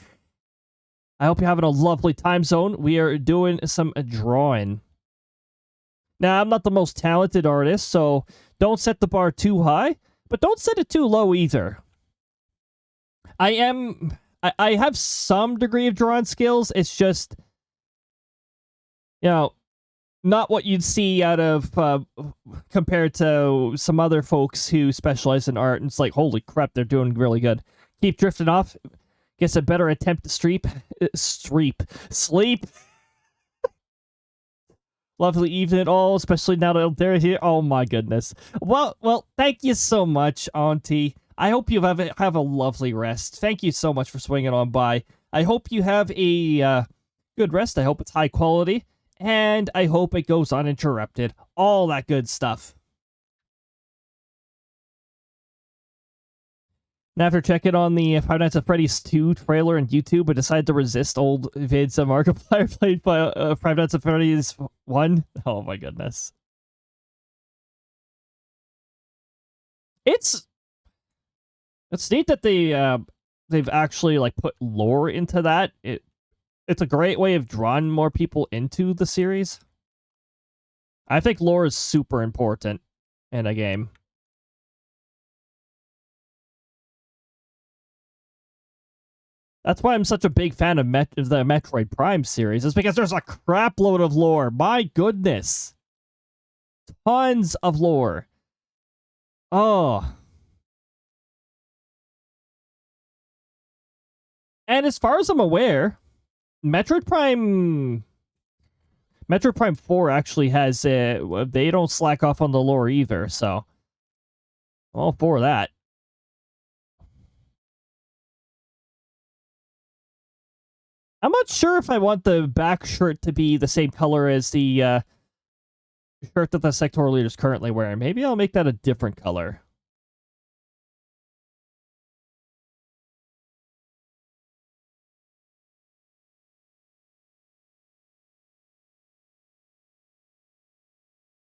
[SPEAKER 1] I hope you're having a lovely time zone. We are doing some drawing. Now, I'm not the most talented artist, so don't set the bar too high, but don't set it too low either. I have some degree of drawing skills. It's just, you know, not what you'd see out of compared to some other folks who specialize in art. And it's like, holy crap, they're doing really good. Keep drifting off. Guess a better attempt to sleep. Lovely evening all, especially now that they're here. Oh my goodness. Well, thank you so much, Auntie. I hope you have a lovely rest. Thank you so much for swinging on by. I hope you have a good rest. I hope it's high quality. And I hope it goes uninterrupted. All that good stuff. Now, after checking on the Five Nights at Freddy's 2 trailer on YouTube, I decided to resist old vids of Markiplier played by Five Nights at Freddy's 1. Oh my goodness. It's neat that they've actually like put lore into that. It's a great way of drawing more people into the series. I think lore is super important in a game. That's why I'm such a big fan of the Metroid Prime series, is because there's a crap load of lore. My goodness. Tons of lore. Oh. And as far as I'm aware, Metroid Prime 4 actually has, they don't slack off on the lore either, so all for that. I'm not sure if I want the back shirt to be the same color as the shirt that the sectoral leader is currently wearing. Maybe I'll make that a different color.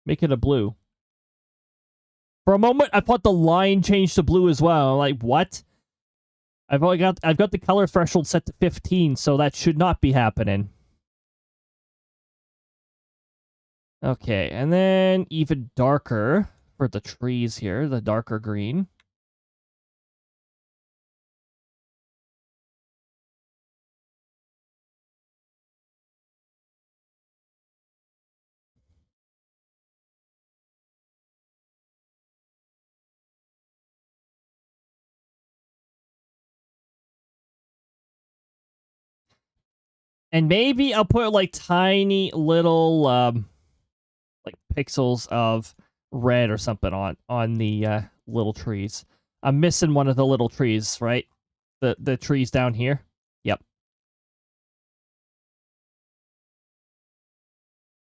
[SPEAKER 1] Make it a blue. For a moment, I thought the line changed to blue as well. I'm like, what? I've got the color threshold set to 15, so that should not be happening. Okay, and then even darker for the trees here, the darker green. And maybe I'll put like tiny little like pixels of red or something on the little trees. I'm missing one of the little trees, right? The trees down here. Yep.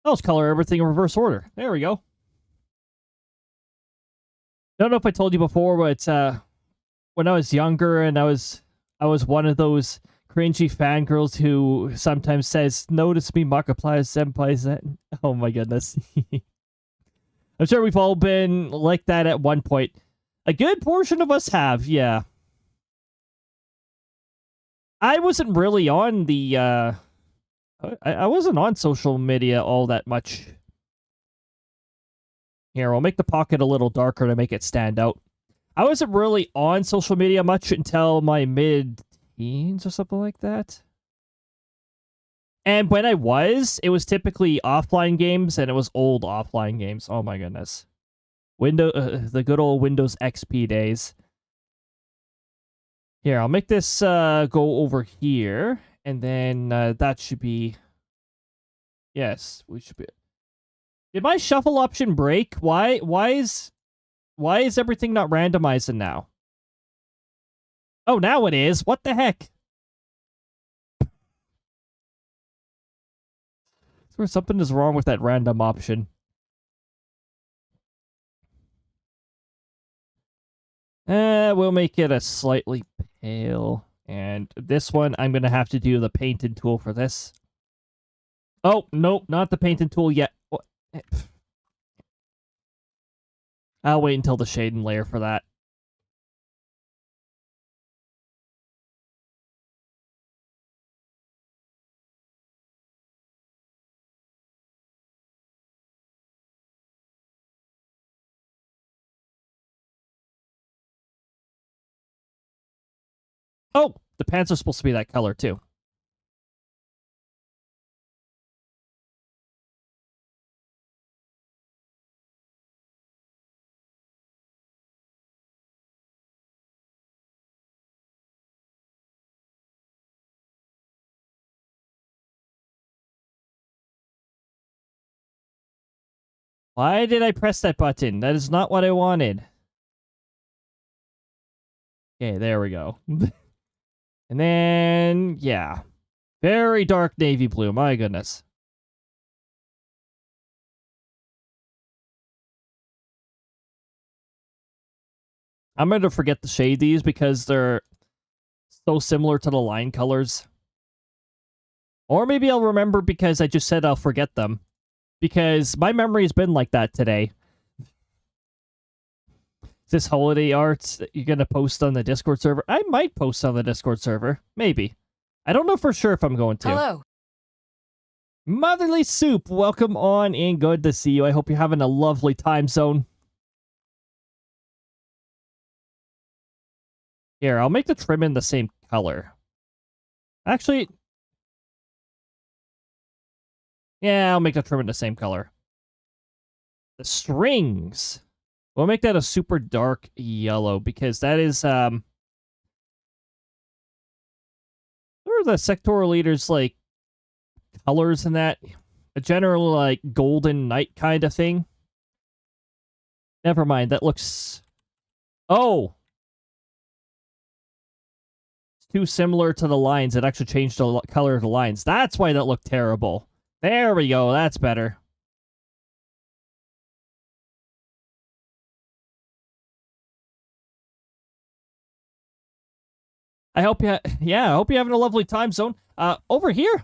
[SPEAKER 1] Let's color everything in reverse order. There we go. Don't know if I told you before, but when I was younger and I was one of those cringy fangirls who sometimes says, "Notice me, Markiplier senpai." Oh my goodness. I'm sure we've all been like that at one point. A good portion of us have, yeah. I wasn't really on the, I wasn't on social media all that much. Here, I'll make the pocket a little darker to make it stand out. I wasn't really on social media much until my mid-teens or something like that. And when I was, it was typically offline games, and it was old offline games. Oh my goodness. The good old Windows XP days. Here, I'll make this go over here, and then that should be... Yes, we should be... Did my shuffle option break? Why is everything not randomizing now? Oh, now it is. What the heck? Or something is wrong with that random option. We'll make it a slightly pale. And this one, I'm going to have to do the painted tool for this. Oh, nope, not the painted tool yet. I'll wait until the shading layer for that. Oh, the pants are supposed to be that color too. Why did I press that button? That is not what I wanted. Okay, there we go. And then, yeah. Very dark navy blue, my goodness. I'm going to forget to shade these because they're so similar to the line colors. Or maybe I'll remember because I just said I'll forget them. Because my memory's been like that today. This holiday art that you're going to post on the Discord server? I might post on the Discord server. Maybe. I don't know for sure if I'm going to.
[SPEAKER 2] Hello.
[SPEAKER 1] Motherly Soup, welcome on in. Good to see you. I hope you're having a lovely time zone. Here, I'll make the trim in the same color. Actually... Yeah, I'll make the trim in the same color. The strings. We'll make that a super dark yellow because that is, what are the sectoral leaders, like, colors in that? A general, like, golden night kind of thing? Never mind, that looks... Oh! It's too similar to the lines. It actually changed the color of the lines. That's why that looked terrible. There we go, that's better. I hope you, I hope you're having a lovely time zone. Over here,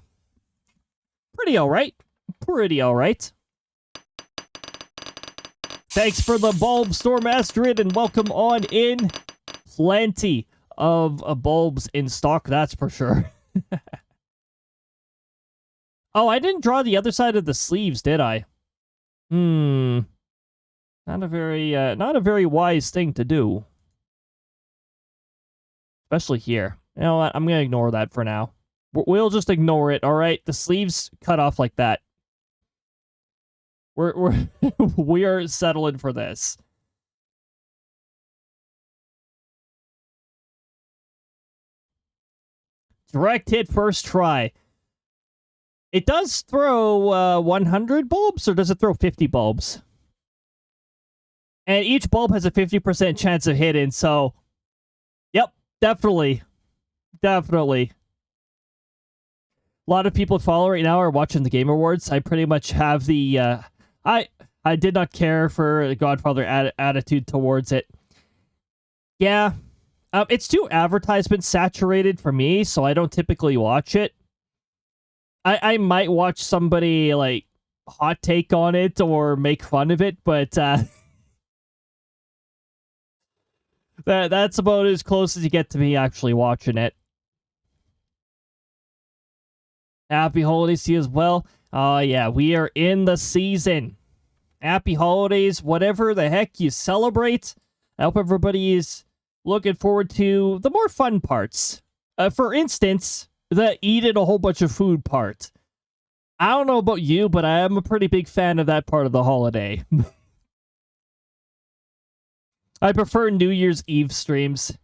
[SPEAKER 1] pretty all right. Pretty all right. Thanks for the bulb, Storm Astrid, and welcome on in. Plenty of bulbs in stock, that's for sure. Oh, I didn't draw the other side of the sleeves, did I? Not a very wise thing to do. Especially here. You know what? I'm gonna ignore that for now. We'll just ignore it, alright? The sleeves cut off like that. We are settling for this. Direct hit first try. It does throw 100 bulbs, or does it throw 50 bulbs? And each bulb has a 50% chance of hitting, so... Yep, definitely. Definitely. A lot of people follow right now are watching the Game Awards. I pretty much have the... I did not care for the Godfather attitude towards it. Yeah. It's too advertisement saturated for me, so I don't typically watch it. I might watch somebody, like, hot take on it or make fun of it, but that's about as close as you get to me actually watching it. Happy holidays to you as well. Yeah, we are in the season. Happy holidays, whatever the heck you celebrate. I hope everybody is looking forward to the more fun parts. For instance... the eating a whole bunch of food part. I don't know about you, but I am a pretty big fan of that part of the holiday. I prefer New Year's Eve streams.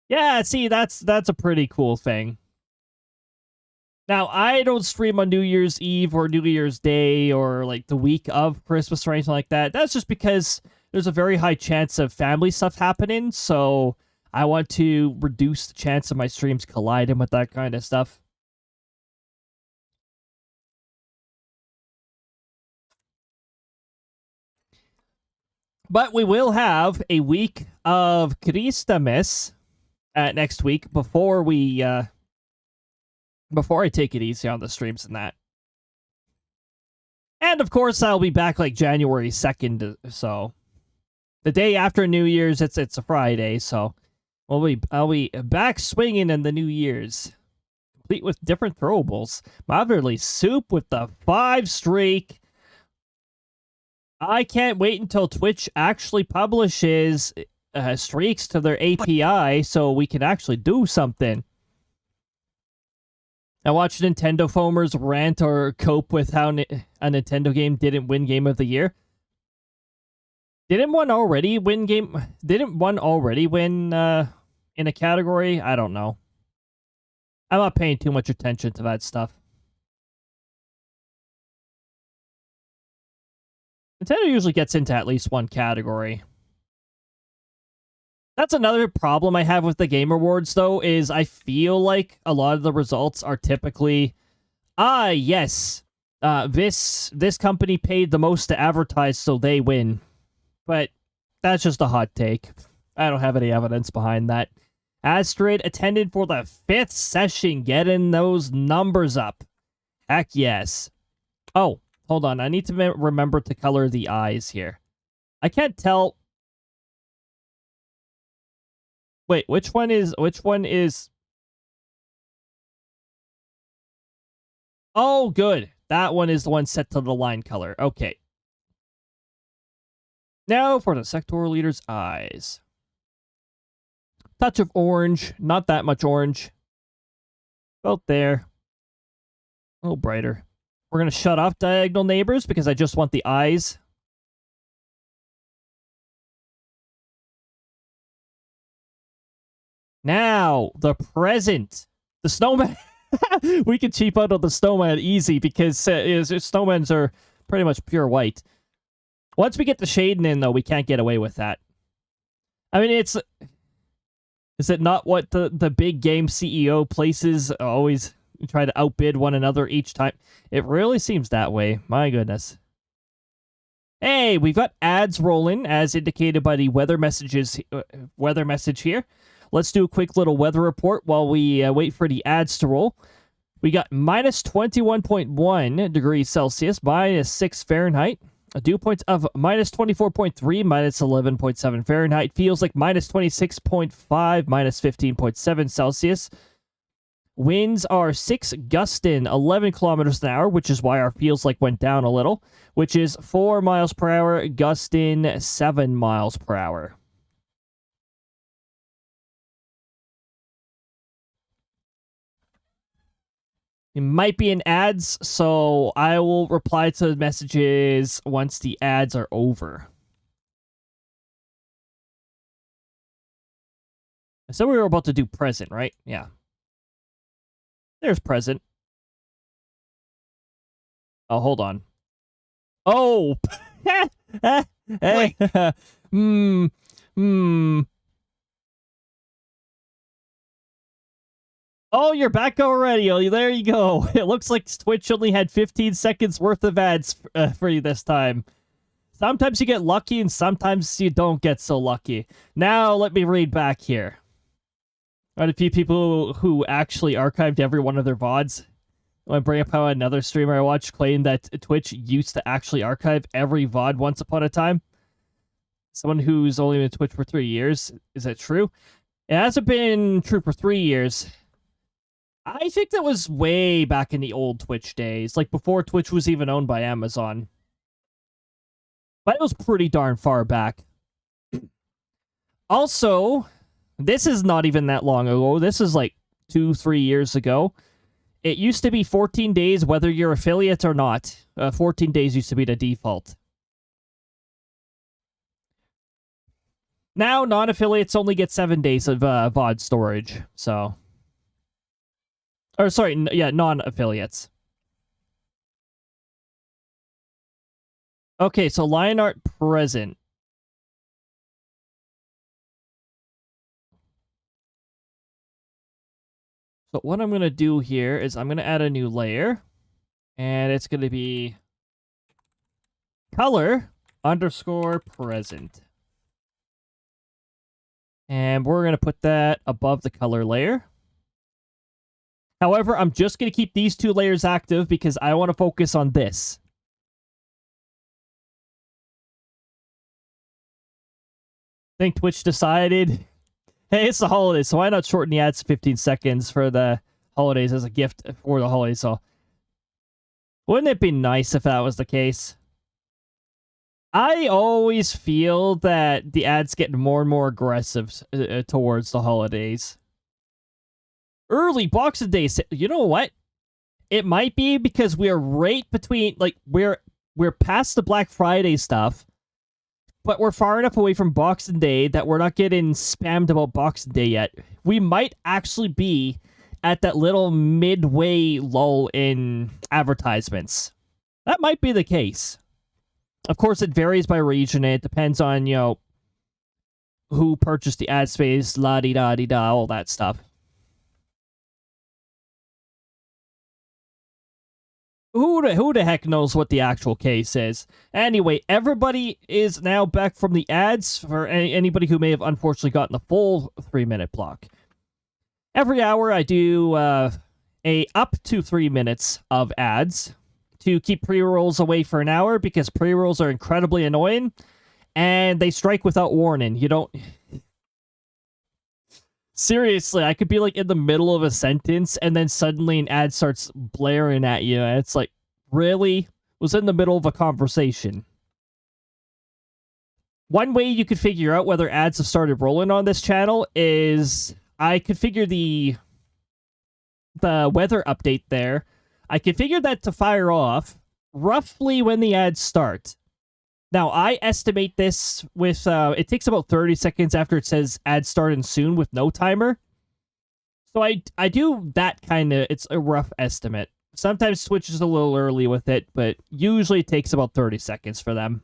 [SPEAKER 1] Yeah, see, that's a pretty cool thing. Now, I don't stream on New Year's Eve or New Year's Day or like the week of Christmas or anything like that. That's just because there's a very high chance of family stuff happening, so I want to reduce the chance of my streams colliding with that kind of stuff. But we will have a week of Christmas next week before I take it easy on the streams and that. And of course, I'll be back like January 2nd, so the day after New Year's, it's a Friday, so I'll be back swinging in the New Year's, complete with different throwables. Motherly soup with the 5 streak. I can't wait until Twitch actually publishes streaks to their API so we can actually do something. I watched Nintendo foamers rant or cope with how a Nintendo game didn't win Game of the Year. Didn't one already win in a category? I don't know. I'm not paying too much attention to that stuff. Nintendo usually gets into at least one category. That's another problem I have with the Game Awards, though, is I feel like a lot of the results are typically, yes, this company paid the most to advertise, so they win. But that's just a hot take. I don't have any evidence behind that. Astrid attended for the 5th session, getting those numbers up. Heck yes. Oh, hold on. I need to remember to color the eyes here. I can't tell. Wait, which one is... Oh, good. That one is the one set to the line color. Okay. Now for the sectoral leader's eyes. Touch of orange. Not that much orange. About there. A little brighter. We're going to shut off diagonal neighbors because I just want the eyes. Now, the present. The snowman. We can cheap out on the snowman easy because snowmans are pretty much pure white. Once we get the shading in, though, we can't get away with that. I mean, is it not what the big game CEO places always try to outbid one another each time? It really seems that way. My goodness. Hey, we've got ads rolling, as indicated by the weather message here. Let's do a quick little weather report while we wait for the ads to roll. We got minus 21.1 degrees Celsius, minus 6 Fahrenheit. A dew point of minus 24.3, minus 11.7 Fahrenheit. Feels like minus 26.5, minus 15.7 Celsius. Winds are 6 gusting 11 kilometers an hour, which is why our feels like went down a little, which is 4 miles per hour, gusting 7 miles per hour. It might be in ads, so I will reply to the messages once the ads are over. I said we were about to do present, right? Yeah. There's present. Oh, hold on. Oh! Oh, you're back already. Oh, there you go. It looks like Twitch only had 15 seconds worth of ads for you this time. Sometimes you get lucky and sometimes you don't get so lucky. Now, let me read back here. A few people who actually archived every one of their VODs. I want to bring up how another streamer I watched claimed that Twitch used to actually archive every VOD once upon a time. Someone who's only been Twitch for 3 years. Is that true? It hasn't been true for 3 years. I think that was way back in the old Twitch days, like before Twitch was even owned by Amazon. But it was pretty darn far back. Also, this is not even that long ago. This is like 2-3 years ago. It used to be 14 days whether you're affiliate or not. 14 days used to be the default. Now, non-affiliates only get 7 days of VOD storage, so... Or, sorry, yeah, non-affiliates. Okay, so line art present. So what I'm going to do here is I'm going to add a new layer. And it's going to be color underscore present. And we're going to put that above the color layer. However, I'm just going to keep these two layers active because I want to focus on this. I think Twitch decided, hey, it's the holidays, so why not shorten the ads to 15 seconds for the holidays as a gift for the holidays? So, wouldn't it be nice if that was the case? I always feel that the ads get more and more aggressive towards the holidays. Early Boxing Day, you know what? It might be because we're right between, like, we're past the Black Friday stuff, but we're far enough away from Boxing Day that we're not getting spammed about Boxing Day yet. We might actually be at that little midway lull in advertisements. That might be the case. Of course, it varies by region. It depends on, you know, who purchased the ad space, la-di-da-di-da, all that stuff. Who the heck knows what the actual case is? Anyway, everybody is now back from the ads for anybody who may have unfortunately gotten the full 3-minute block. Every hour I do a up to 3 minutes of ads to keep pre-rolls away for an hour because pre-rolls are incredibly annoying and they strike without warning. You don't... Seriously, I could be like in the middle of a sentence and then suddenly an ad starts blaring at you. And it's like, really? Was in the middle of a conversation. One way you could figure out whether ads have started rolling on this channel is I configure the weather update there. I configured that to fire off roughly when the ads start. Now, I estimate this with, it takes about 30 seconds after it says ads starting soon with no timer. So I do that kind of, it's a rough estimate. Sometimes Twitch is a little early with it, but usually it takes about 30 seconds for them.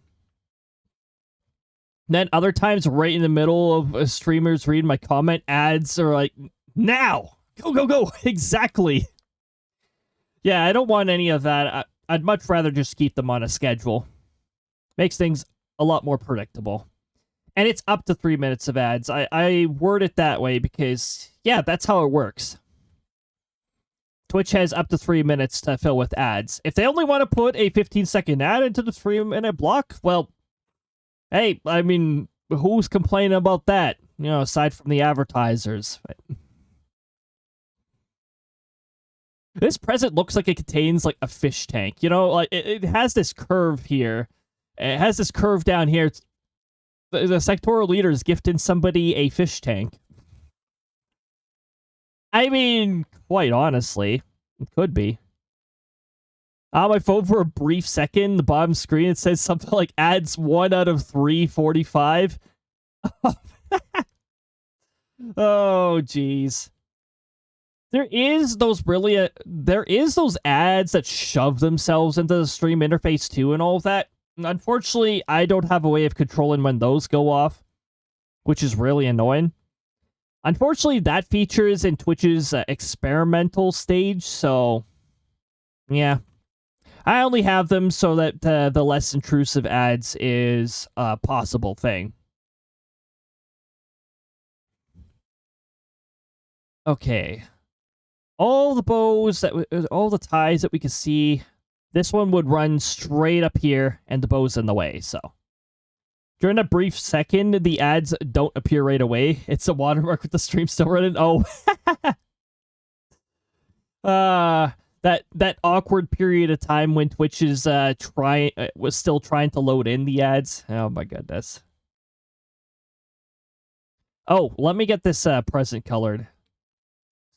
[SPEAKER 1] Then other times, right in the middle of streamers reading my comment, ads are like, now! Go, go, go! Exactly! Yeah, I don't want any of that. I'd much rather just keep them on a schedule. Makes things a lot more predictable. And it's up to 3 minutes of ads. I word it that way because, yeah, that's how it works. Twitch has up to 3 minutes to fill with ads. If they only want to put a 15-second ad into the 3-minute block, well, hey, I mean, who's complaining about that? You know, aside from the advertisers. This present looks like it contains, like, a fish tank. You know, like, it has this curve here. It has this curve down here. The sectoral leader is gifting somebody a fish tank. I mean, quite honestly, it could be. On my phone for a brief second, the bottom screen, it says something like ads 1 out of 345. Oh, jeez. There is those ads that shove themselves into the stream interface too and all of that. Unfortunately, I don't have a way of controlling when those go off, which is really annoying. Unfortunately, that feature is in Twitch's experimental stage, so yeah. I only have them so that the less intrusive ads is a possible thing. Okay. All the bows, all the ties that we can see, this one would run straight up here, and the bow's in the way, so. During a brief second, the ads don't appear right away. It's a watermark with the stream still running. Oh. That awkward period of time when Twitch is was still trying to load in the ads. Oh my goodness. Oh, let me get this present colored.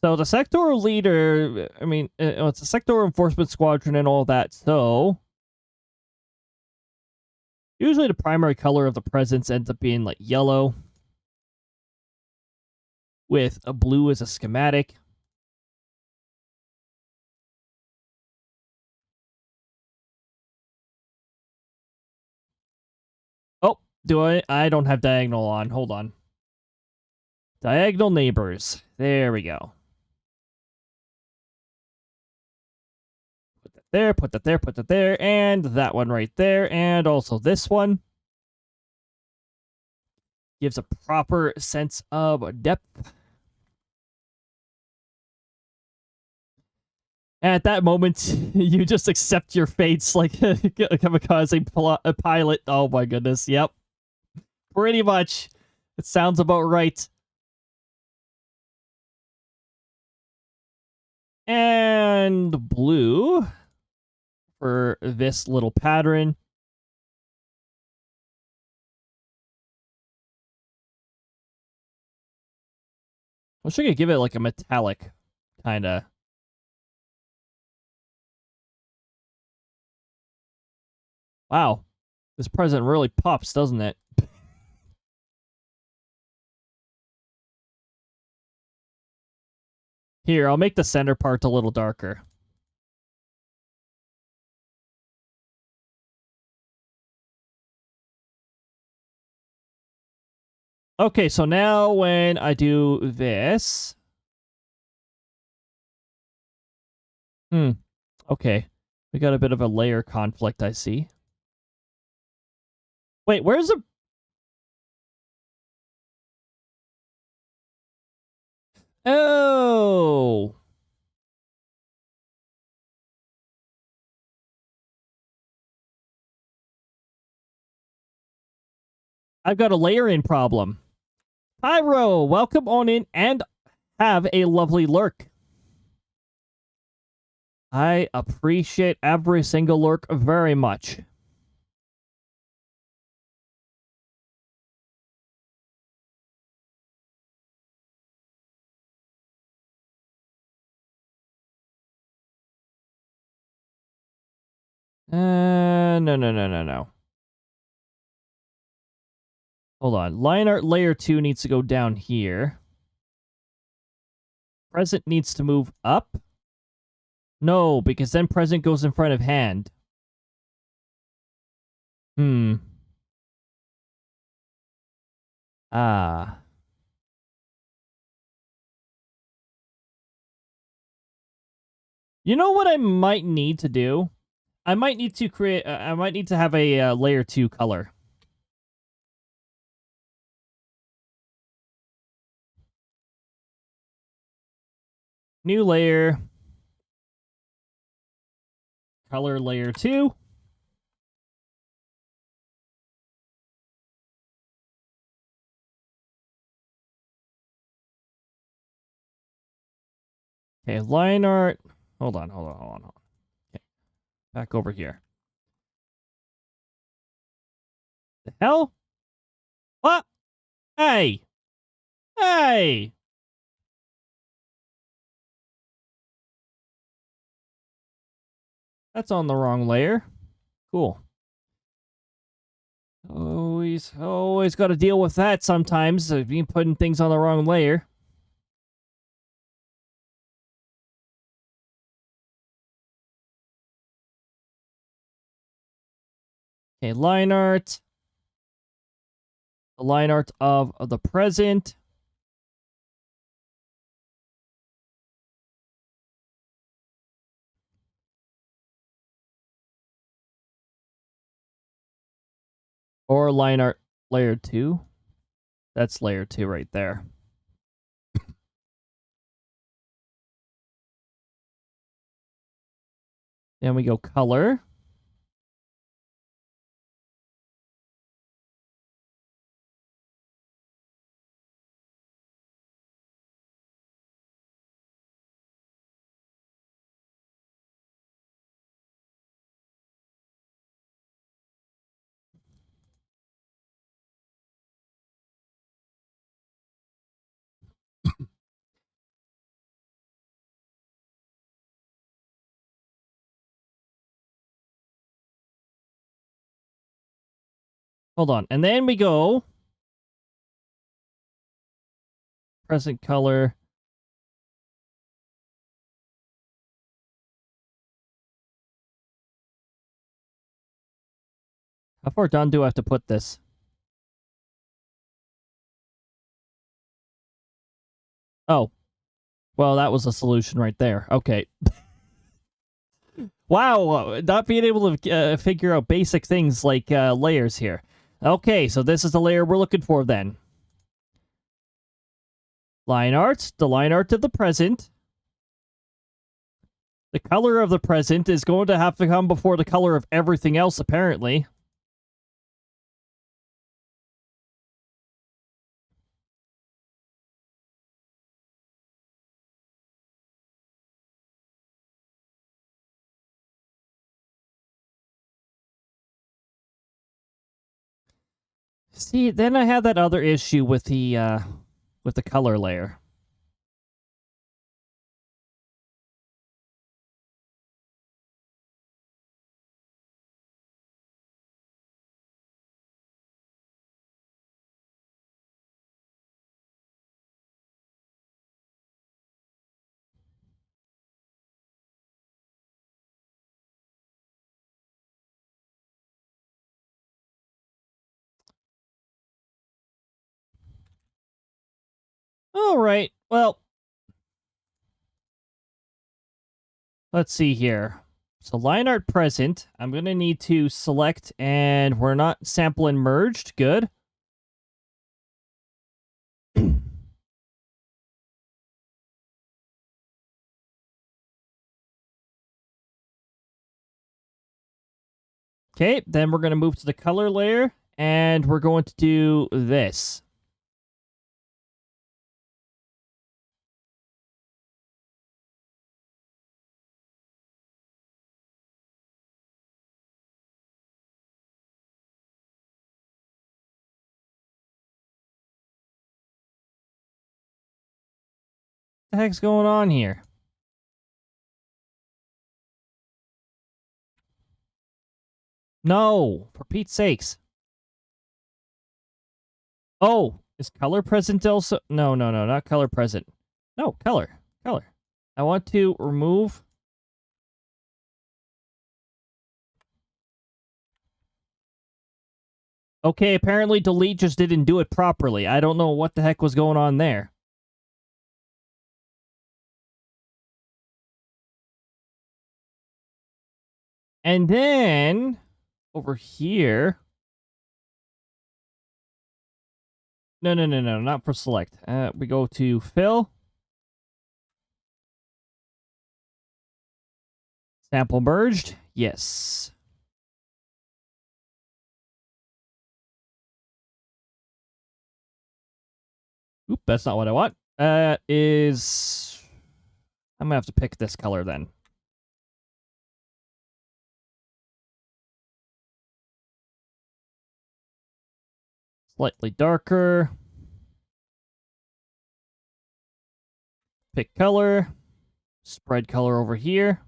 [SPEAKER 1] So the sectoral leader, I mean, it's a sectoral enforcement squadron and all that, so usually the primary color of the presents ends up being like yellow. with a blue as a schematic. Oh, do I? I don't have diagonal on. Hold on. Diagonal neighbors. There we go. Put that there, put that there, put that there, and that one right there, and also this one. Gives a proper sense of depth. At that moment, you just accept your fates like a kamikaze pilot. Oh my goodness, yep. Pretty much. It sounds about right. And blue for this little pattern. I'm sure you could give it like a metallic kind of. Wow. This present really pops, doesn't it? Here, I'll make the center part a little darker. Okay, so now when I do this... Okay. We got a bit of a layer conflict, I see. Wait, where's the... Oh! I've got a layering problem. Pyro, welcome on in and have a lovely lurk. I appreciate every single lurk very much. No. Hold on. Line art layer 2 needs to go down here. Present needs to move up. No, because then present goes in front of hand. Ah. You know what I might need to do? I might need to create... I might need to have a layer 2 color. New layer. Color layer 2. Okay, line art. Hold on. Okay, back over here. The hell? What? Hey! Hey! That's on the wrong layer. Cool. Always got to deal with that sometimes. Being putting things on the wrong layer. Okay, line art. The line art of the present. Or line art layer 2. That's layer 2 right there. Then we go color. Hold on. And then we go present color. How far down do I have to put this? Oh. Well, that was a solution right there. Okay. Wow, not being able to figure out basic things like layers here. Okay, so this is the layer we're looking for then. Line art, the line art of the present. The color of the present is going to have to come before the color of everything else, apparently. See, then I have that other issue with the color layer. All right, well, let's see here. So line art present, I'm going to need to select, and we're not sample and merged. Good. Okay, then we're going to move to the color layer, and we're going to do this. What the heck's going on here? No, for Pete's sakes. Oh, is color present also? No, not color present. No, color. I want to remove. Okay, apparently delete just didn't do it properly. I don't know what the heck was going on there. And then over here. No, not for select. We go to fill. Sample merged. Yes. Oop, that's not what I want. Is... I'm gonna have to pick this color then. Slightly darker. Pick color. Spread color over here.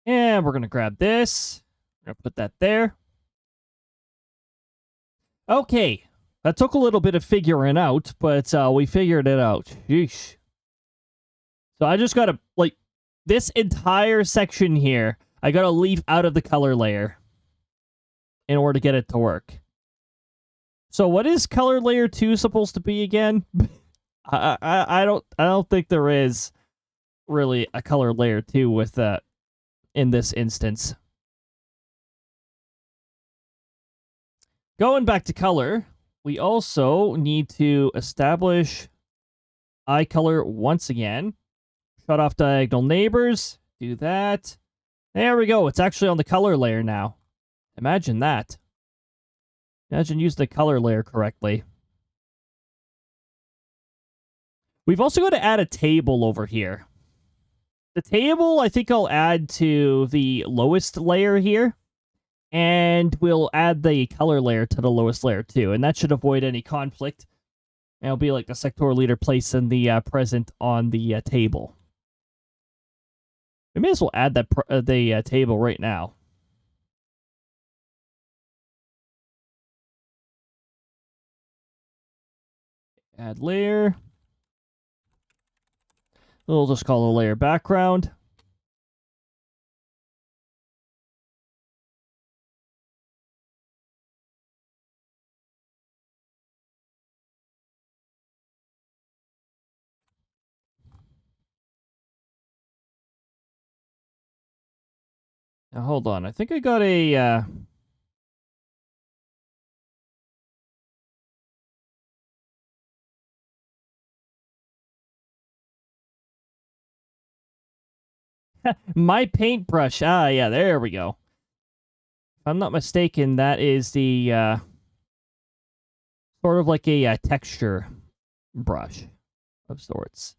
[SPEAKER 1] And we're gonna grab this. We're gonna put that there. Okay. That took a little bit of figuring out, but we figured it out. Sheesh. So I just gotta, like, this entire section here, I gotta leave out of the color layer in order to get it to work. So what is color layer 2 supposed to be again? I don't think there is really a color layer 2 with that in this instance. Going back to color, we also need to establish eye color once again. Shut off diagonal neighbors. Do that. There we go. It's actually on the color layer now. Imagine that. Imagine using the color layer correctly. We've also got to add a table over here. The table, I think I'll add to the lowest layer here. And we'll add the color layer to the lowest layer too. And that should avoid any conflict. And it'll be like the sectoral leader placed in the present on the table. We may as well add that the table right now. Add layer. We'll just call the layer background. Now, hold on. I think I got a... my paintbrush. Ah, yeah, there we go. If I'm not mistaken, that is the sort of like a texture brush of sorts.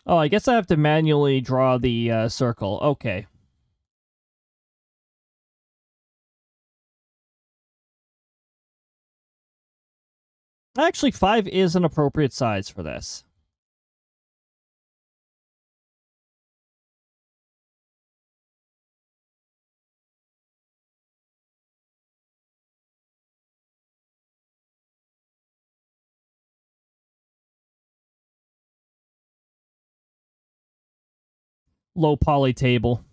[SPEAKER 1] Oh, I guess I have to manually draw the circle. Okay. Actually, 5 is an appropriate size for this. Low poly table.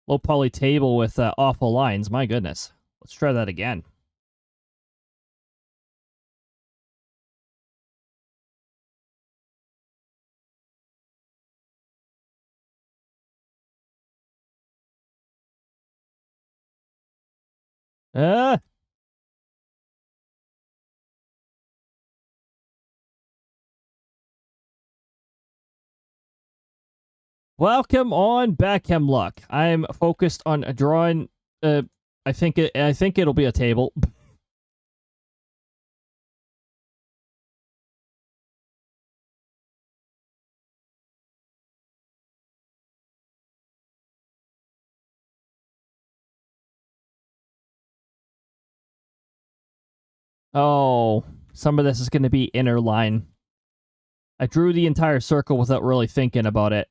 [SPEAKER 1] Low poly table with awful lines. My goodness. Let's try that again. Ah! Welcome on back, Hemlock. I'm focused on drawing. I think it'll be a table. Oh, some of this is going to be inner line. I drew the entire circle without really thinking about it.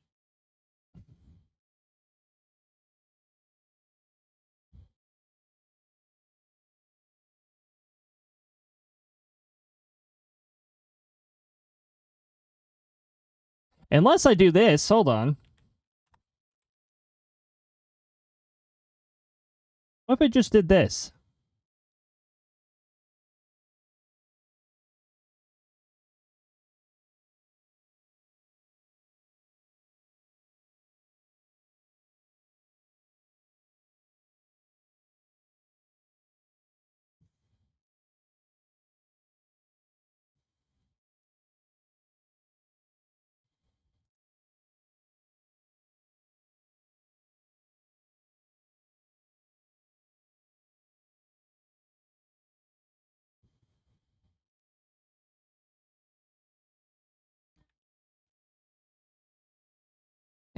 [SPEAKER 1] Unless I do this, hold on. What if I just did this?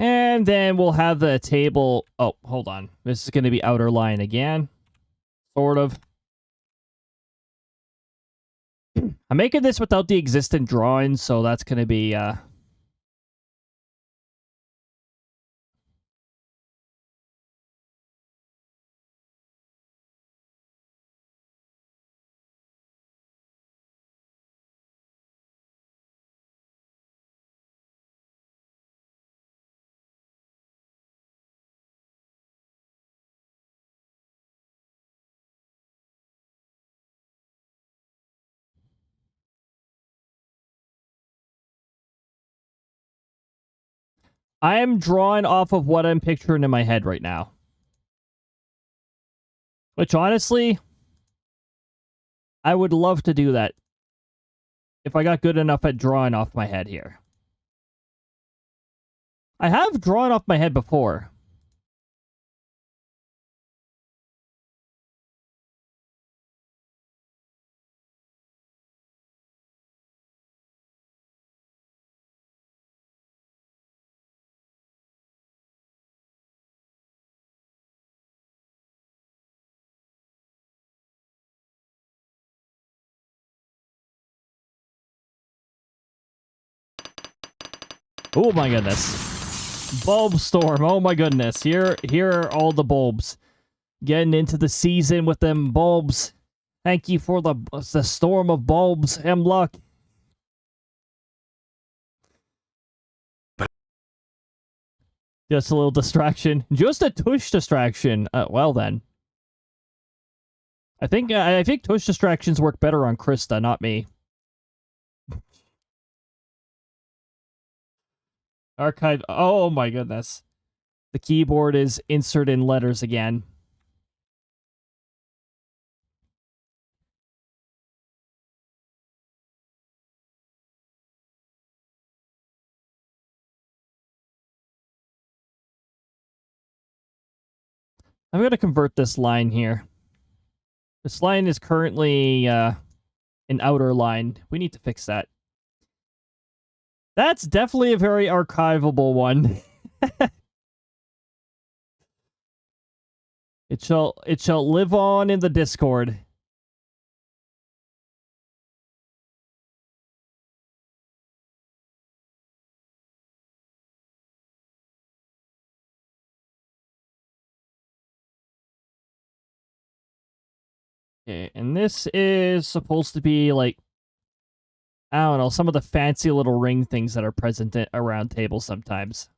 [SPEAKER 1] And then we'll have the table... Oh, hold on. This is going to be outer line again. Sort of. I'm making this without the existing drawings, so that's going to be... I am drawing off of what I'm picturing in my head right now. Which, honestly, I would love to do that if I got good enough at drawing off my head here. I have drawn off my head before. Oh my goodness. Bulb storm. Oh my goodness. Here are all the bulbs. Getting into the season with them bulbs. Thank you for the storm of bulbs, Hemlock. Just a little distraction. Just a tush distraction. Well then. I think tush distractions work better on Krista, not me. Archive. Oh my goodness. The keyboard is insert in letters again. I'm going to convert this line here. This line is currently an outer line. We need to fix that. That's definitely a very archivable one. It shall live on in the Discord. Okay, and this is supposed to be like, I don't know, some of the fancy little ring things that are present around tables sometimes.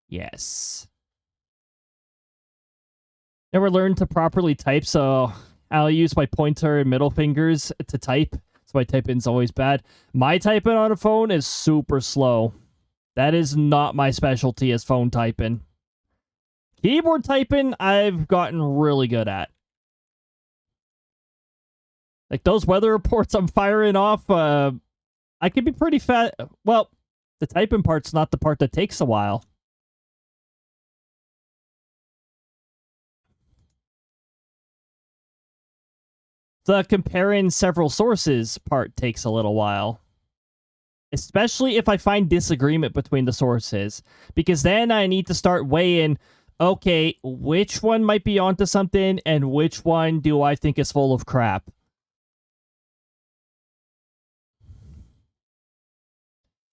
[SPEAKER 1] Yes. Never learned to properly type, so I'll use my pointer and middle fingers to type. So my typing's always bad. My typing on a phone is super slow. That is not my specialty as phone typing. Keyboard typing, I've gotten really good at. Like those weather reports I'm firing off, I can be pretty fast. Well, the typing part's not the part that takes a while. The comparing several sources part takes a little while. Especially if I find disagreement between the sources. Because then I need to start weighing, okay, which one might be onto something and which one do I think is full of crap.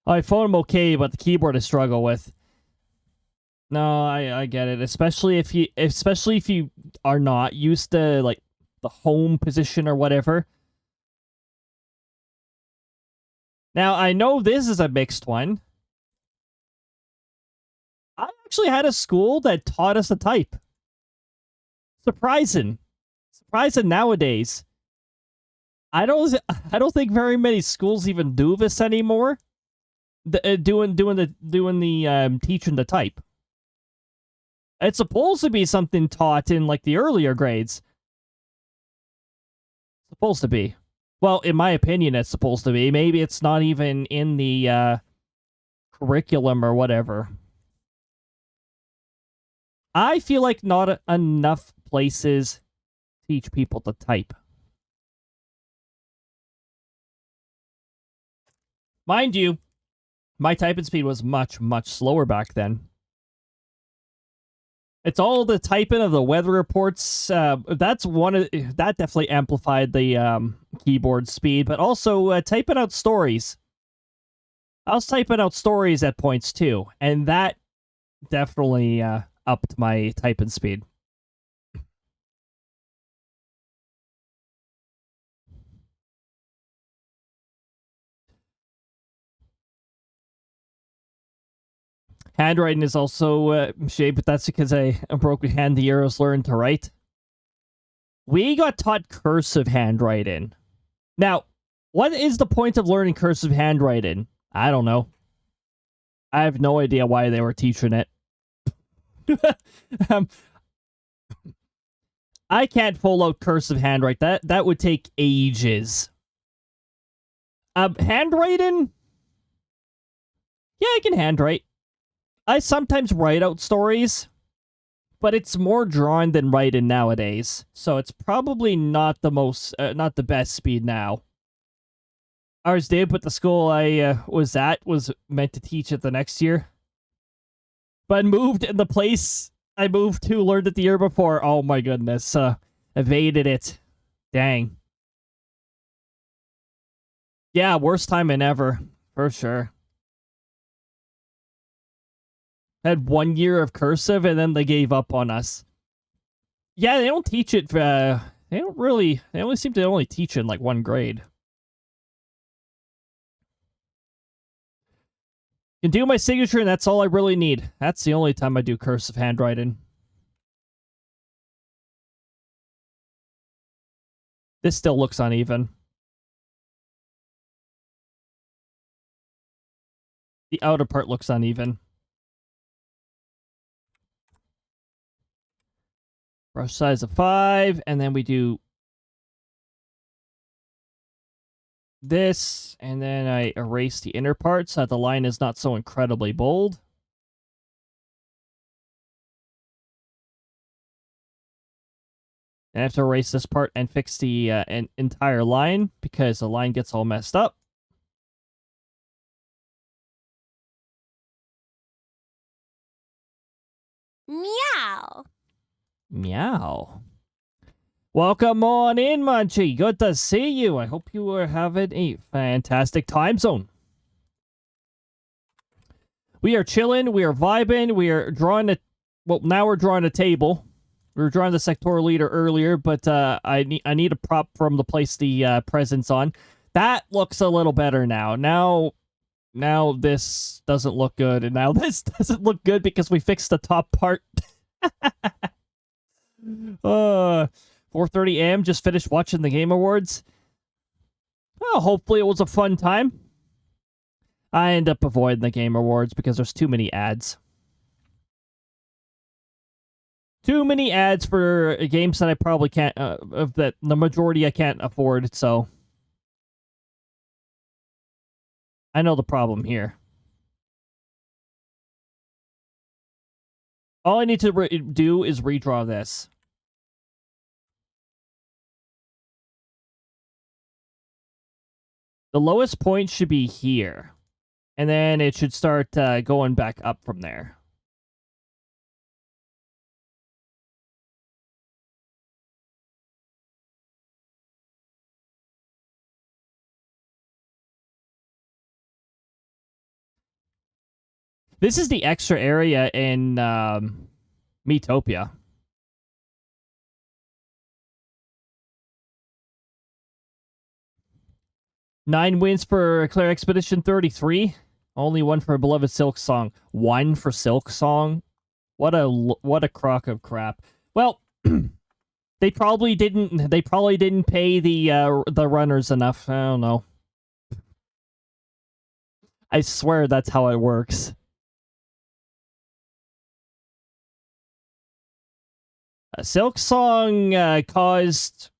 [SPEAKER 1] I phone I'm okay, but the keyboard I struggle with. No, I get it. Especially if you are not used to like the home position or whatever. Now, I know this is a mixed one. I actually had a school that taught us to type. Surprising nowadays. I don't think very many schools even do this anymore. Doing the teaching to type. It's supposed to be something taught in like the earlier grades. Supposed to be. Well, in my opinion, it's supposed to be. Maybe it's not even in the curriculum or whatever. I feel like not enough places teach people to type. Mind you, my typing speed was much, much slower back then. It's all the typing of the weather reports. That definitely amplified the keyboard speed, but also typing out stories. I was typing out stories at points too, and that definitely upped my typing speed. Handwriting is also shaped, but that's because I broke a hand the arrows learned to write. We got taught cursive handwriting. Now, what is the point of learning cursive handwriting? I don't know. I have no idea why they were teaching it. I can't pull out cursive handwrite. That would take ages. Handwriting? Yeah, I can handwrite. I sometimes write out stories, but it's more drawn than writing nowadays. So it's probably not the best speed now. Ours did, but the school I was at was meant to teach it the next year. But moved in the place I moved to, learned it the year before. Oh my goodness. Evaded it. Dang. Yeah, worst timing ever. For sure. Had 1 year of cursive and then they gave up on us. Yeah, they don't teach it. They don't really. They only seem to only teach in like one grade. Can do my signature, and that's all I really need. That's the only time I do cursive handwriting. This still looks uneven. The outer part looks uneven. Brush size of 5, and then we do this, and then I erase the inner part so that the line is not so incredibly bold. I have to erase this part and fix the entire line because the line gets all messed up.
[SPEAKER 2] Meow.
[SPEAKER 1] Meow. Welcome on in, Munchie. Good to see you. I hope you are having a fantastic time zone. We are chilling. We are vibing. We are drawing a... Well, now we're drawing a table. We were drawing the sectoral leader earlier, but I need a prop from the place the present's on. That looks a little better now. Now this doesn't look good, and now this doesn't look good because we fixed the top part. 4:30 a.m. Just finished watching the Game Awards. Well, hopefully it was a fun time. I end up avoiding the Game Awards because there's too many ads. Too many ads for games that I probably can't, that the majority I can't afford, so. I know the problem here. All I need to do is redraw this. The lowest point should be here. And then it should start going back up from there. This is the extra area in Metopia. Nine wins for Claire Expedition 33. Only one for Beloved Silk Song. One for Silk Song? What a crock of crap. Well, they probably didn't pay the runners enough. I don't know. I swear that's how it works. Silk Song caused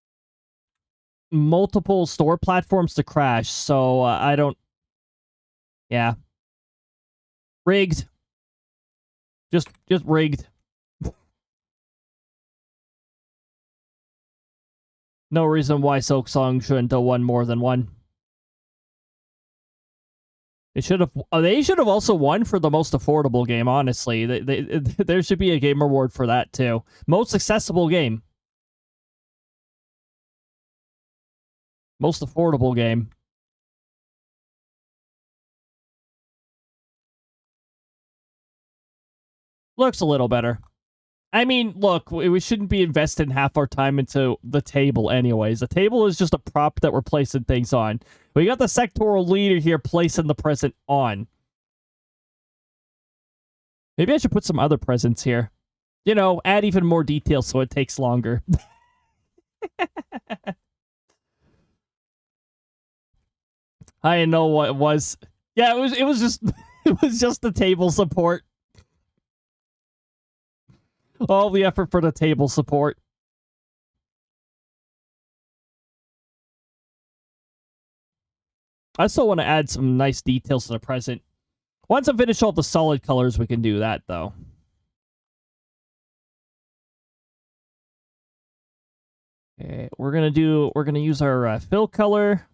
[SPEAKER 1] multiple store platforms to crash, so I don't... Yeah. Rigged. Just rigged. No reason why Silk Song shouldn't have won more than one. They should have also won for the most affordable game, honestly. There should be a game award for that, too. Most accessible game. Most affordable game. Looks a little better. I mean, look, we shouldn't be investing half our time into the table anyways. The table is just a prop that we're placing things on. We got the sectoral leader here placing the present on. Maybe I should put some other presents here. You know, add even more details so it takes longer. I didn't know what it was. Yeah, it was just it was just the table support. All the effort for the table support. I still want to add some nice details to the present. Once I finish all the solid colors, we can do that, though. Okay, we're gonna use our fill color.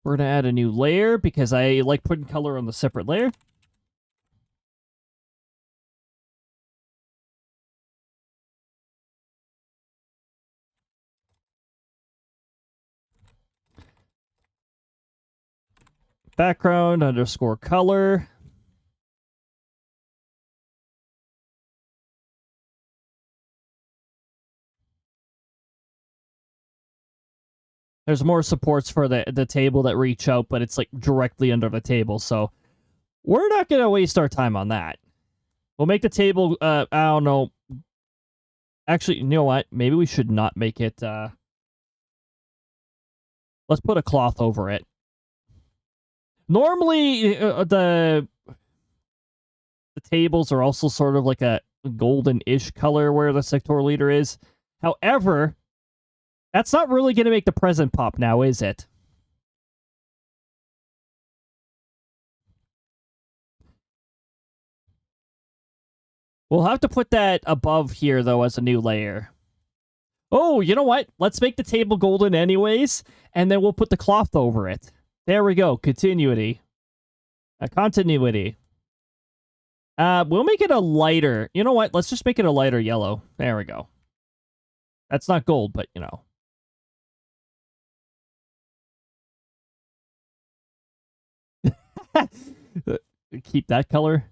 [SPEAKER 1] We're going to add a new layer because I like putting color on the separate layer. Background underscore color. There's more supports for the table that reach out, but it's like directly under the table. So we're not going to waste our time on that. We'll make the table, I don't know. Actually, you know what? Maybe we should not make it, let's put a cloth over it. Normally, the tables are also sort of like a golden-ish color where the sectoral leader is. However, that's not really going to make the present pop now, is it? We'll have to put that above here, though, as a new layer. Oh, you know what? Let's make the table golden anyways, and then we'll put the cloth over it. There we go. Continuity. Continuity. We'll make it a lighter. You know what? Let's just make it a lighter yellow. There we go. That's not gold, but, you know. Keep that color.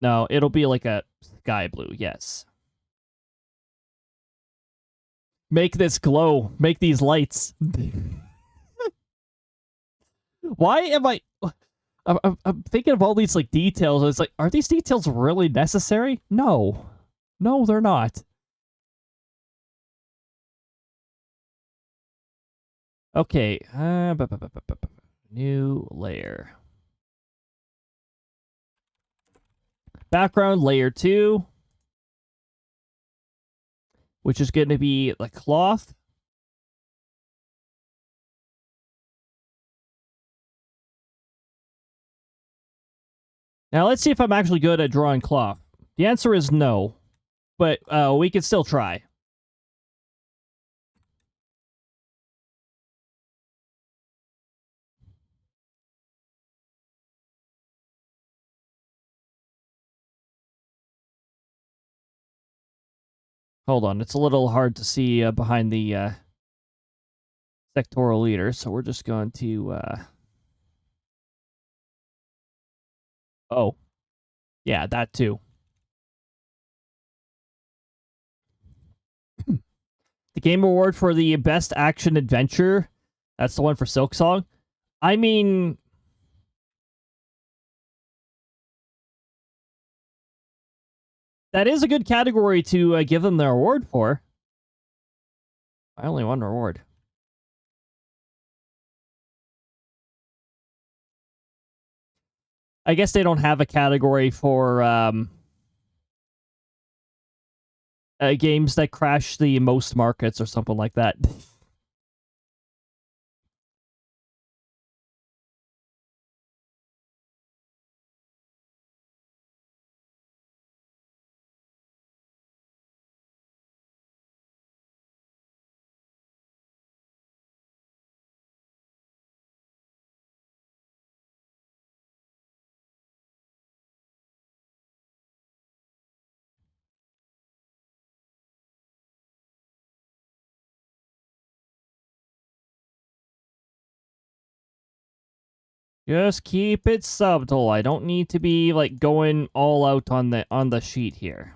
[SPEAKER 1] No, it'll be like a sky blue, yes. Make this glow. Make these lights. Why am I... I'm thinking of all these like details. It's like, are these details really necessary? No. No, they're not. Okay. New layer. Background layer 2. Which is going to be like cloth. Now let's see if I'm actually good at drawing cloth. The answer is no. But we can still try. Hold on, it's a little hard to see behind the sectoral leader, so we're just going to... Oh. Yeah, that too. The Game Award for the Best Action Adventure. That's the one for Silksong. I mean... That is a good category to give them their award for. I only won reward. I guess they don't have a category for games that crash the most markets or something like that. Just keep it subtle. I don't need to be like going all out on the sheet here.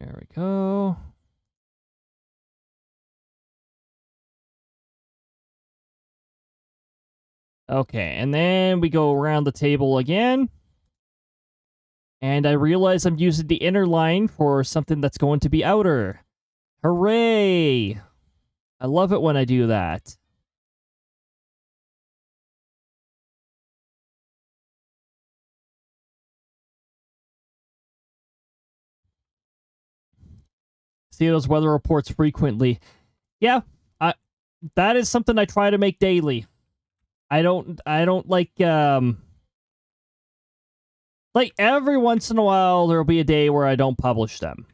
[SPEAKER 1] There we go. Okay, and then we go around the table again. And I realize I'm using the inner line for something that's going to be outer. Hooray! I love it when I do that. See those weather reports frequently. Yeah, that is something I try to make daily. I don't like every once in a while there'll be a day where I don't publish them.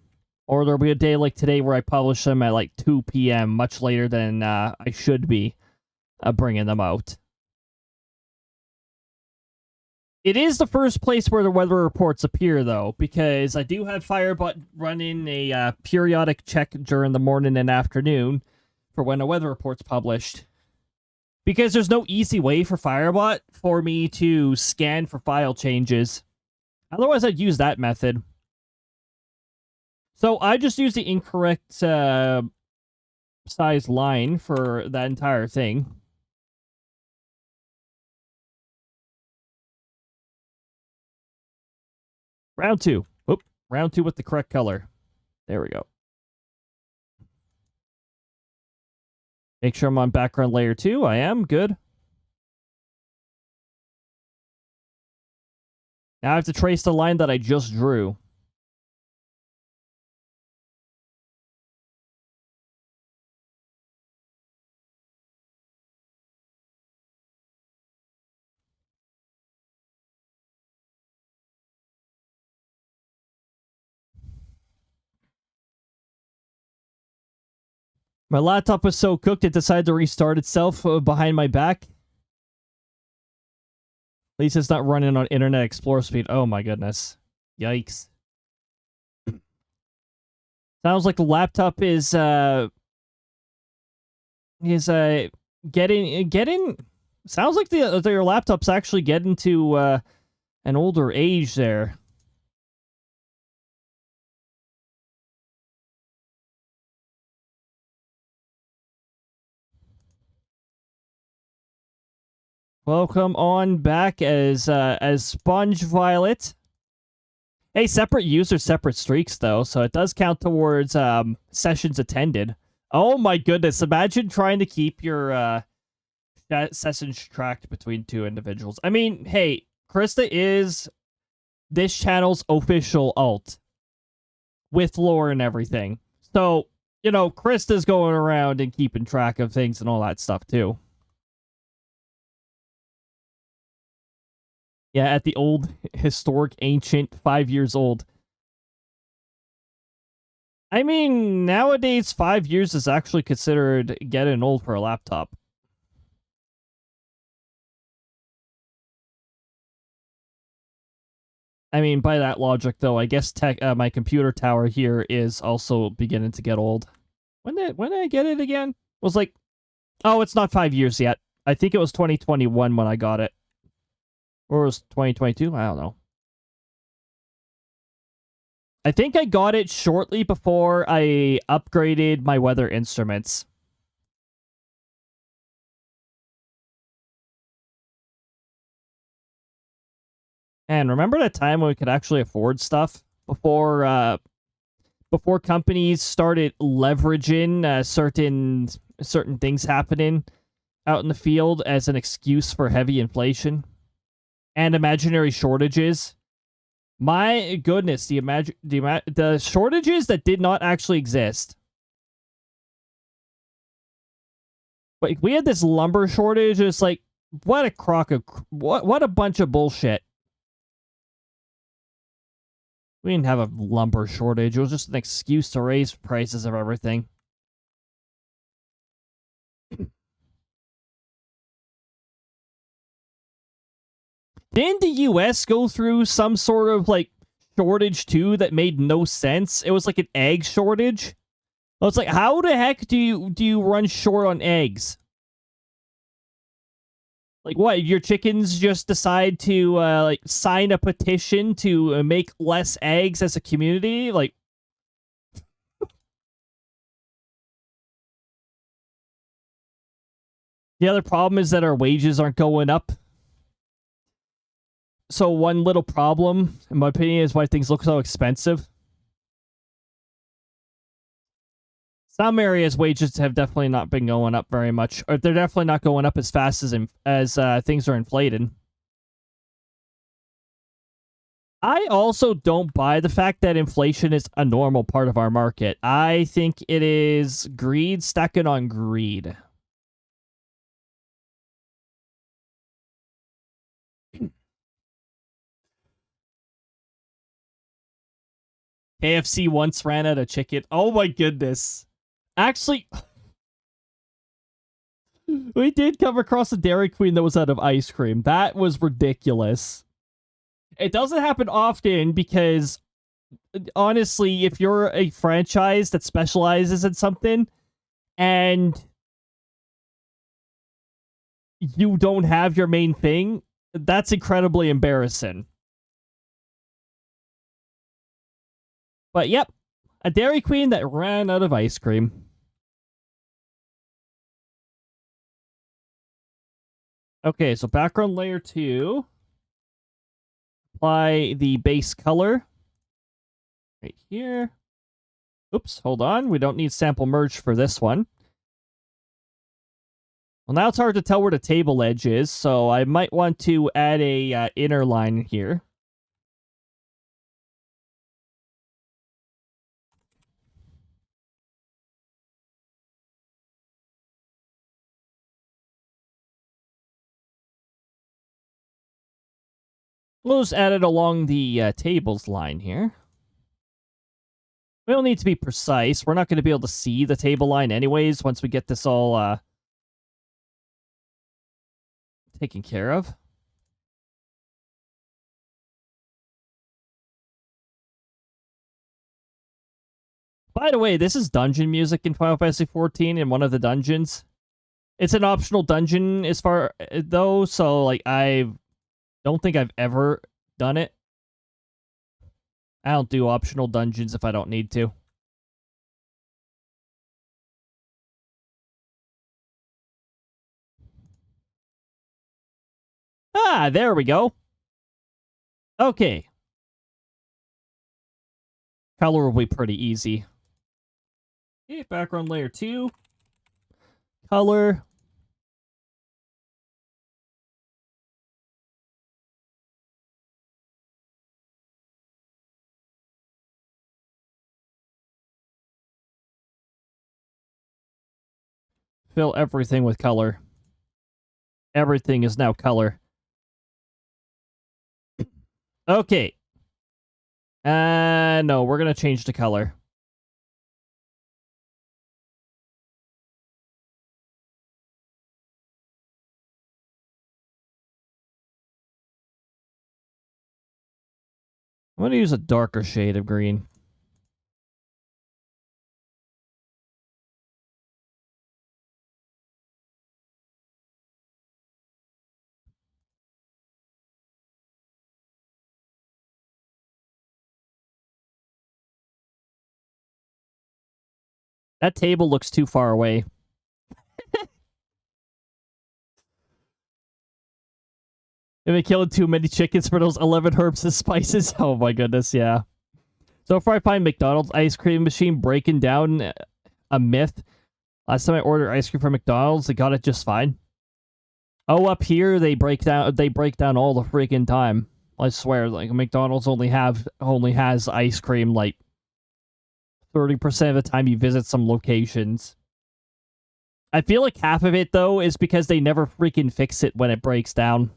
[SPEAKER 1] Or there'll be a day like today where I publish them at like 2 p.m. much later than I should be bringing them out. It is the first place where the weather reports appear, though, because I do have Firebot running a periodic check during the morning and afternoon for when a weather report's published. Because there's no easy way for Firebot for me to scan for file changes. Otherwise, I'd use that method. So I just use the incorrect size line for that entire thing. Round 2. Oop. Round 2 with the correct color. There we go. Make sure I'm on background layer 2. I am. Good. Now I have to trace the line that I just drew. My laptop was so cooked it decided to restart itself behind my back. At least it's not running on Internet Explorer speed. Oh my goodness. Yikes. Sounds like the laptop is getting sounds like your laptop's actually getting to an older age there. Welcome on back as Sponge Violet. Hey, separate users, separate streaks though, so it does count towards sessions attended. Oh my goodness! Imagine trying to keep your sessions tracked between two individuals. I mean, hey, Krista is this channel's official alt with lore and everything, so you know Krista's going around and keeping track of things and all that stuff too. Yeah, at the old, historic, ancient, 5 years old. I mean, nowadays, 5 years is actually considered getting old for a laptop. I mean, by that logic, though, I guess my computer tower here is also beginning to get old. When did I get it again? It was like, oh, it's not 5 years yet. I think it was 2021 when I got it. Or was 2022? I don't know. I think I got it shortly before I upgraded my weather instruments. And remember that time when we could actually afford stuff before companies started leveraging certain things happening out in the field as an excuse for heavy inflation and imaginary shortages? My goodness, the shortages that did not actually exist. Like, we had this lumber shortage. It's like, what a crock of what a bunch of bullshit. We didn't have a lumber shortage. It was just an excuse to raise prices of everything. Didn't the US go through some sort of, like, shortage, too, that made no sense? It was like an egg shortage. I was like, how the heck do you run short on eggs? Like, what, your chickens just decide to, like, sign a petition to make less eggs as a community? Like, the other problem is that our wages aren't going up. So one little problem, in my opinion, is why things look so expensive. Some areas' wages have definitely not been going up very much, or they're definitely not going up as fast as things are inflated. I also don't buy the fact that inflation is a normal part of our market. I think it is greed stacking on greed. KFC once ran out of chicken. Oh my goodness. Actually, we did come across a Dairy Queen that was out of ice cream. That was ridiculous. It doesn't happen often because, honestly, if you're a franchise that specializes in something and you don't have your main thing, that's incredibly embarrassing. But yep, a Dairy Queen that ran out of ice cream. Okay, so background layer 2. Apply the base color. Right here. Oops, hold on. We don't need sample merge for this one. Well, now it's hard to tell where the table edge is, so I might want to add a inner line here. We'll just add it along the tables line here. We don't need to be precise. We're not going to be able to see the table line anyways once we get this all taken care of. By the way, this is dungeon music in Final Fantasy XIV in one of the dungeons. It's an optional dungeon as far though, so like I don't think I've ever done it. I don't do optional dungeons if I don't need to. Ah, there we go. Okay. Color will be pretty easy. Okay, background layer 2. Color. Fill everything with color. Everything is now color. Okay. No, we're gonna change the color. I'm gonna use a darker shade of green. That table looks too far away. If we killing too many chickens for those 11 herbs and spices. Oh my goodness, yeah. So far I find McDonald's ice cream machine breaking down a myth. Last time I ordered ice cream from McDonald's, they got it just fine. Oh, up here they break down all the freaking time. I swear, like McDonald's only has ice cream like 30% of the time you visit some locations. I feel like half of it though is because they never freaking fix it when it breaks down.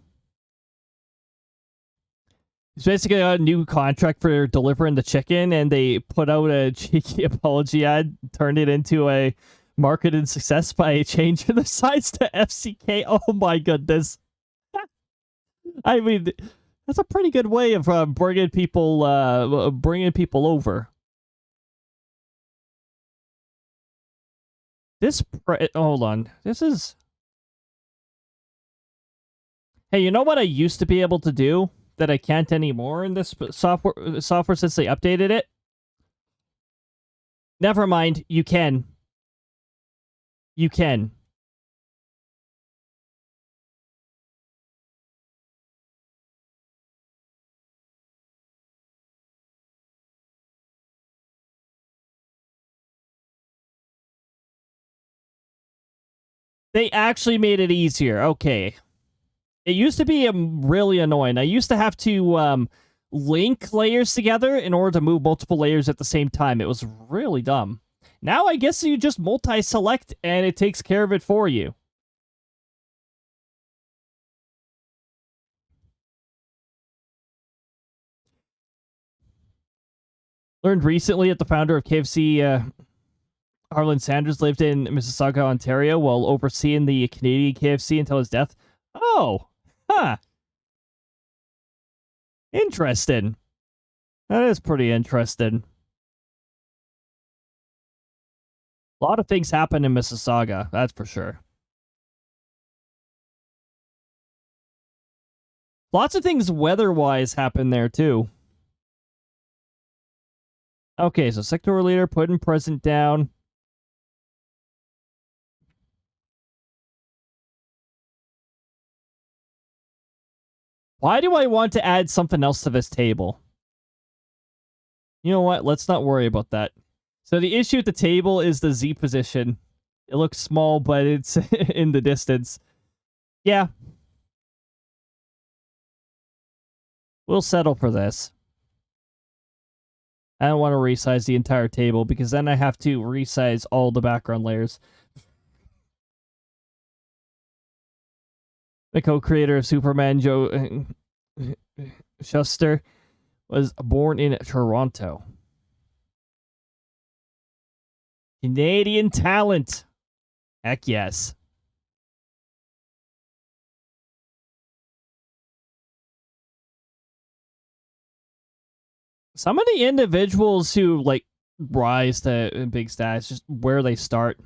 [SPEAKER 1] It's basically a new contract for delivering the chicken, and they put out a cheeky apology ad, turned it into a marketed success by changing the size to FCK. Oh my goodness. I mean, that's a pretty good way of bringing people over. Hold on. This is... Hey, you know what I used to be able to do that I can't anymore in this software since they updated it? Never mind. You can. You can. They actually made it easier. Okay. It used to be really annoying. I used to have to link layers together in order to move multiple layers at the same time. It was really dumb. Now I guess you just multi-select and it takes care of it for you. Learned recently that the founder of KFC, Harlan Sanders, lived in Mississauga, Ontario, while overseeing the Canadian KFC until his death. Oh, huh. Interesting. That is pretty interesting. A lot of things happen in Mississauga, that's for sure. Lots of things weather-wise happen there, too. Okay, so sectoral leader, putting present down. Why do I want to add something else to this table? You know what? Let's not worry about that. So the issue with the table is the Z position. It looks small, but it's in the distance. Yeah. We'll settle for this. I don't want to resize the entire table because then I have to resize all the background layers. The co-creator of Superman, Joe Shuster, was born in Toronto. Canadian talent. Heck yes. Some of the individuals who, like, rise to big status, just where they start.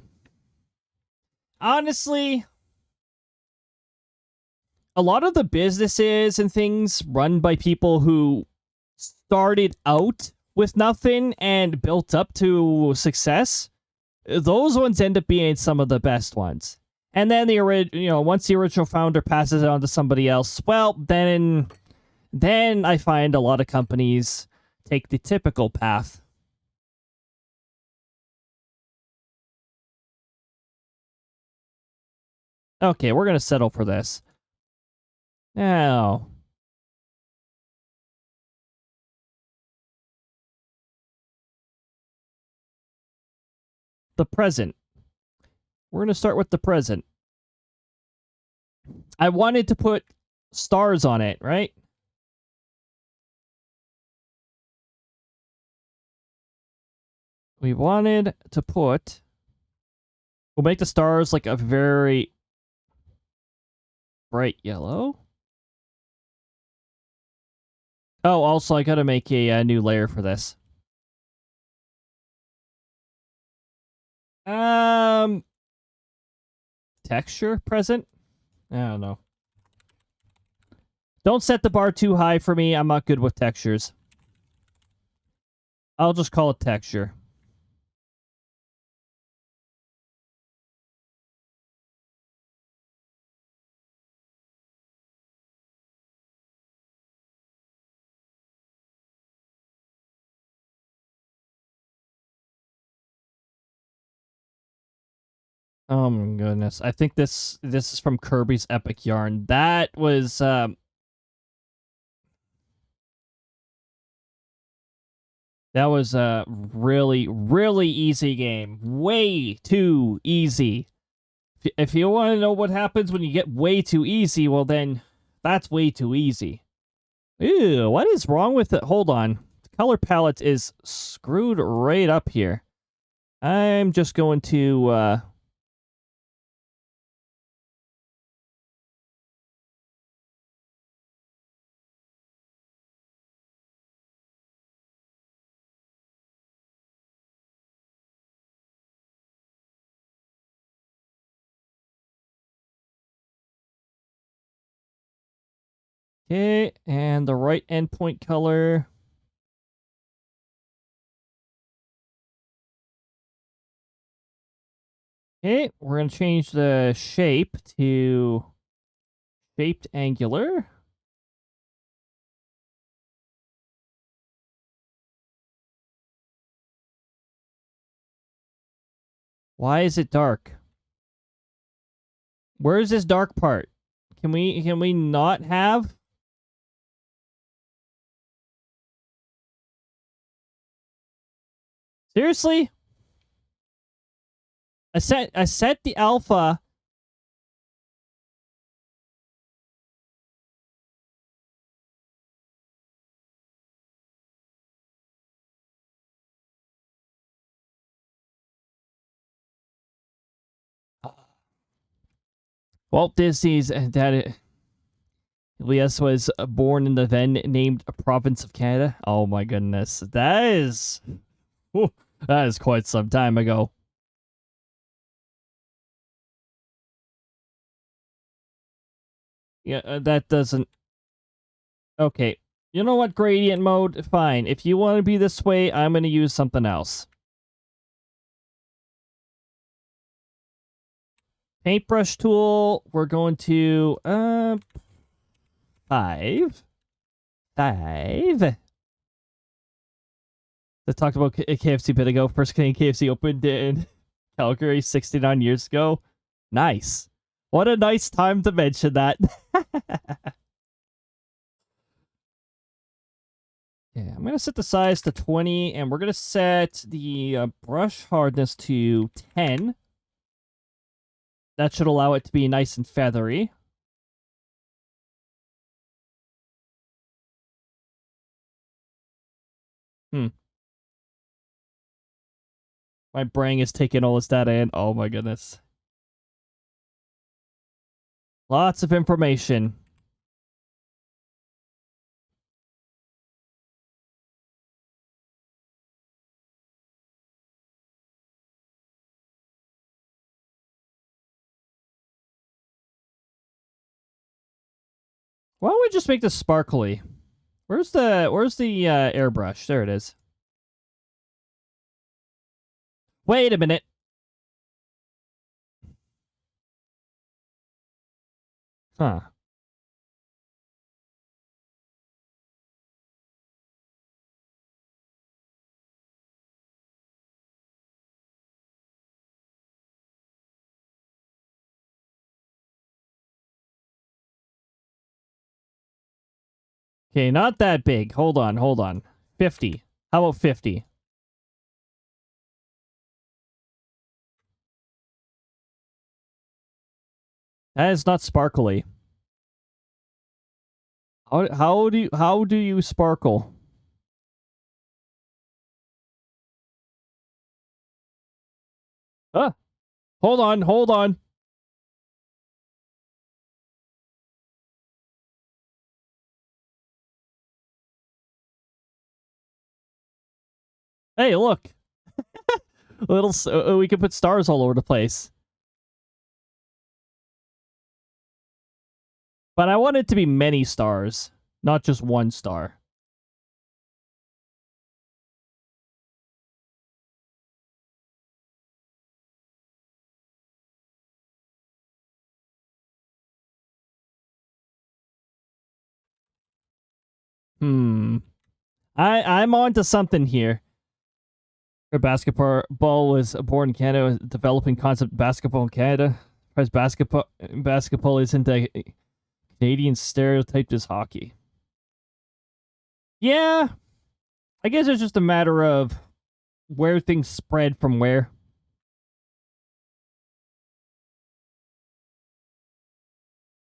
[SPEAKER 1] Honestly, a lot of the businesses and things run by people who started out with nothing and built up to success, those ones end up being some of the best ones. And then once the original founder passes it on to somebody else, well, then I find a lot of companies take the typical path. Okay, we're gonna settle for this. Now, the present. We're gonna start with the present. I wanted to put stars on it, right? We wanted to put... We'll make the stars like a very bright yellow. Oh, also, I gotta make a new layer for this. Texture present? I don't know. Don't set the bar too high for me. I'm not good with textures. I'll just call it texture. Oh my goodness. I think this is from Kirby's Epic Yarn. That was a really, really easy game. Way too easy. If you want to know what happens when you get way too easy, well then, that's way too easy. Ew, what is wrong with it? Hold on. The color palette is screwed right up here. I'm just going to, Okay, and the right endpoint color. Okay, we're going to change the shape to shaped angular. Why is it dark? Where is this dark part? Can we not have? Seriously? I set the alpha. Walt Disney's dad Elias was born in the then named province of Canada. Oh my goodness. That is quite some time ago. Yeah, that doesn't. Okay. You know what, gradient mode? Fine. If you want to be this way, I'm going to use something else. Paintbrush tool, we're going to 5. They talked about KFC a bit ago. First Canadian KFC opened in Calgary 69 years ago. Nice. What a nice time to mention that. Yeah, I'm going to set the size to 20, and we're going to set the brush hardness to 10. That should allow it to be nice and feathery. My brain is taking all this data in. Oh my goodness. Lots of information. Why don't we just make this sparkly? Where's the airbrush? There it is. Wait a minute. Huh. Okay, not that big. Hold on. 50. How about 50? That is not sparkly. How do you sparkle? Hold on. Hey, look. We can put stars all over the place. But I want it to be many stars, not just one star. I'm on to something here. Basketball was born in Canada, developing concept basketball in Canada. Because basketball isn't a Canadian stereotype as hockey. Yeah, I guess it's just a matter of where things spread from where.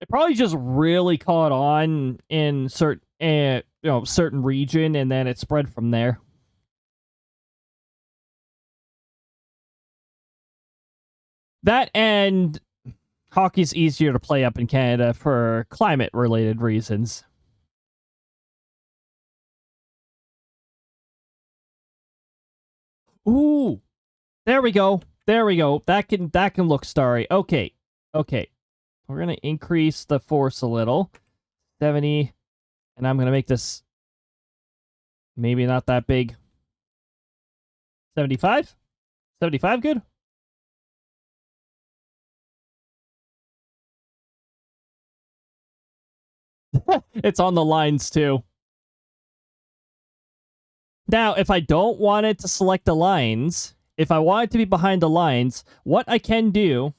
[SPEAKER 1] It probably just really caught on in certain region, and then it spread from there. That and hockey's easier to play up in Canada for climate-related reasons. Ooh, there we go. That can look starry. Okay. We're gonna increase the force a little, 70, and I'm gonna make this maybe not that big. 75. 75, good. It's on the lines too. Now, if I don't want it to select the lines, if I want it to be behind the lines, what I can do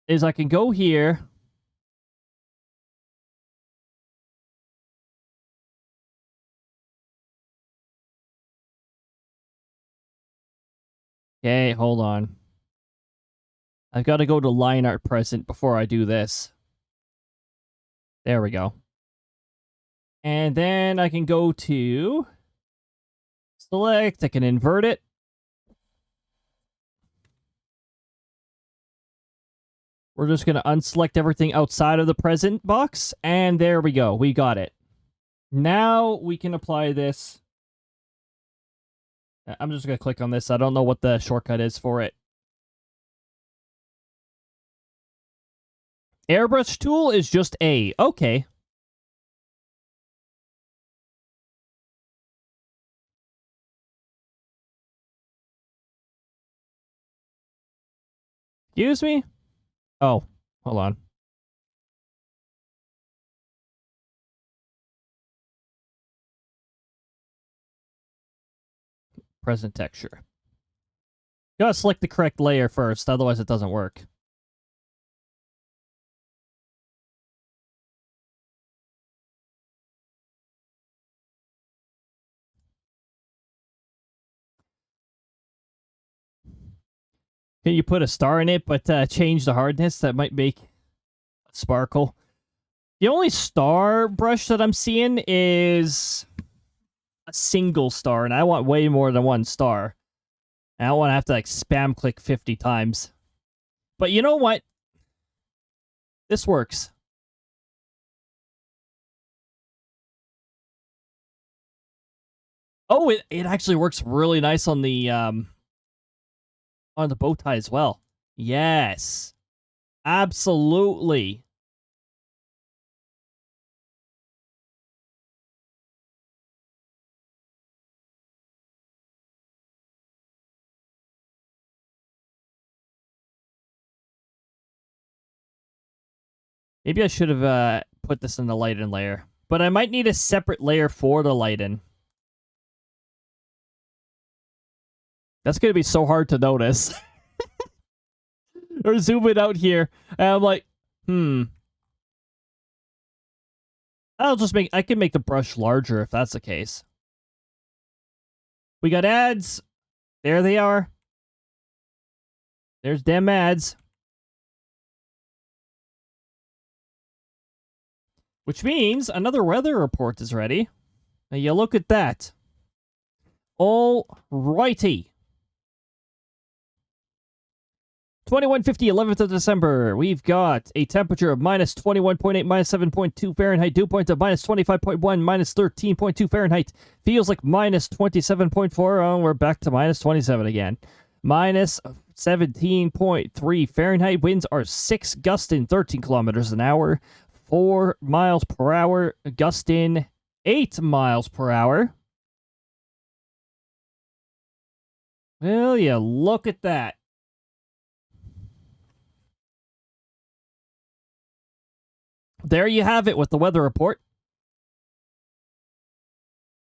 [SPEAKER 1] is I can go here. Okay, hold on. I've got to go to line art present before I do this. There we go. And then I can go to select, I can invert it. We're just going to unselect everything outside of the present box, and there we go. We got it. Now we can apply this. I'm just going to click on this. I don't know what the shortcut is for it. Airbrush tool is just A. Okay. Excuse me? Oh, hold on. Present texture. Gotta select the correct layer first, otherwise it doesn't work. Can you put a star in it, but change the hardness? That might make a sparkle. The only star brush that I'm seeing is a single star, and I want way more than one star. I don't want to have to like spam click 50 times. But you know what? This works. Oh, it actually works really nice on the bow tie as well. Yes. Absolutely. Maybe I should have put this in the lighten layer. But I might need a separate layer for the lighten. That's going to be so hard to notice. Or zoom it out here. And I'm like, I can make the brush larger if that's the case. We got ads. There they are. There's them ads. Which means another weather report is ready. Now you look at that. Alrighty. 2150, 11th of December. We've got a temperature of minus 21.8, minus 7.2 Fahrenheit. Dew point of minus 25.1, minus 13.2 Fahrenheit. Feels like minus 27.4. Oh, we're back to minus 27 again. Minus 17.3 Fahrenheit. Winds are 6, gusting 13 kilometers an hour. 4 miles per hour. Gusting 8 miles per hour. Well, yeah, look at that. There you have it with the weather report.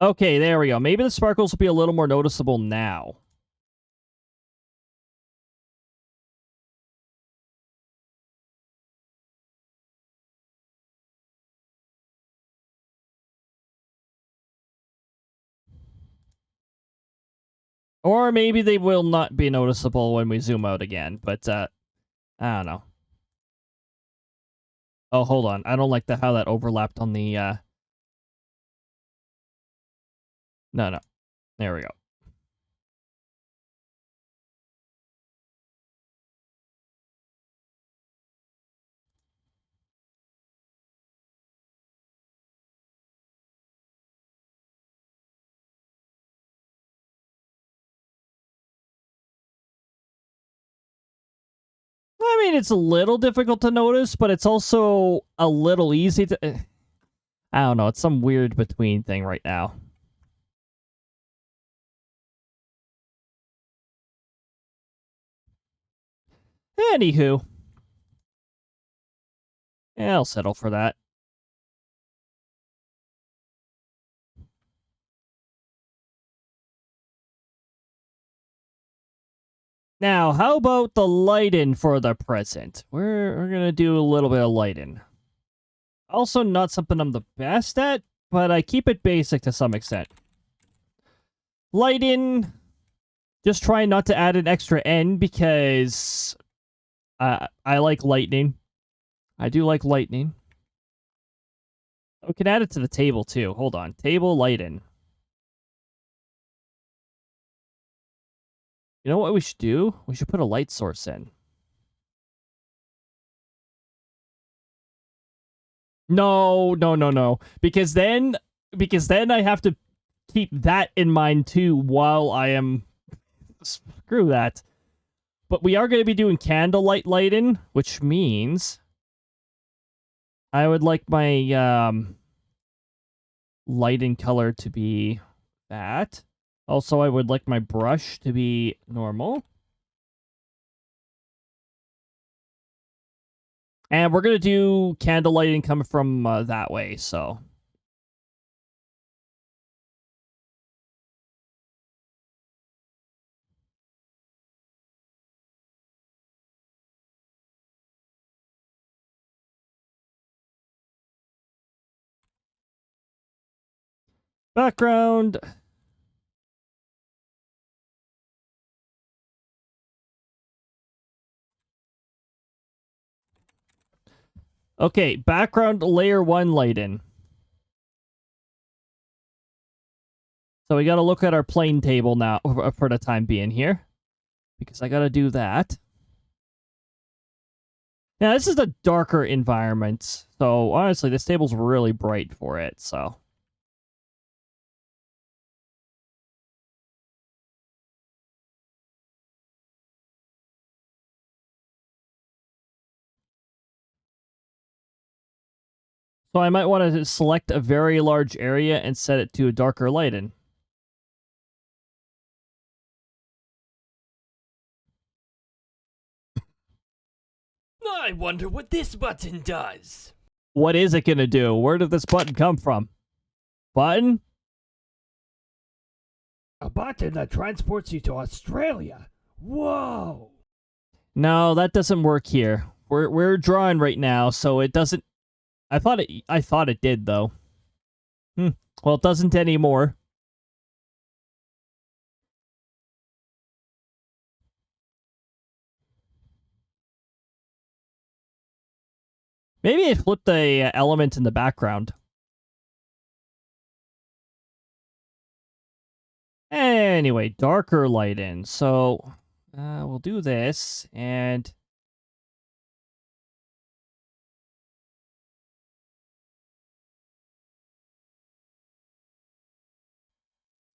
[SPEAKER 1] Okay, there we go. Maybe the sparkles will be a little more noticeable now. Or maybe they will not be noticeable when we zoom out again, but I don't know. Oh, hold on. I don't like how that overlapped on the No. There we go. I mean, it's a little difficult to notice, but it's also a little easy to... I don't know. It's some weird between thing right now. Anywho. Yeah, I'll settle for that. Now, how about the lighten for the present? We're gonna do a little bit of lighten. Also, not something I'm the best at, but I keep it basic to some extent. Lighten Just trying not to add an extra N because I like lightning. I do like lightning. We can add it to the table too. Hold on. Table lighten. You know what we should do? We should put a light source in. No. Because then I have to keep that in mind too while I am... Screw that. But we are going to be doing candlelight lighting, which means I would like my lighting color to be that. Also, I would like my brush to be normal. And we're going to do candle lighting coming from that way, so... Background. Okay, background layer 1 lighting. So we got to look at our plane table now for the time being here. Because I got to do that. Now, this is a darker environment. So, honestly, this table's really bright for it, so... So I might want to select a very large area and set it to a darker lighting.
[SPEAKER 3] I wonder what this button does.
[SPEAKER 1] What is it going to do? Where did this button come from? Button?
[SPEAKER 3] A button that transports you to Australia. Whoa.
[SPEAKER 1] No, that doesn't work here. We're drawing right now, so it doesn't... I thought it did, though. Well, it doesn't anymore. Maybe it flipped the element in the background. Anyway, darker light in. So we'll do this, and...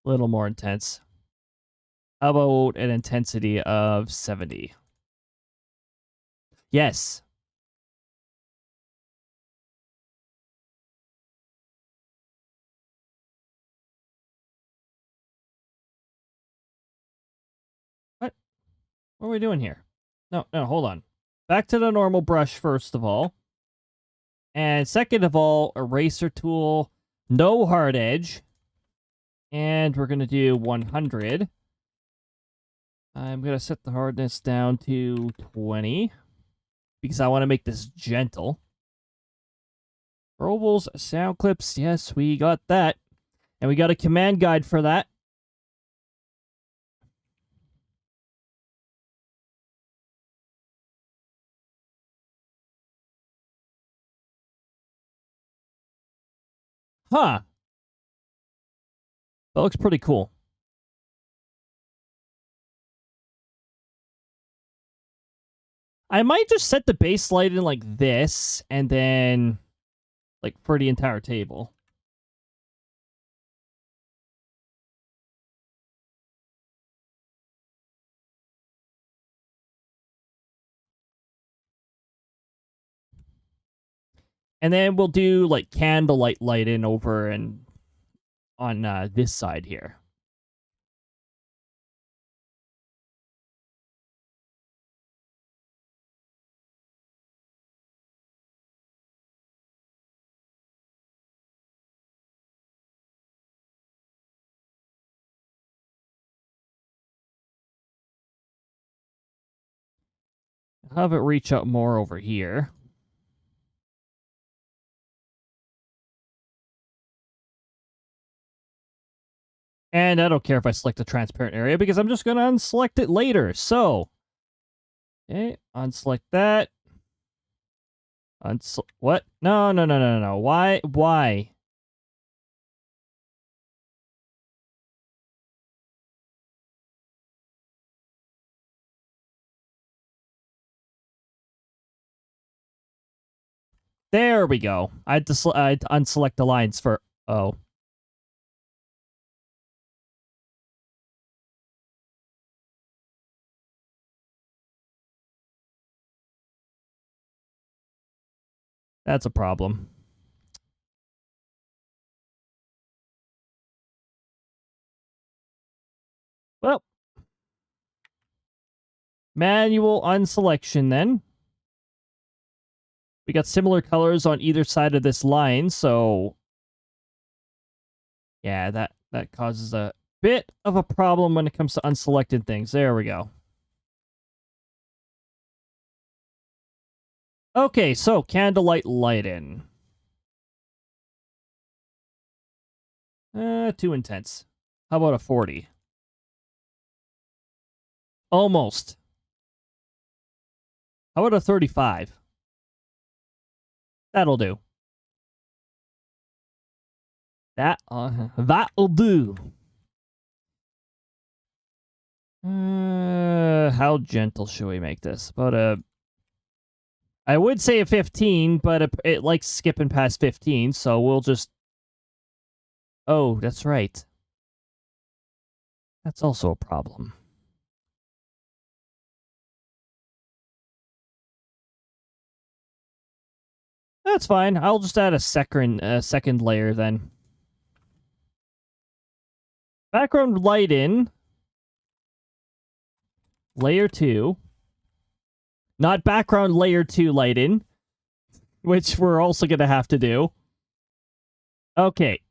[SPEAKER 1] a little more intense. How about an intensity of 70? Yes. What? What are we doing here? No, hold on. Back to the normal brush, first of all. And second of all, eraser tool, no hard edge. And we're going to do 100. I'm going to set the hardness down to 20. Because I want to make this gentle. Robles, sound clips, yes, we got that. And we got a command guide for that. Huh. That looks pretty cool. I might just set the base light in like this, and then, like, for the entire table. And then we'll do, like, candlelight light in over and on this side here. I'll have it reach out more over here. And I don't care if I select a transparent area because I'm just going to unselect it later. So, okay, unselect that. What? No, no, no, no, no. Why? Why? There we go. I'd unselect the lines for... Oh. That's a problem. Well, manual unselection then. We got similar colors on either side of this line, so yeah, that causes a bit of a problem when it comes to unselected things. There we go. Okay, so candlelight lighting. Too intense. How about a 40? Almost. How about a 35? That'll do. That'll do. How gentle should we make this? About a... I would say a 15, but it likes skipping past 15, so we'll just... Oh, that's right. That's also a problem. That's fine. I'll just add a second layer then. Background light in. Layer 2. Not background layer 2 light in, which we're also going to have to do. Okay.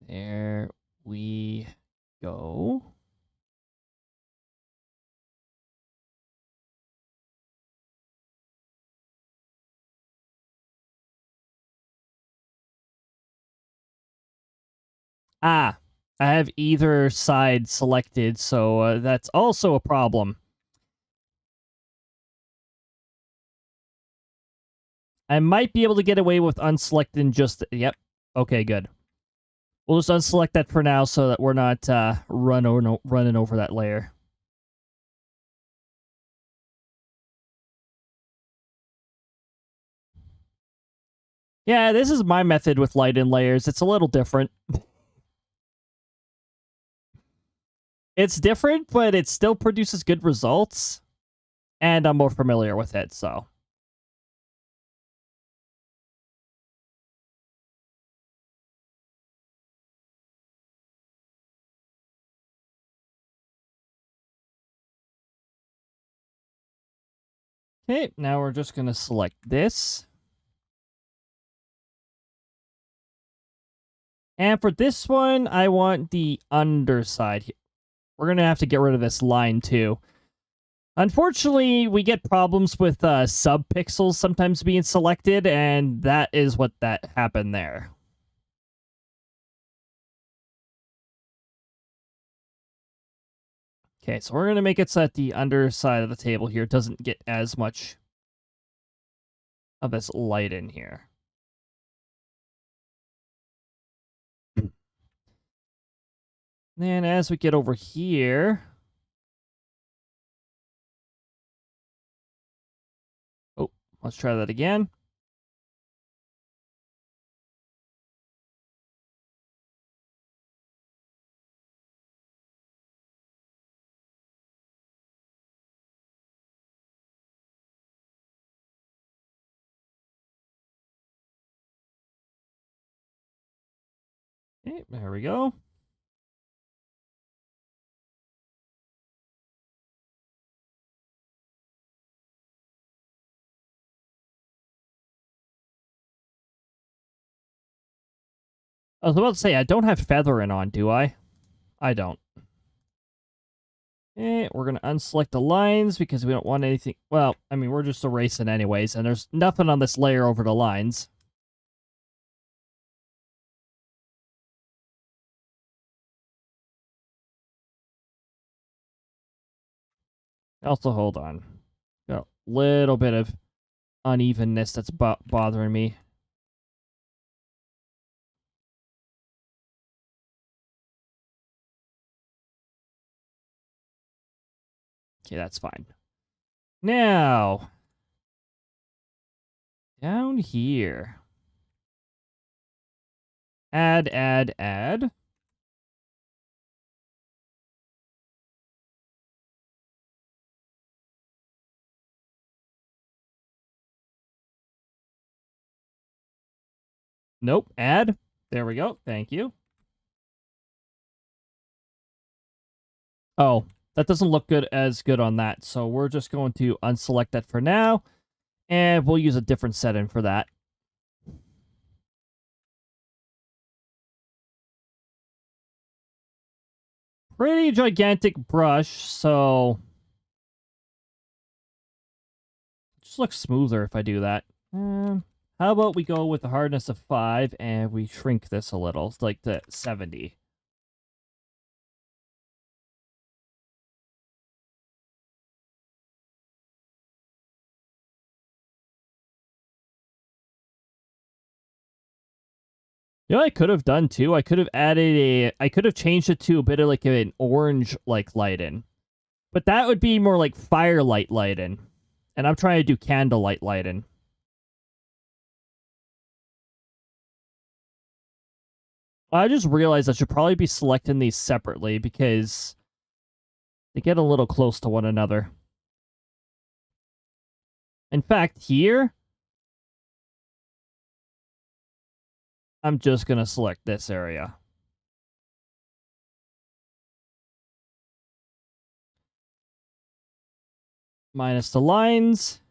[SPEAKER 1] There we go. Ah, I have either side selected, so that's also a problem. I might be able to get away with unselecting just... Yep. Okay, good. We'll just unselect that for now so that we're not running over that layer. Yeah, this is my method with light in layers. It's a little different. It's different, but it still produces good results. And I'm more familiar with it, so... Okay, now we're just going to select this. And for this one, I want the underside. We're going to have to get rid of this line, too. Unfortunately, we get problems with subpixels sometimes being selected, and that is what that happened there. Okay, so we're going to make it so that the underside of the table here doesn't get as much of this light in here. Then as we get over here... Oh, let's try that again. Okay, there we go. I was about to say, I don't have feathering on, do I? I don't. Okay, we're going to unselect the lines because we don't want anything. Well, I mean, we're just erasing anyways, and there's nothing on this layer over the lines. Also, hold on. Got a little bit of unevenness that's bothering me. Okay, that's fine. Now, down here. Add. Nope, add. There we go. Thank you. Oh, that doesn't look good on that. So we're just going to unselect that for now. And we'll use a different setting for that. Pretty gigantic brush, so it just looks smoother if I do that. How about we go with the hardness of 5 and we shrink this a little, like to 70. You know what I could have done too? I could have changed it to a bit of like an orange like lighting. But that would be more like firelight lighting. And I'm trying to do candlelight lighting. I just realized I should probably be selecting these separately because they get a little close to one another. In fact, here, I'm just going to select this area. Minus the lines.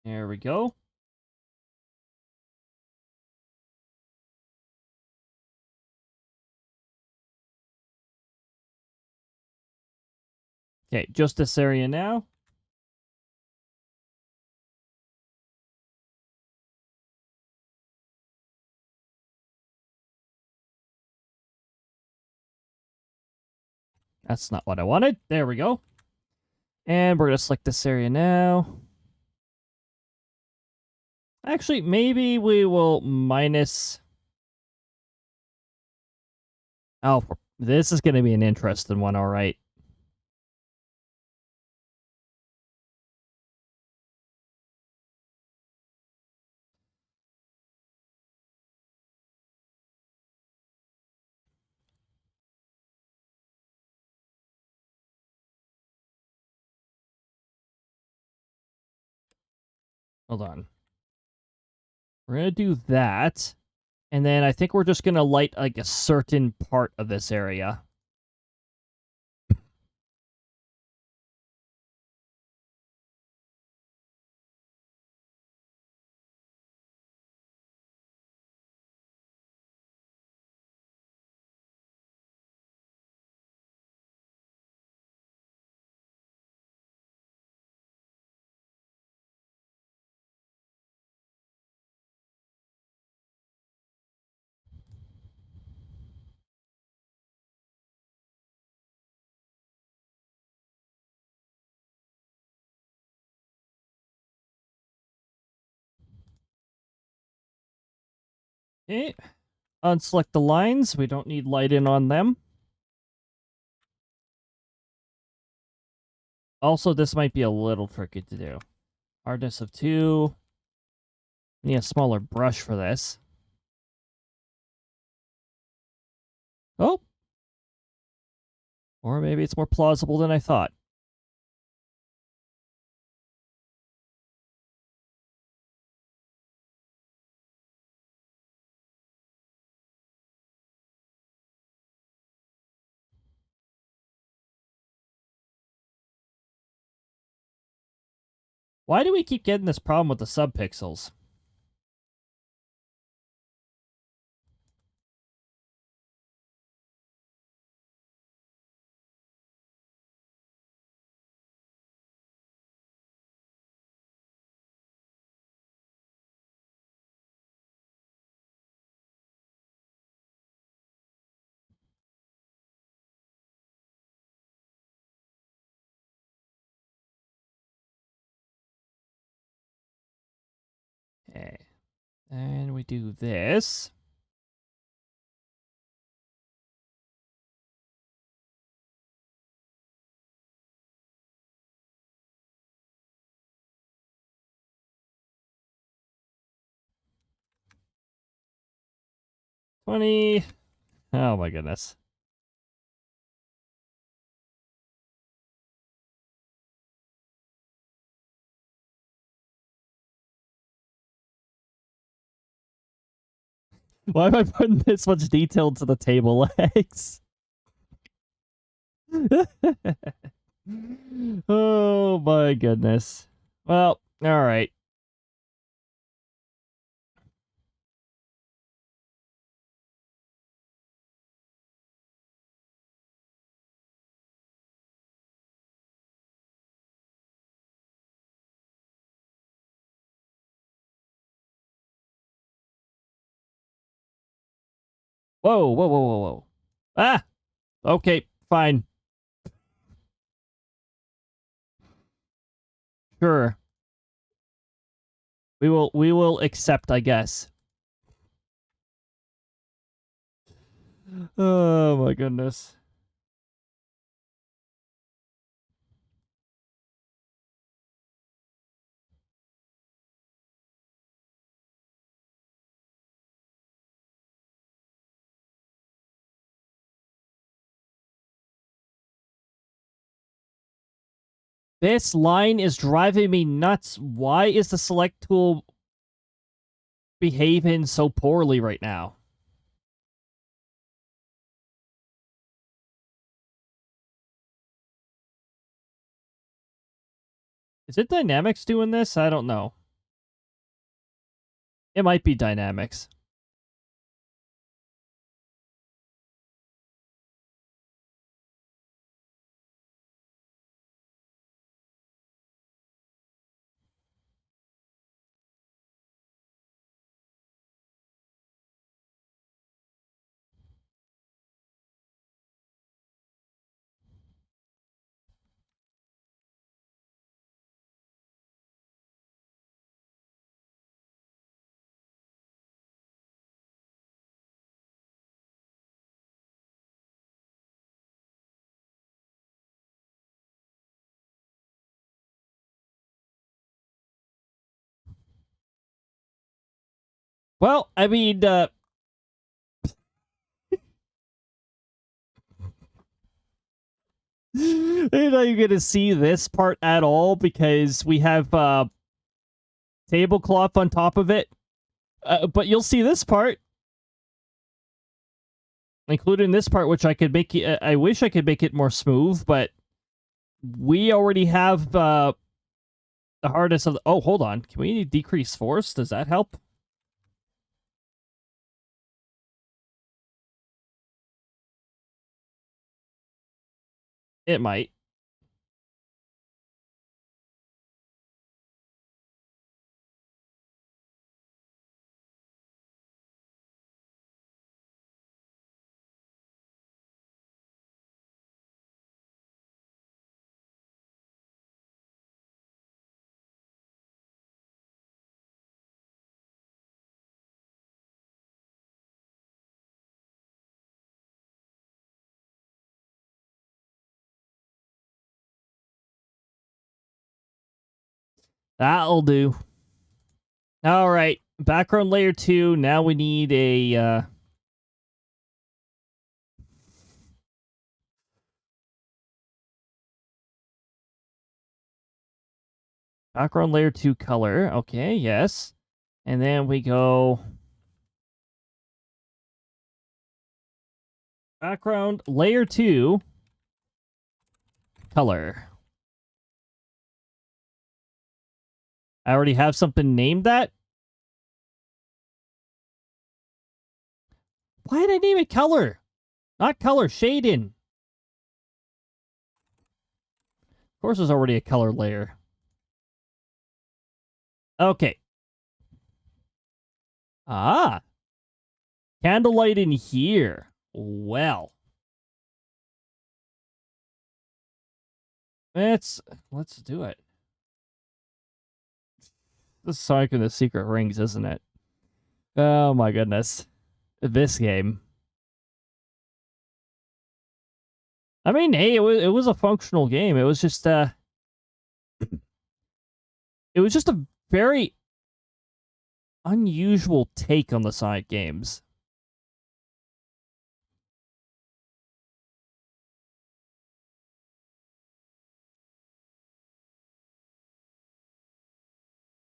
[SPEAKER 1] There we go. Okay, just this area now. That's not what I wanted. There we go. And we're going to select this area now. Actually, maybe we will minus... Oh, this is going to be an interesting one, all right. Hold on. We're going to do that. And then I think we're just going to light like a certain part of this area. Okay. Unselect the lines. We don't need light in on them. Also, this might be a little tricky to do. Hardness of 2. Need a smaller brush for this. Oh. Or maybe it's more plausible than I thought. Why do we keep getting this problem with the subpixels? Okay. And we do this. $20. Oh my goodness. Why am I putting this much detail to the table legs? Oh my goodness. Well, all right. Whoa, whoa, whoa, whoa, whoa. Ah! Okay, fine. Sure. We will accept, I guess. Oh my goodness. This line is driving me nuts. Why is the select tool behaving so poorly right now? Is it dynamics doing this? I don't know. It might be dynamics. Well, I mean, you're not even gonna see this part at all because we have tablecloth on top of it. But you'll see this part, including this part, which I could make. I wish I could make it more smooth, but we already have the hardest of. Oh, hold on. Can we decrease force? Does that help? It might. That'll do. All right. Background layer 2. Now we need a background layer 2 color. Okay, yes. And then we go background layer 2 color. I already have something named that? Why did I name it color? Not color, shading. Of course there's already a color layer. Okay. Ah. Candlelight in here. Well. Let's do it. This is Sonic and the Secret Rings, isn't it? Oh my goodness. This game. I mean, hey, it was a functional game. It was just it was just a very unusual take on the Sonic games.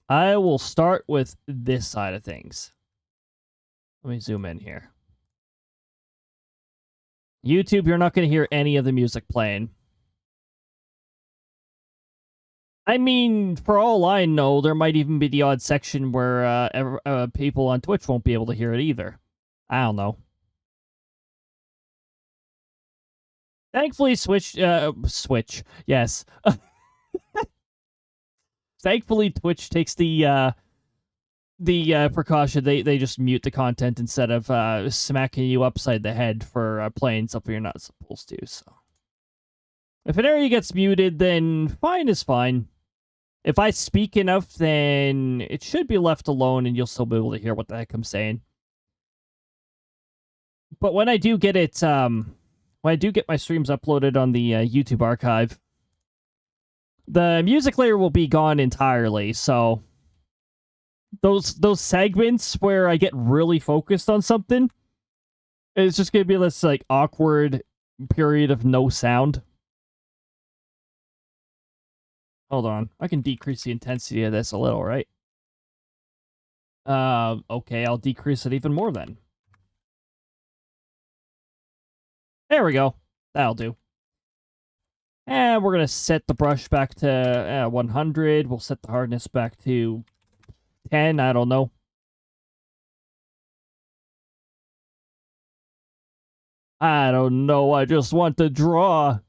[SPEAKER 1] I will start with this side of things. Let me zoom in here. YouTube, you're not going to hear any of the music playing. I mean, for all I know, there might even be the odd section where people on Twitch won't be able to hear it either. I don't know. Thankfully, Switch, yes. Thankfully, Twitch takes the precaution. They just mute the content instead of smacking you upside the head for playing something you're not supposed to. So, if an area gets muted, then fine is fine. If I speak enough, then it should be left alone, and you'll still be able to hear what the heck I'm saying. But when I do get it, when I do get my streams uploaded on the YouTube archive, the music layer will be gone entirely. So those segments where I get really focused on something, it's just gonna be this like awkward period of no sound. Hold on, I can decrease the intensity of this a little, right? Okay, I'll decrease it even more then. There we go. That'll do. And we're going to set the brush back to 100. We'll set the hardness back to 10. I don't know. I don't know. I just want to draw.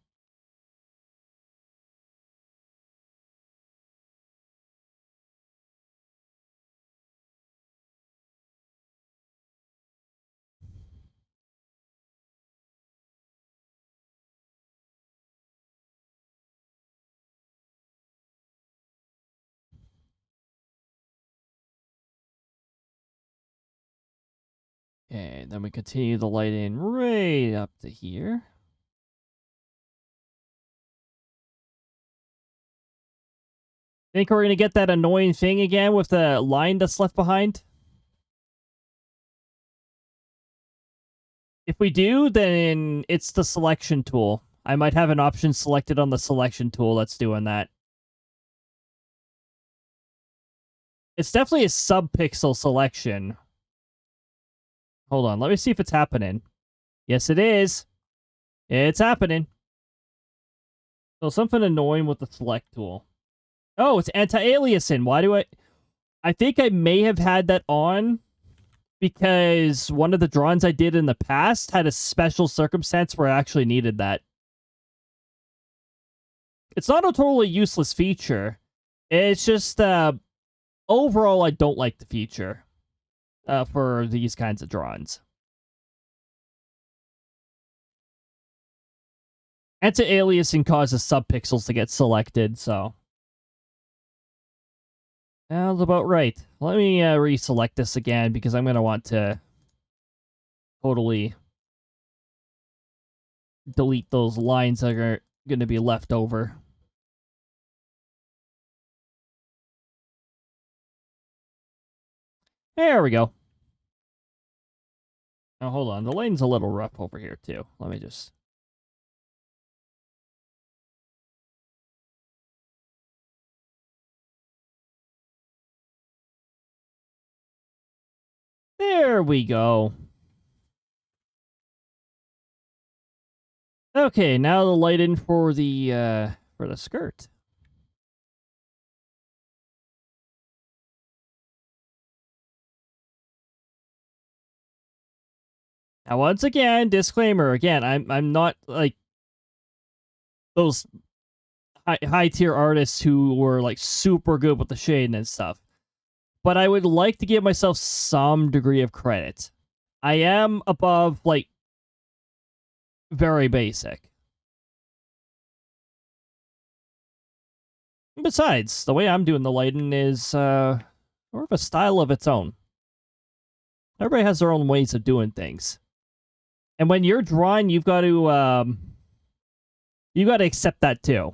[SPEAKER 1] Okay, then we continue the lighting right up to here. Think we're going to get that annoying thing again with the line that's left behind? If we do, then it's the selection tool. I might have an option selected on the selection tool that's doing that. It's definitely a sub-pixel selection. Hold on, let me see if it's happening. Yes, it is. It's happening. So something annoying with the select tool. Oh, it's anti-aliasing. Why do I think I may have had that on because one of the drawings I did in the past had a special circumstance where I actually needed that. It's not a totally useless feature. It's just, overall, I don't like the feature for these kinds of drawings. Anti-aliasing causes subpixels to get selected, so... That's about right. Let me reselect this again, because I'm going to want to totally delete those lines that are going to be left over. There we go. Now, hold on. The lane's a little rough over here, too. Let me just... There we go. Okay, now the lighting for the skirt. Now, once again, disclaimer. Again, I'm not like those high tier artists who were like super good with the shading and stuff. But I would like to give myself some degree of credit. I am above like very basic. Besides, the way I'm doing the lighting is more of a style of its own. Everybody has their own ways of doing things. And when you're drawing, you've got to accept that too.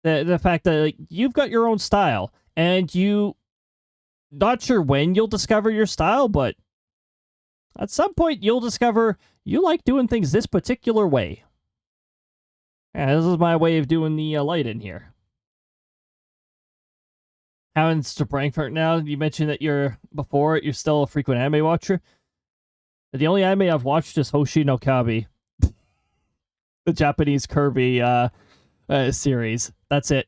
[SPEAKER 1] The fact that like, you've got your own style, and you not sure when you'll discover your style, but at some point you'll discover you like doing things this particular way. Yeah, this is my way of doing the light in here. Happens to Frankfurt now. You mentioned that you're still a frequent anime watcher. The only anime I've watched is Hoshi no Kabi, the Japanese Kirby series. That's it.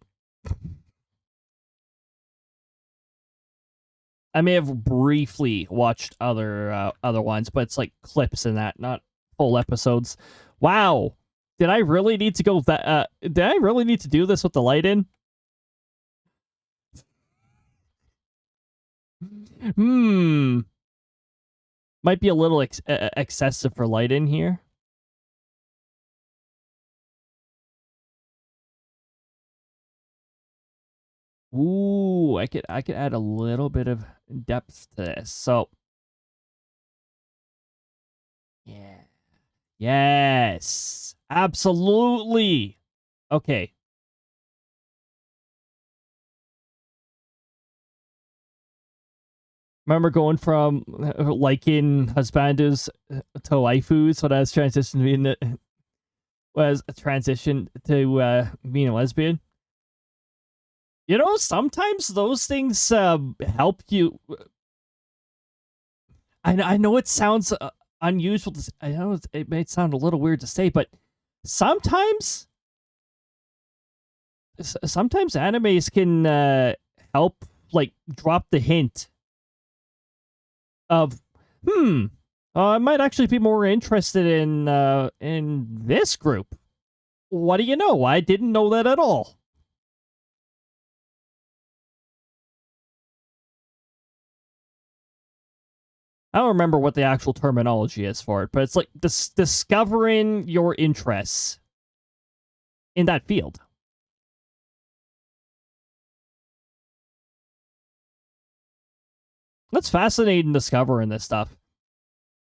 [SPEAKER 1] I may have briefly watched other ones, but it's like clips in that, not full episodes. Wow, did I really need to go that? Did I really need to do this with the light in? Might be a little excessive for light in here. Ooh, I could add a little bit of depth to this. So, yeah. Yes. Absolutely. Okay. Remember going from liking husbandos to waifus when I was transitioning was a transition to being a lesbian? You know, sometimes those things help you. I know it sounds unusual. I know it may sound a little weird to say, but sometimes animes can help like drop the hint of I might actually be more interested in this group. What do you know? I didn't know that at all. I don't remember what the actual terminology is for it, but it's like discovering your interests in that field. That's fascinating discovering this stuff.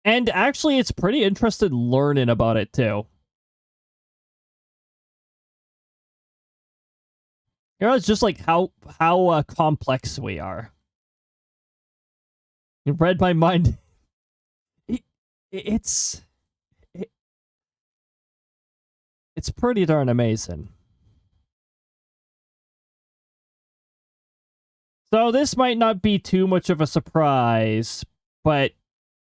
[SPEAKER 1] And actually, it's pretty interesting learning about it, too. You know, it's just like how complex we are. You read my mind. It's pretty darn amazing. So this might not be too much of a surprise, but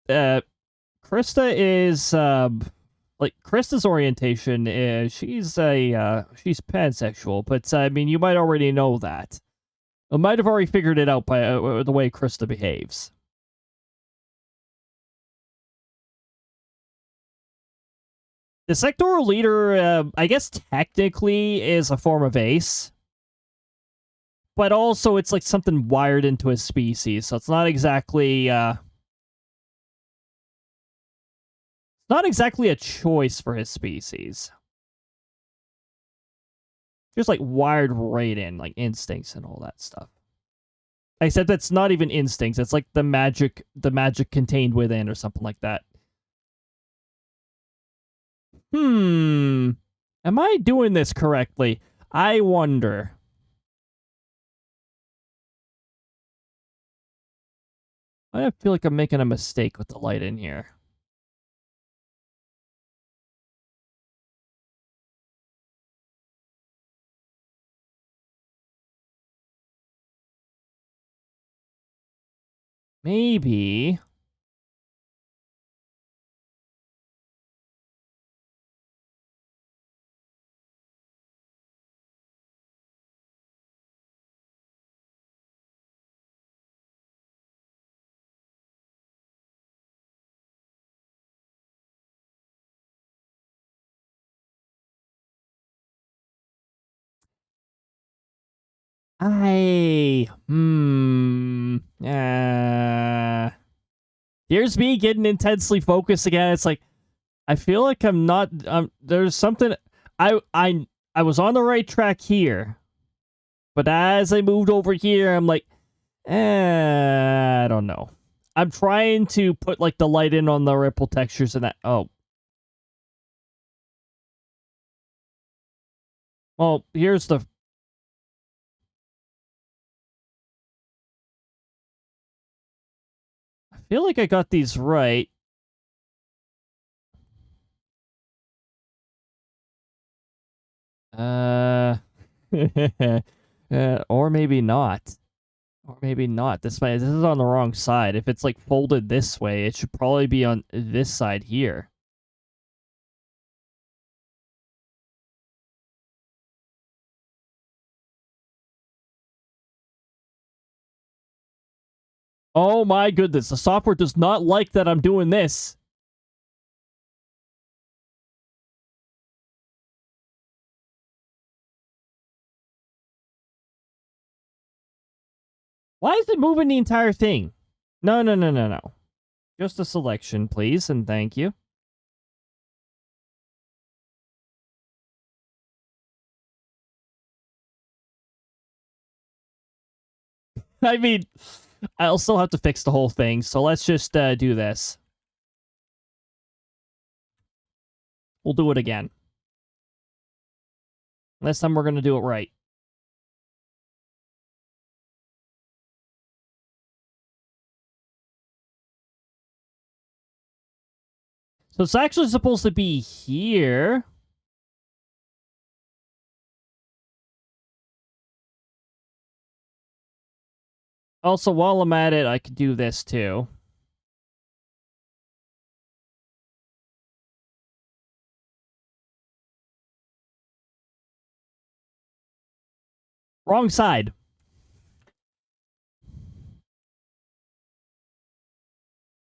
[SPEAKER 1] Krista is like Krista's orientation is she's pansexual, but I mean you might already know that. You might have already figured it out by the way Krista behaves. The sectoral leader, I guess technically is a form of ace, but also it's like something wired into his species, so it's not exactly a choice for his species. Just like wired right in, like instincts and all that stuff. Except that's not even instincts, it's like the magic contained within or something like that. Am I doing this correctly? I wonder. I feel like I'm making a mistake with the light in here. Maybe. Here's me getting intensely focused again. It's like, I feel like I'm not, there's something, I was on the right track here, but as I moved over here, I'm like, I don't know. I'm trying to put, like, the light in on the ripple textures and that, oh. Well, here's the, I feel like I got these right. Or maybe not. Or maybe not. This is on the wrong side. If it's like folded this way, it should probably be on this side here. Oh my goodness, the software does not like that I'm doing this. Why is it moving the entire thing? No, no, no, no, no. Just a selection, please, and thank you. I mean, I'll still have to fix the whole thing, so let's just do this. We'll do it again. This time we're going to do it right. So it's actually supposed to be here. Also, while I'm at it, I could do this too. Wrong side.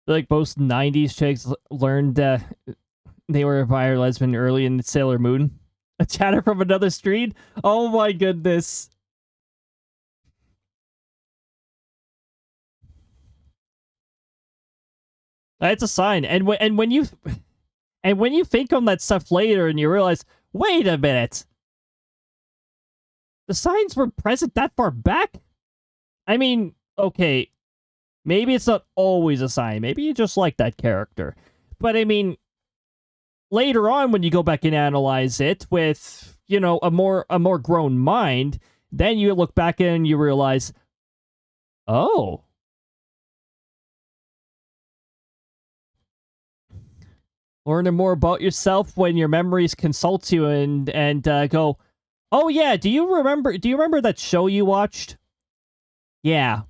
[SPEAKER 1] Like most 90s chicks learned they were a bi or lesbian early in Sailor Moon. A chatter from another street? Oh my goodness. That's a sign. And when you think on that stuff later and you realize, wait a minute. The signs were present that far back? I mean, okay, maybe it's not always a sign. Maybe you just like that character. But I mean, later on when you go back and analyze it with, you know, a more grown mind, then you look back and you realize, oh. Learning more about yourself when your memories consult you and go, oh yeah, do you remember that show you watched? Yeah.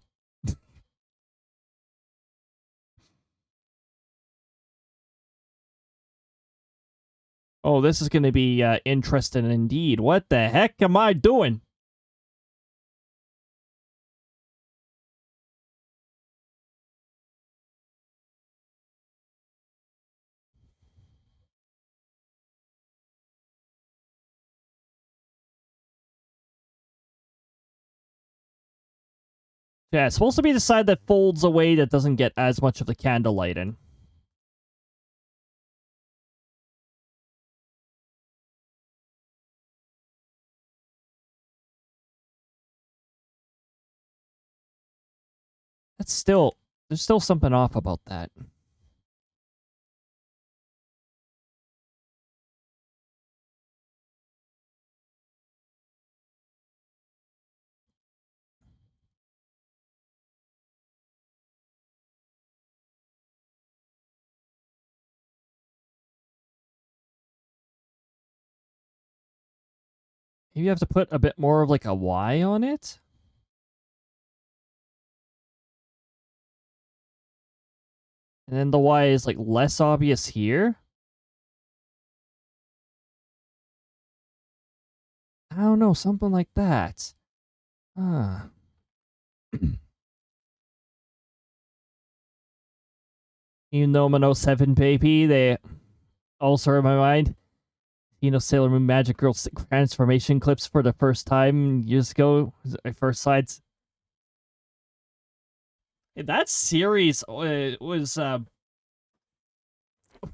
[SPEAKER 1] Oh, this is going to be interesting indeed. What the heck am I doing? Yeah, it's supposed to be the side that folds away that doesn't get as much of the candlelight in. That's still... There's still something off about that. Maybe you have to put a bit more of like a Y on it? And then the Y is like less obvious here? I don't know, something like that. Ah. You know, I'm an 07 baby, they also in my mind. Sailor Moon Magic Girl transformation clips for the first time years ago. First sides. That series was, from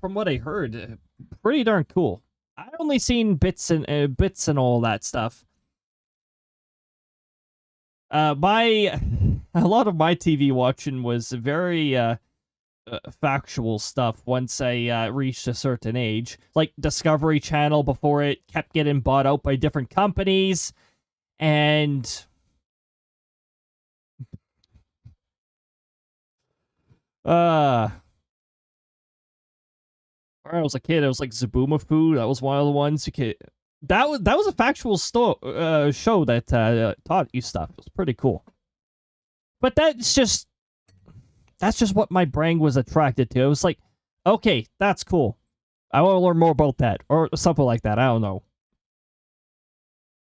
[SPEAKER 1] what I heard, pretty darn cool. I only seen bits and all that stuff. A lot of my TV watching was very factual stuff once I reached a certain age, like Discovery Channel before it kept getting bought out by different companies, and when I was a kid, it was like Zaboomafoo. That was one of the ones you could. That was a factual show that taught you stuff. It was pretty cool. But that's just what my brain was attracted to. It was like, okay, that's cool. I want to learn more about that, or something like that. I don't know.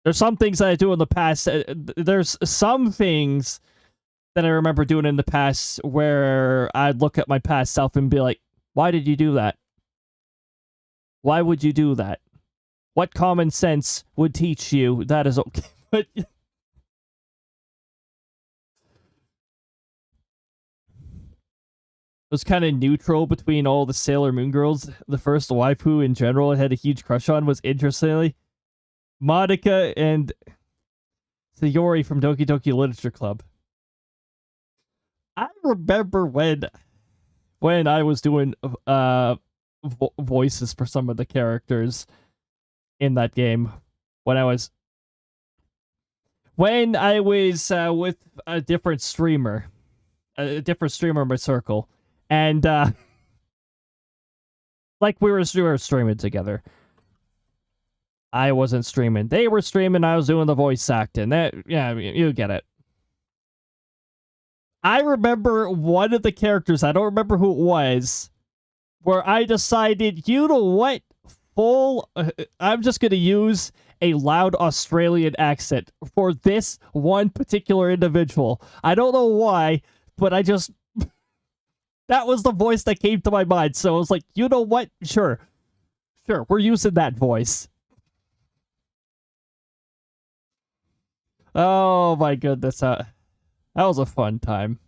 [SPEAKER 1] There's some things that I do in the past. There's some things that I remember doing in the past where I'd look at my past self and be like, why did you do that? Why would you do that? What common sense would teach you that is okay? But it was kind of neutral between all the Sailor Moon girls. The first waifu in general I had a huge crush on was, interestingly, Monica and Sayori from Doki Doki Literature Club. I remember when I was doing voices for some of the characters in that game, when I was with a different streamer in my circle, and like we were streaming together. I wasn't streaming, they were streaming, I was doing the voice acting. That, yeah, you get it. I remember one of the characters, I don't remember who it was, where I decided, you know what, I'm just going to use a loud Australian accent for this one particular individual. I don't know why, but that was the voice that came to my mind. So I was like, you know what, sure, we're using that voice. Oh my goodness, that was a fun time.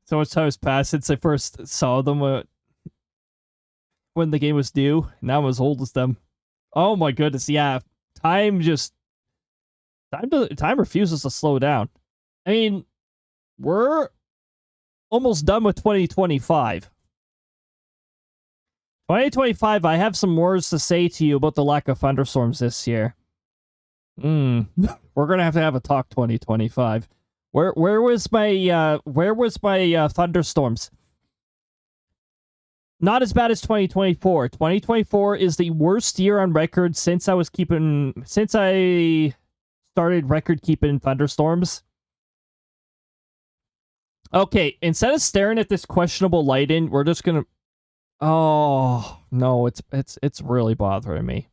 [SPEAKER 1] So much time has passed since I first saw them when the game was new. Now I'm as old as them. Oh my goodness, yeah. Time refuses to slow down. I mean, we're almost done with 2025. 2025, I have some words to say to you about the lack of thunderstorms this year. We're gonna have to have a talk 2025. Where was my thunderstorms? Not as bad as 2024. 2024 is the worst year on record since I started record keeping thunderstorms. Okay, instead of staring at this questionable lighting, we're just gonna. Oh no, it's really bothering me.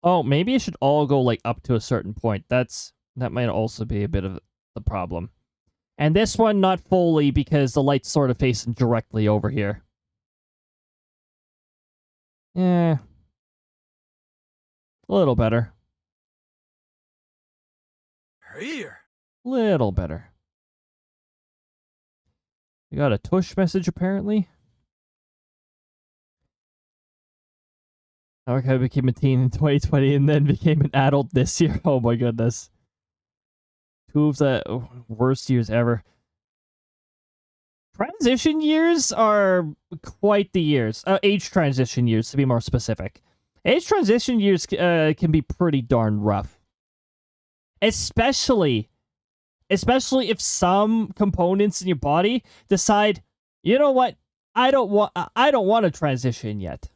[SPEAKER 1] Oh, maybe it should all go like up to a certain point. That might also be a bit of the problem. And this one not fully because the light's sort of facing directly over here. Yeah. A little better.
[SPEAKER 3] Here.
[SPEAKER 1] Little better. You got a tush message apparently. I became a teen in 2020 and then became an adult this year. Oh my goodness. Two of the worst years ever. Transition years are quite the years. Age transition years, to be more specific. Age transition years can be pretty darn rough. Especially if some components in your body decide, you know what, I don't want to transition yet.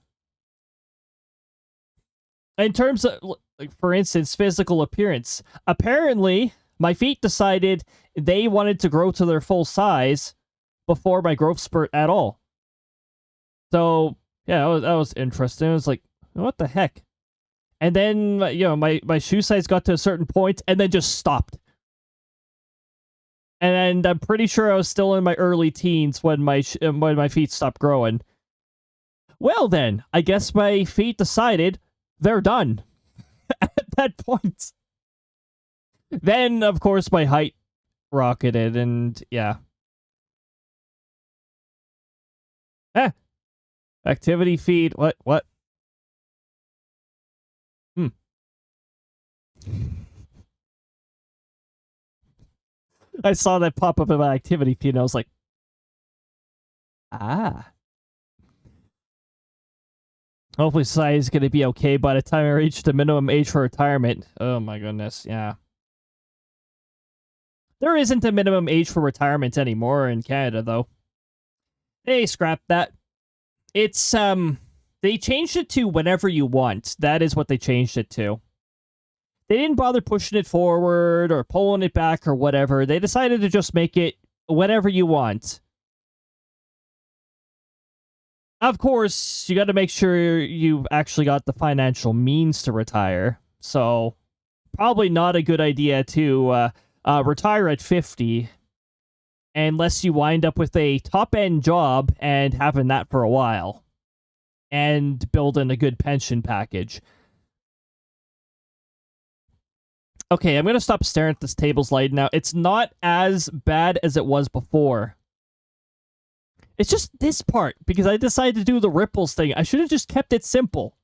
[SPEAKER 1] In terms of, like, for instance, physical appearance, apparently, My feet decided they wanted to grow to their full size before my growth spurt at all. So, yeah, that was interesting. It was like, what the heck? And then, my shoe size got to a certain point and then just stopped. And I'm pretty sure I was still in my early teens when my feet stopped growing. Well then, I guess my feet decided they're done at that point. Then, of course, my height rocketed, and yeah. Activity feed, what? I saw that pop up in my activity feed, and I was like, hopefully society's going to be okay by the time I reach the minimum age for retirement. Oh my goodness, yeah. There isn't a minimum age for retirement anymore in Canada, though. Hey, scrap that. It's, they changed it to whenever you want. That is what they changed it to. They didn't bother pushing it forward or pulling it back or whatever. They decided to just make it whenever you want. Of course, you got to make sure you've actually got the financial means to retire. So, probably not a good idea to retire at 50 unless you wind up with a top-end job and having that for a while. And building a good pension package. Okay, I'm going to stop staring at this table's light now. It's not as bad as it was before. It's just this part, because I decided to do the ripples thing. I should have just kept it simple.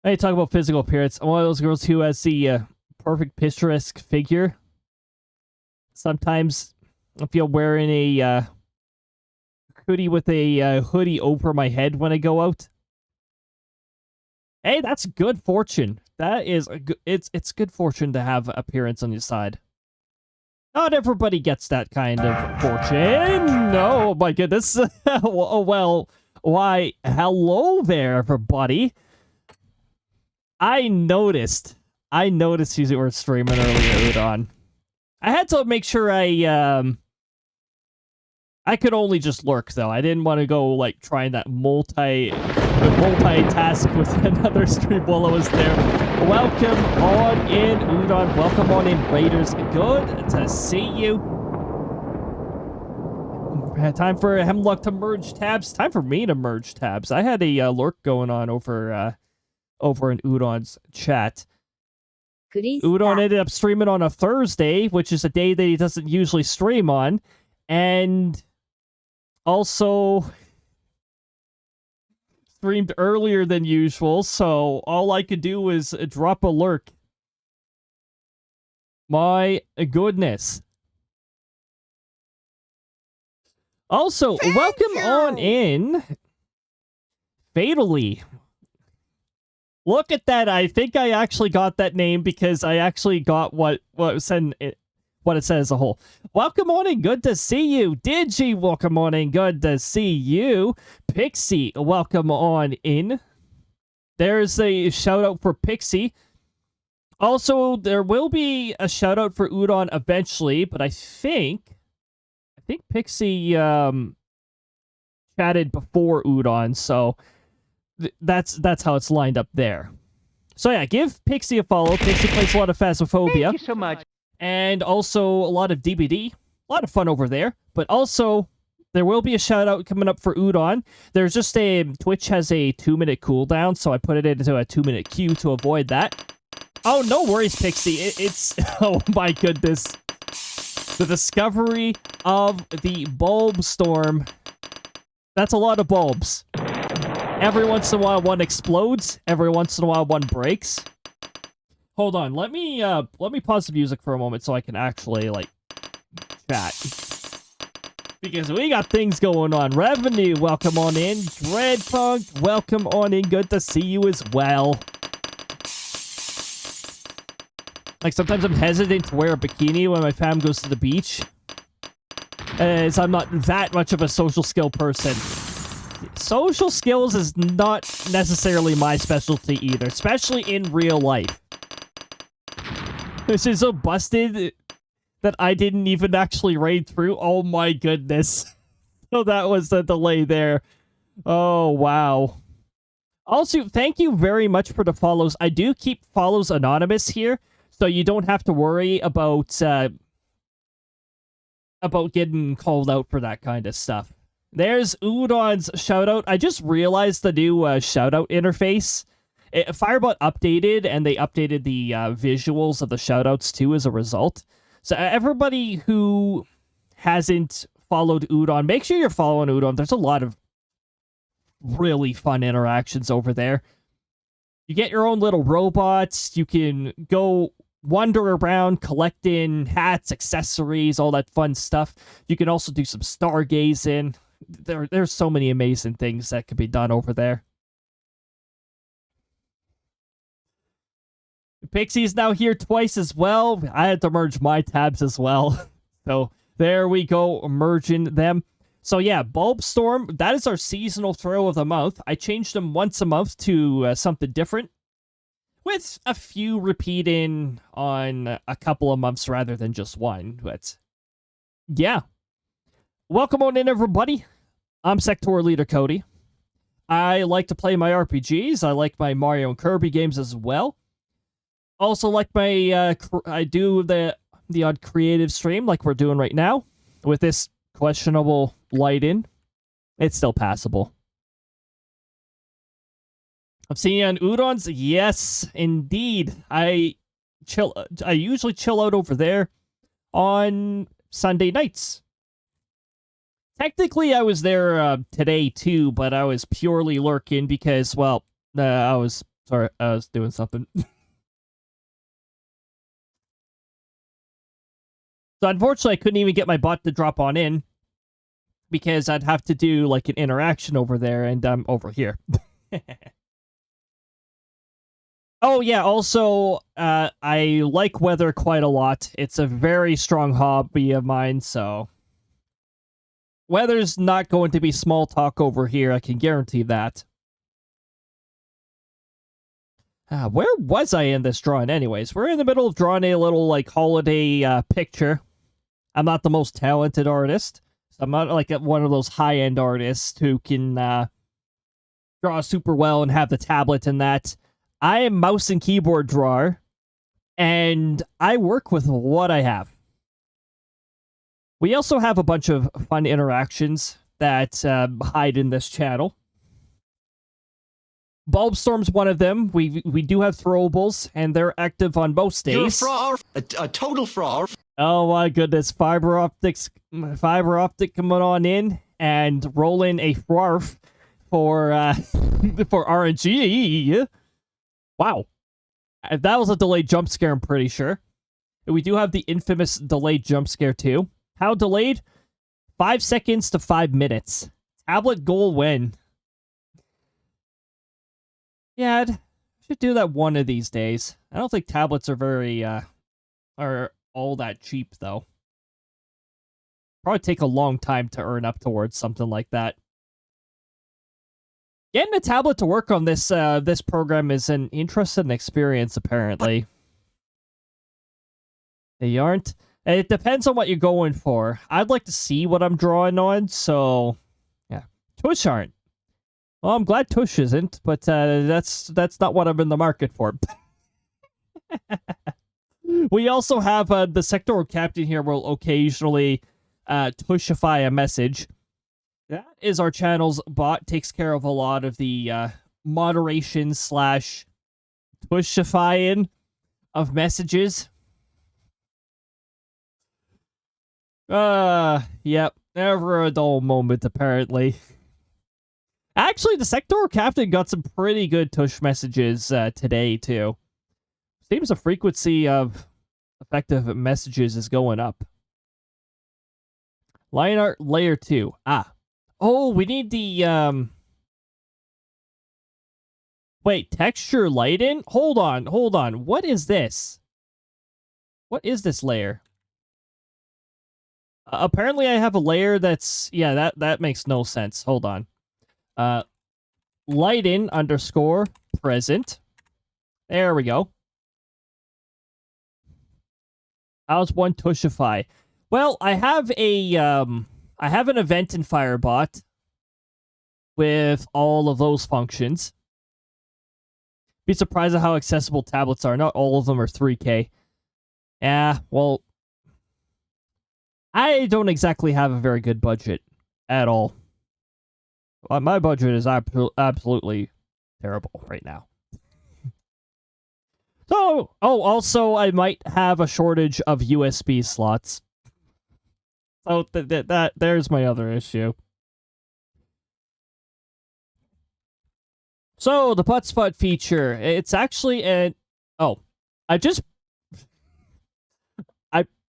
[SPEAKER 1] I talk about physical appearance. I'm one of those girls who has the perfect picturesque figure. Sometimes I feel wearing a hoodie with a hoodie over my head when I go out. Hey, that's good fortune. That is it's good fortune to have appearance on your side. Not everybody gets that kind of fortune. No, my goodness. Well, why, hello there, everybody. I noticed you were streaming earlier, Udon. I had to make sure I could only just lurk, though. I didn't want to go, like, trying that multitask with another stream while I was there. Welcome on in, Udon. Welcome on in, Raiders. Good to see you. Time for Hemlock to merge tabs. Time for me to merge tabs. I had a lurk going on over in Udon's chat. Udon ended up streaming on a Thursday, which is a day that he doesn't usually stream on. And also streamed earlier than usual, so all I could do was drop a lurk. My goodness. Also, welcome on in, Fatally. Look at that. I think I actually got that name because I actually got what it said as a whole. Welcome on in. Good to see you. Digi, welcome on in. Good to see you. Pixie, welcome on in. There's a shout out for Pixie. Also, there will be a shout out for Udon eventually, but I think Pixie chatted before Udon, so that's how it's lined up there. So yeah, give Pixie a follow. Pixie plays a lot of Phasmophobia.
[SPEAKER 4] Thank you so much.
[SPEAKER 1] And also a lot of DBD. A lot of fun over there. But also, there will be a shout out coming up for Udon. There's just Twitch has a 2-minute cooldown, so I put it into a 2-minute queue to avoid that. Oh, no worries, Pixie. It's oh my goodness. The discovery of the bulb storm. That's a lot of bulbs. Every once in a while one explodes. Every once in a while one breaks. Hold on, let me pause the music for a moment so I can actually, like, chat. Because we got things going on. Revenue, welcome on in. Dreadpunk, welcome on in. Good to see you as well. Like, sometimes I'm hesitant to wear a bikini when my fam goes to the beach. As I'm not that much of a social skill person. Social skills is not necessarily my specialty either, especially in real life. This is so busted that I didn't even actually raid through. Oh my goodness. So that was the delay there. Oh, wow. Also, thank you very much for the follows. I do keep follows anonymous here, so you don't have to worry about getting called out for that kind of stuff. There's Udon's shoutout. I just realized the new shoutout interface. Firebot updated, and they updated the visuals of the shoutouts too as a result. So everybody who hasn't followed Udon, make sure you're following Udon. There's a lot of really fun interactions over there. You get your own little robots. You can go wander around collecting hats, accessories, all that fun stuff. You can also do some stargazing. There's so many amazing things that could be done over there. Pixie's now here twice as well. I had to merge my tabs as well. So there we go, merging them. So yeah, Bulbstorm, that is our seasonal throw of the month. I changed them once a month to something different, with a few repeating on a couple of months rather than just one. But yeah. Welcome on in, everybody. I'm SLdr Cody. I like to play my RPGs. I like my Mario and Kirby games as well. Also like my, I do the odd creative stream like we're doing right now. With this questionable lighting, it's still passable. I'm seeing you on Udons. Yes, indeed. I usually chill out over there on Sunday nights. Technically, I was there today too, but I was purely lurking because, well, I was doing something. So unfortunately, I couldn't even get my bot to drop on in because I'd have to do like an interaction over there, and I'm over here. Oh yeah, also, I like weather quite a lot. It's a very strong hobby of mine, so weather's not going to be small talk over here, I can guarantee that. Where was I in this drawing anyways? We're in the middle of drawing a little, like, holiday picture. I'm not the most talented artist. I'm not, like, one of those high-end artists who can draw super well and have the tablet and that. I am mouse and keyboard drawer, and I work with what I have. We also have a bunch of fun interactions that hide in this channel. Bulbstorm's one of them. We do have throwables, and they're active on most days.
[SPEAKER 4] You're a fraud, a total fraud.
[SPEAKER 1] Oh my goodness, fiber optic coming on in and rolling a FRARF for for RNG. Wow. That was a delayed jump scare, I'm pretty sure. We do have the infamous delayed jump scare too. How delayed? 5 seconds to 5 minutes. Tablet goal win. Yeah, I should do that one of these days. I don't think tablets are very, are all that cheap, though. Probably take a long time to earn up towards something like that. Getting a tablet to work on this, this program is an interesting experience, apparently. They aren't. It depends on what you're going for. I'd like to see what I'm drawing on, so... yeah. Tush aren't. Well, I'm glad Tush isn't, but that's not what I'm in the market for. We also have the sectoral captain here will occasionally tushify a message. That is our channel's bot. Takes care of a lot of the moderation / tushifying of messages. Yep. Never a dull moment, apparently. Actually, the sectoral captain got some pretty good tush messages today, too. Seems the frequency of effective messages is going up. Line art layer 2. Ah. Oh, we need the, wait, texture lighting? Hold on. What is this? What is this layer? Apparently I have a layer that's... yeah, that makes no sense. Hold on. Lighting _ present. There we go. How's one Tushify? Well, I have an event in Firebot with all of those functions. Be surprised at how accessible tablets are. Not all of them are 3K. Yeah, well, I don't exactly have a very good budget at all. My budget is absolutely terrible right now. So, also, I might have a shortage of USB slots. So there's my other issue. So the butt spot feature, it's actually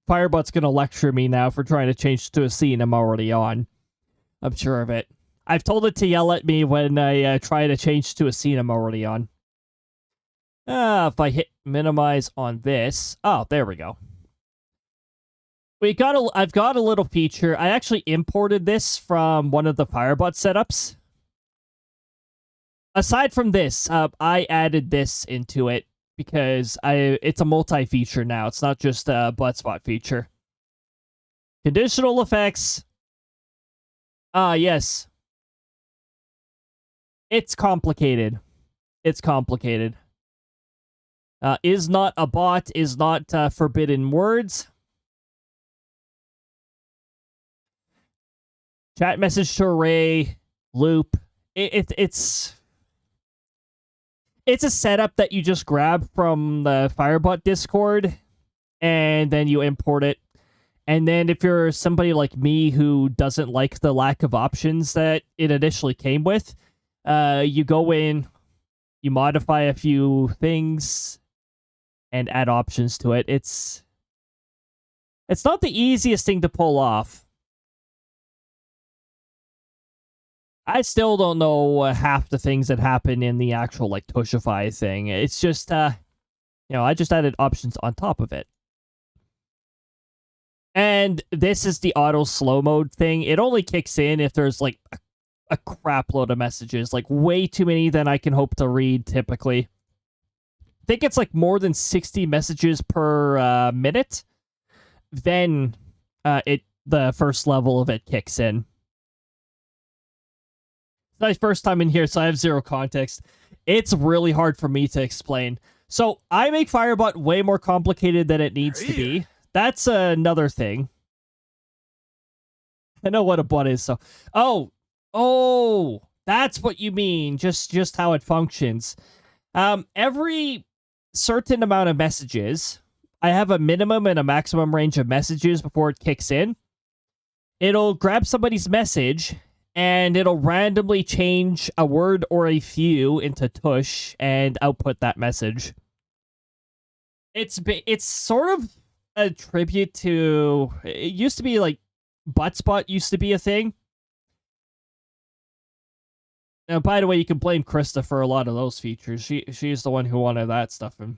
[SPEAKER 1] Firebot's gonna lecture me now for trying to change to a scene I'm already on. I'm sure of it. I've told it to yell at me when I try to change to a scene I'm already on. If I hit minimize on this, there we go. I've got a little feature. I actually imported this from one of the Firebot setups. Aside from this, I added this into it because it's a multi-feature now. It's not just a butt spot feature. Conditional effects. Yes. It's complicated. It's complicated. Is not a bot, is not forbidden words. Chat message to array, loop. It's a setup that you just grab from the Firebot Discord, and then you import it. And then if you're somebody like me who doesn't like the lack of options that it initially came with, you go in, you modify a few things, and add options to it. It's not the easiest thing to pull off. I still don't know half the things that happen in the actual, like, Tushify thing. It's just, I just added options on top of it. And this is the auto slow mode thing. It only kicks in if there's, like, a crap load of messages. Like, way too many than I can hope to read, typically. I think it's, like, more than 60 messages per minute. Then, the first level of it kicks in. It's my first time in here, so I have zero context. It's really hard for me to explain. So, I make Firebot way more complicated than it needs to be. That's another thing. I know what a bot is, so... Oh! That's what you mean. Just how it functions. Every certain amount of messages, I have a minimum and a maximum range of messages before it kicks in. It'll grab somebody's message, and it'll randomly change a word or a few into tush and output that message. It's sort of a tribute to... It used to be like... Buttspot used to be a thing. Now, by the way, you can blame Krista for a lot of those features. She's the one who wanted that stuff in.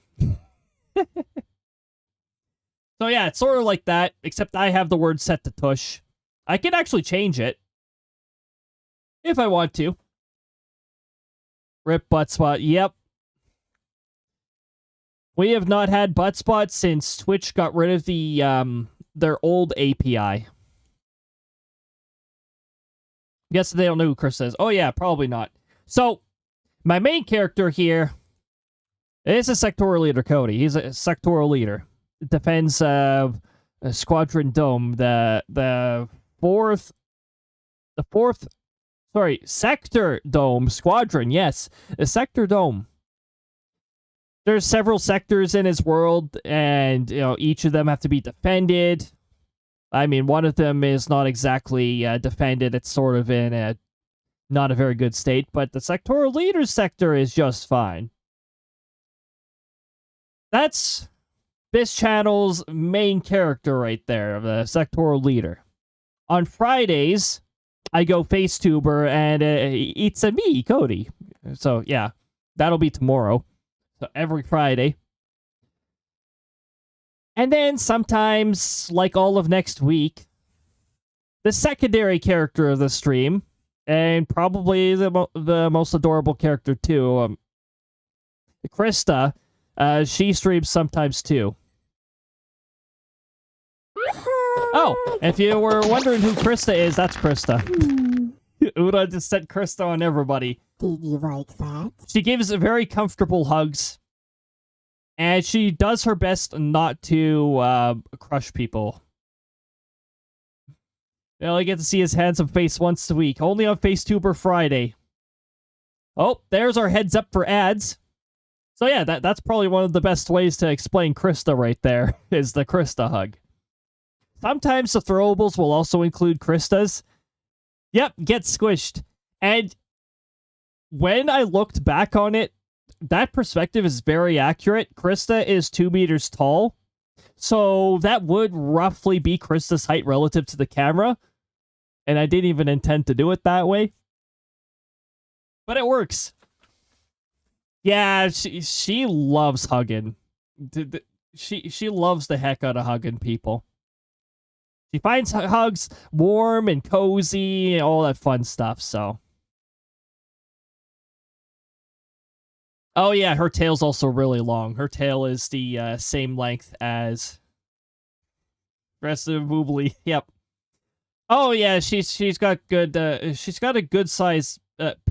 [SPEAKER 1] So yeah, it's sort of like that, except I have the word set to tush. I can actually change it. If I want to. Rip Buttspot, yep. We have not had Buttspot since Twitch got rid of their old API. Guess they don't know who Chris says. Oh yeah, probably not. So, my main character here is a sectoral leader, Cody. He's a sectoral leader. Defends Squadron Dome, the fourth Sector Dome Squadron. Yes, a Sector Dome. There's several sectors in his world, and each of them have to be defended. I mean, one of them is not exactly defended. It's sort of in not a very good state, but the sectoral leader's sector is just fine. That's this channel's main character right there, the sectoral leader. On Fridays, I go FaceTuber, and it's a me, Cody. So, yeah, that'll be tomorrow. So, every Friday. And then sometimes, like all of next week, the secondary character of the stream, and probably the most adorable character too, Krista, she streams sometimes too. Oh, if you were wondering who Krista is, that's Krista. Una just sent Krista on everybody.
[SPEAKER 2] Did you like that?
[SPEAKER 1] She gives very comfortable hugs. And she does her best not to crush people. You only get to see his handsome face once a week. Only on FaceTuber Friday. Oh, there's our heads up for ads. So yeah, that's probably one of the best ways to explain Krista right there, is the Krista hug. Sometimes the throwables will also include Kristas. Yep, get squished. And when I looked back on it, that perspective is very accurate. Krista is 2 meters tall. So that would roughly be Krista's height relative to the camera. And I didn't even intend to do it that way. But it works. Yeah, she loves hugging. She loves the heck out of hugging people. She finds hugs warm and cozy and all that fun stuff, so. Oh yeah, her tail's also really long. Her tail is the same length as Aggressive Boobly. Yep. Oh yeah, she's got good she's got a good size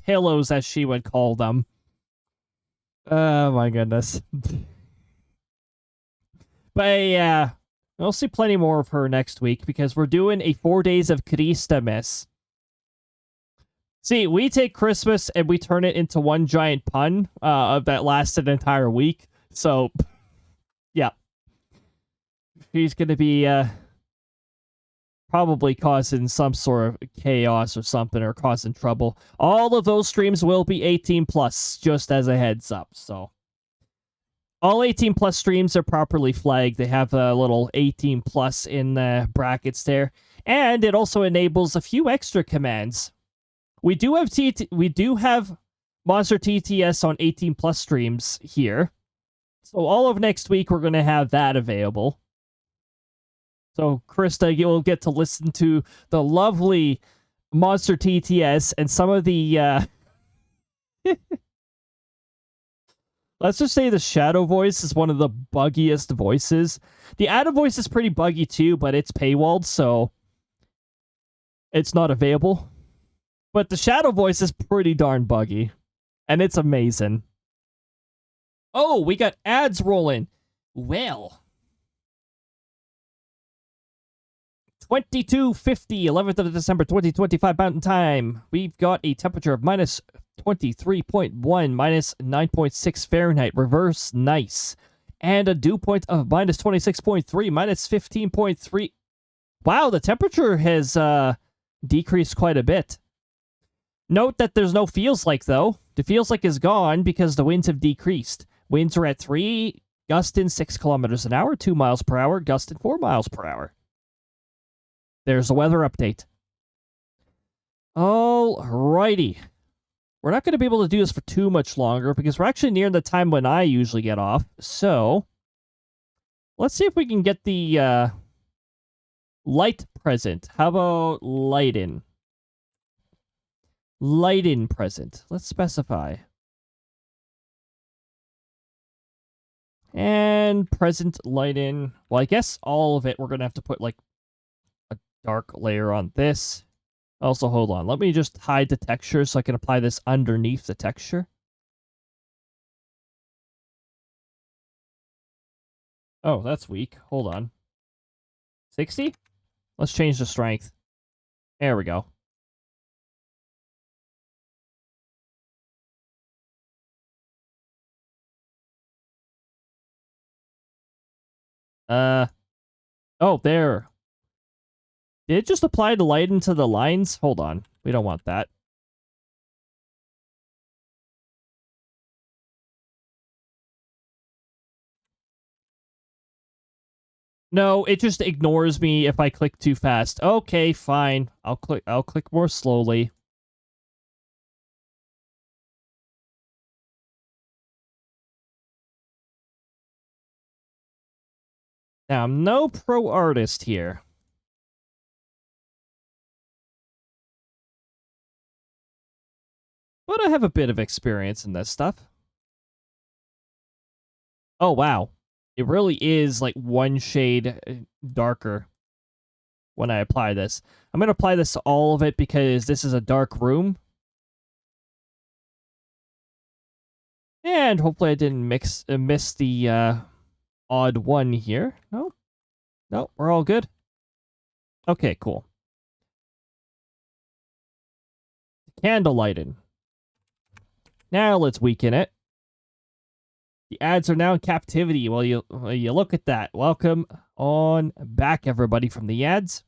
[SPEAKER 1] pillows, as she would call them. Oh my goodness. But yeah, we'll see plenty more of her next week because we're doing a 4 days of Krista miss. See, we take Christmas and we turn it into one giant pun that lasts an entire week. So, yeah. She's going to be probably causing some sort of chaos or something, or causing trouble. All of those streams will be 18 plus, just as a heads up. So, all 18 plus streams are properly flagged. They have a little 18 plus in the brackets there. And it also enables a few extra commands. We do have Monster TTS on 18 plus streams here. So all of next week we're going to have that available. So Krista, you'll get to listen to the lovely Monster TTS and some of the let's just say the shadow voice is one of the buggiest voices. The Adam voice is pretty buggy too, but it's paywalled, so it's not available. But the shadow voice is pretty darn buggy. And it's amazing. Oh, we got ads rolling. Well. 22:50, 11th of December, 2025 Mountain Time. We've got a temperature of minus 23.1, minus 9.6 Fahrenheit. Reverse nice. And a dew point of minus 26.3, minus 15.3. Wow, the temperature has decreased quite a bit. Note that there's no feels like, though. The feels like is gone because the winds have decreased. Winds are at 3, gusting 6 kilometers an hour, 2 miles per hour, gusting 4 miles per hour. There's a weather update. Alrighty. We're not going to be able to do this for too much longer because we're actually near the time when I usually get off. So, let's see if we can get the light present. How about light-in? Light-in present. Let's specify. And present light-in. Well, I guess all of it we're going to have to put like a dark layer on this. Also, hold on. Let me just hide the texture so I can apply this underneath the texture. Oh, that's weak. Hold on. 60? Let's change the strength. There we go. Oh, there. Did it just apply the light into the lines? Hold on. We don't want that. No, it just ignores me if I click too fast. Okay, fine. I'll click more slowly. Now, I'm no pro artist here. But I have a bit of experience in this stuff. Oh, wow. It really is like one shade darker. when I apply this. I'm going to apply this to all of it because this is a dark room. And hopefully I didn't miss the odd one here. No, we're all good. Okay, cool. Candle lighting. Now let's weaken it. The ads are now in captivity. Well, you look at that. Welcome on back, everybody, from the ads.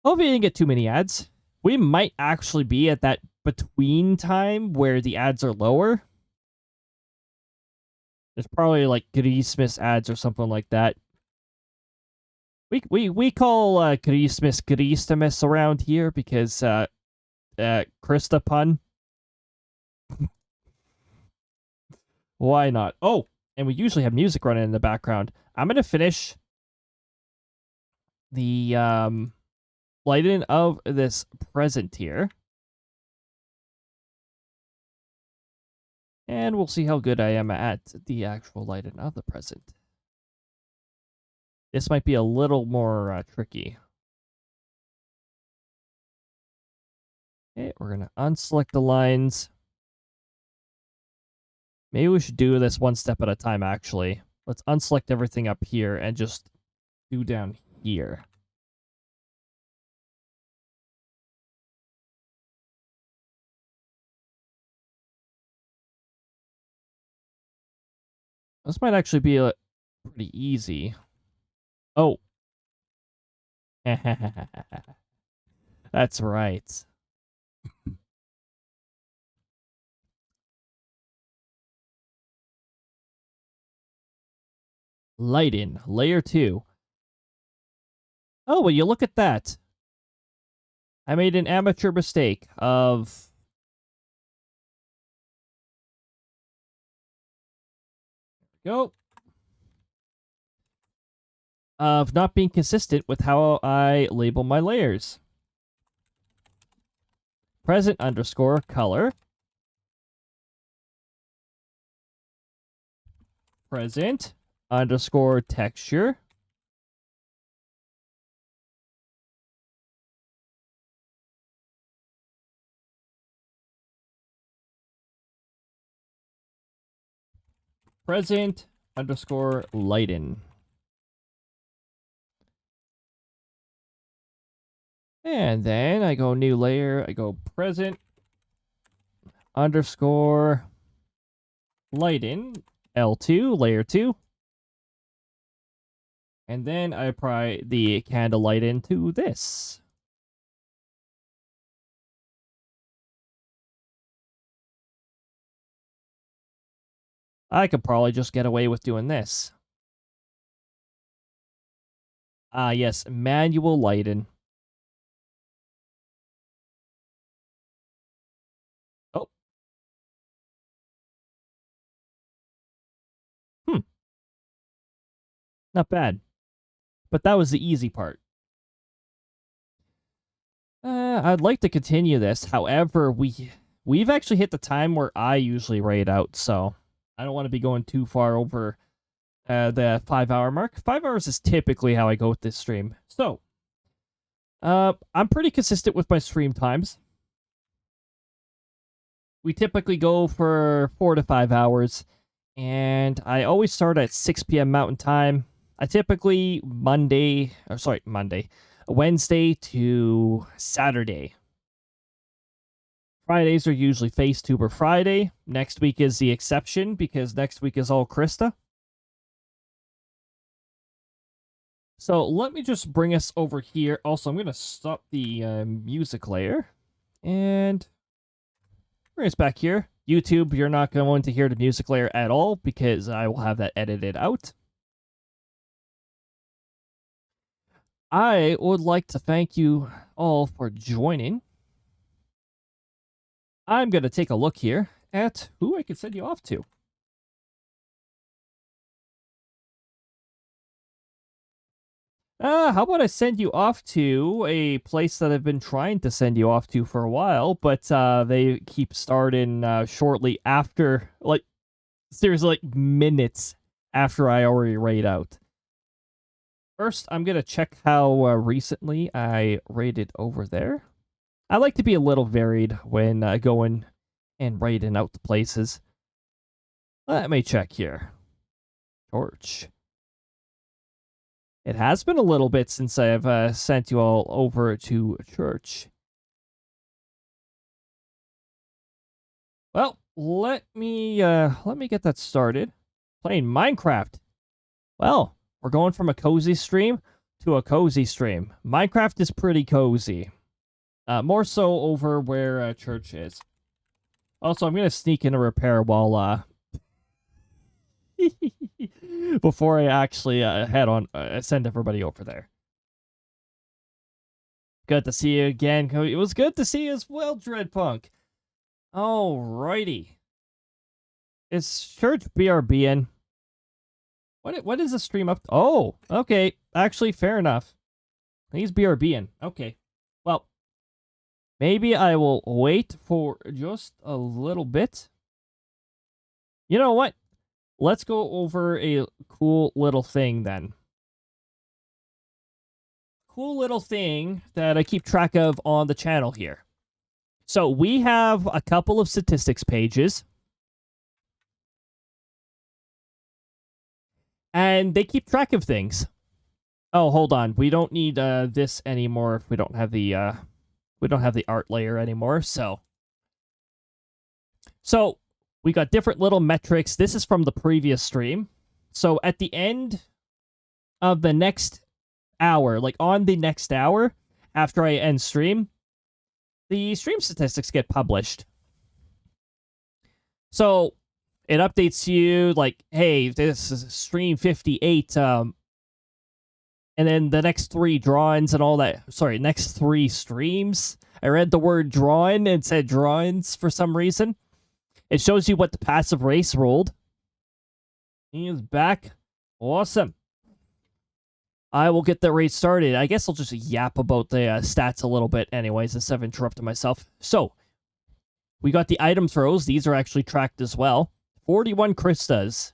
[SPEAKER 1] Hope you didn't get too many ads. We might actually be at that between time where the ads are lower. There's probably like Christmas ads or something like that. We call Christmas around here because Krista pun. Why not? Oh, and we usually have music running in the background. I'm gonna finish the lighting of this present here. And we'll see how good I am at the actual lighting of the present. This might be a little more tricky. Okay, we're going to unselect the lines. Maybe we should do this one step at a time, actually. Let's unselect everything up here and just do down here. This might actually be pretty easy. Oh. That's right. Lighting, layer 2. Oh, well, you look at that. I made an amateur mistake of... Go. Of not being consistent with how I label my layers. Present underscore color. Present underscore texture. Present underscore lighten. And then I go new layer, I go present underscore lighten, L2, layer 2. And then I apply the candle light into this. I could probably just get away with doing this. Ah, yes, manual lighting. Oh. Not bad. But that was the easy part. I'd like to continue this. However, we've actually hit the time where I usually raid out, so I don't want to be going too far over the 5-hour mark. 5 hours is typically how I go with this stream. So, I'm pretty consistent with my stream times. We typically go for 4 to 5 hours, and I always start at 6 p.m. Mountain Time. I typically Wednesday to Saturday. Fridays are usually FaceTuber Friday. Next week is the exception because next week is all Krista. So let me just bring us over here. Also, I'm going to stop the music layer and bring us back here. YouTube, you're not going to hear the music layer at all because I will have that edited out. I would like to thank you all for joining. I'm going to take a look here at who I can send you off to. How about I send you off to a place that I've been trying to send you off to for a while, but they keep starting shortly after, like, seriously, like minutes after I already raid out. First, I'm going to check how recently I rated over there. I like to be a little varied when going and rating out the places. Let me check here. Torch. It has been a little bit since I've sent you all over to church. Well, let me get that started. Playing Minecraft. Well, we're going from a cozy stream to a cozy stream. Minecraft is pretty cozy. More so over where church is. Also, I'm gonna sneak in a repair while before I actually head on send everybody over there. Good to see you again, Cody. It was good to see you as well, Dreadpunk. Alrighty. Is church BRBing? What is the stream up to? Oh, okay. Actually, fair enough. He's BRBing. Okay. Well, maybe I will wait for just a little bit. You know what? Let's go over a cool little thing then. Cool little thing that I keep track of on the channel here. So we have a couple of statistics pages. And they keep track of things. Oh, hold on. We don't need this anymore if we don't have the art layer anymore. So we got different little metrics. This is from the previous stream. So at the end of the next hour, like on the next hour after I end stream, the stream statistics get published. So it updates you like, hey, this is stream 58, and then the next 3 drawings and all that. Sorry, next 3 streams. I read the word drawing and said drawings for some reason. It shows you what the passive race rolled. He is back. Awesome. I will get the race started. I guess I'll just yap about the stats a little bit anyways, instead of interrupting myself. So, we got the item throws. These are actually tracked as well. 41 Kristas.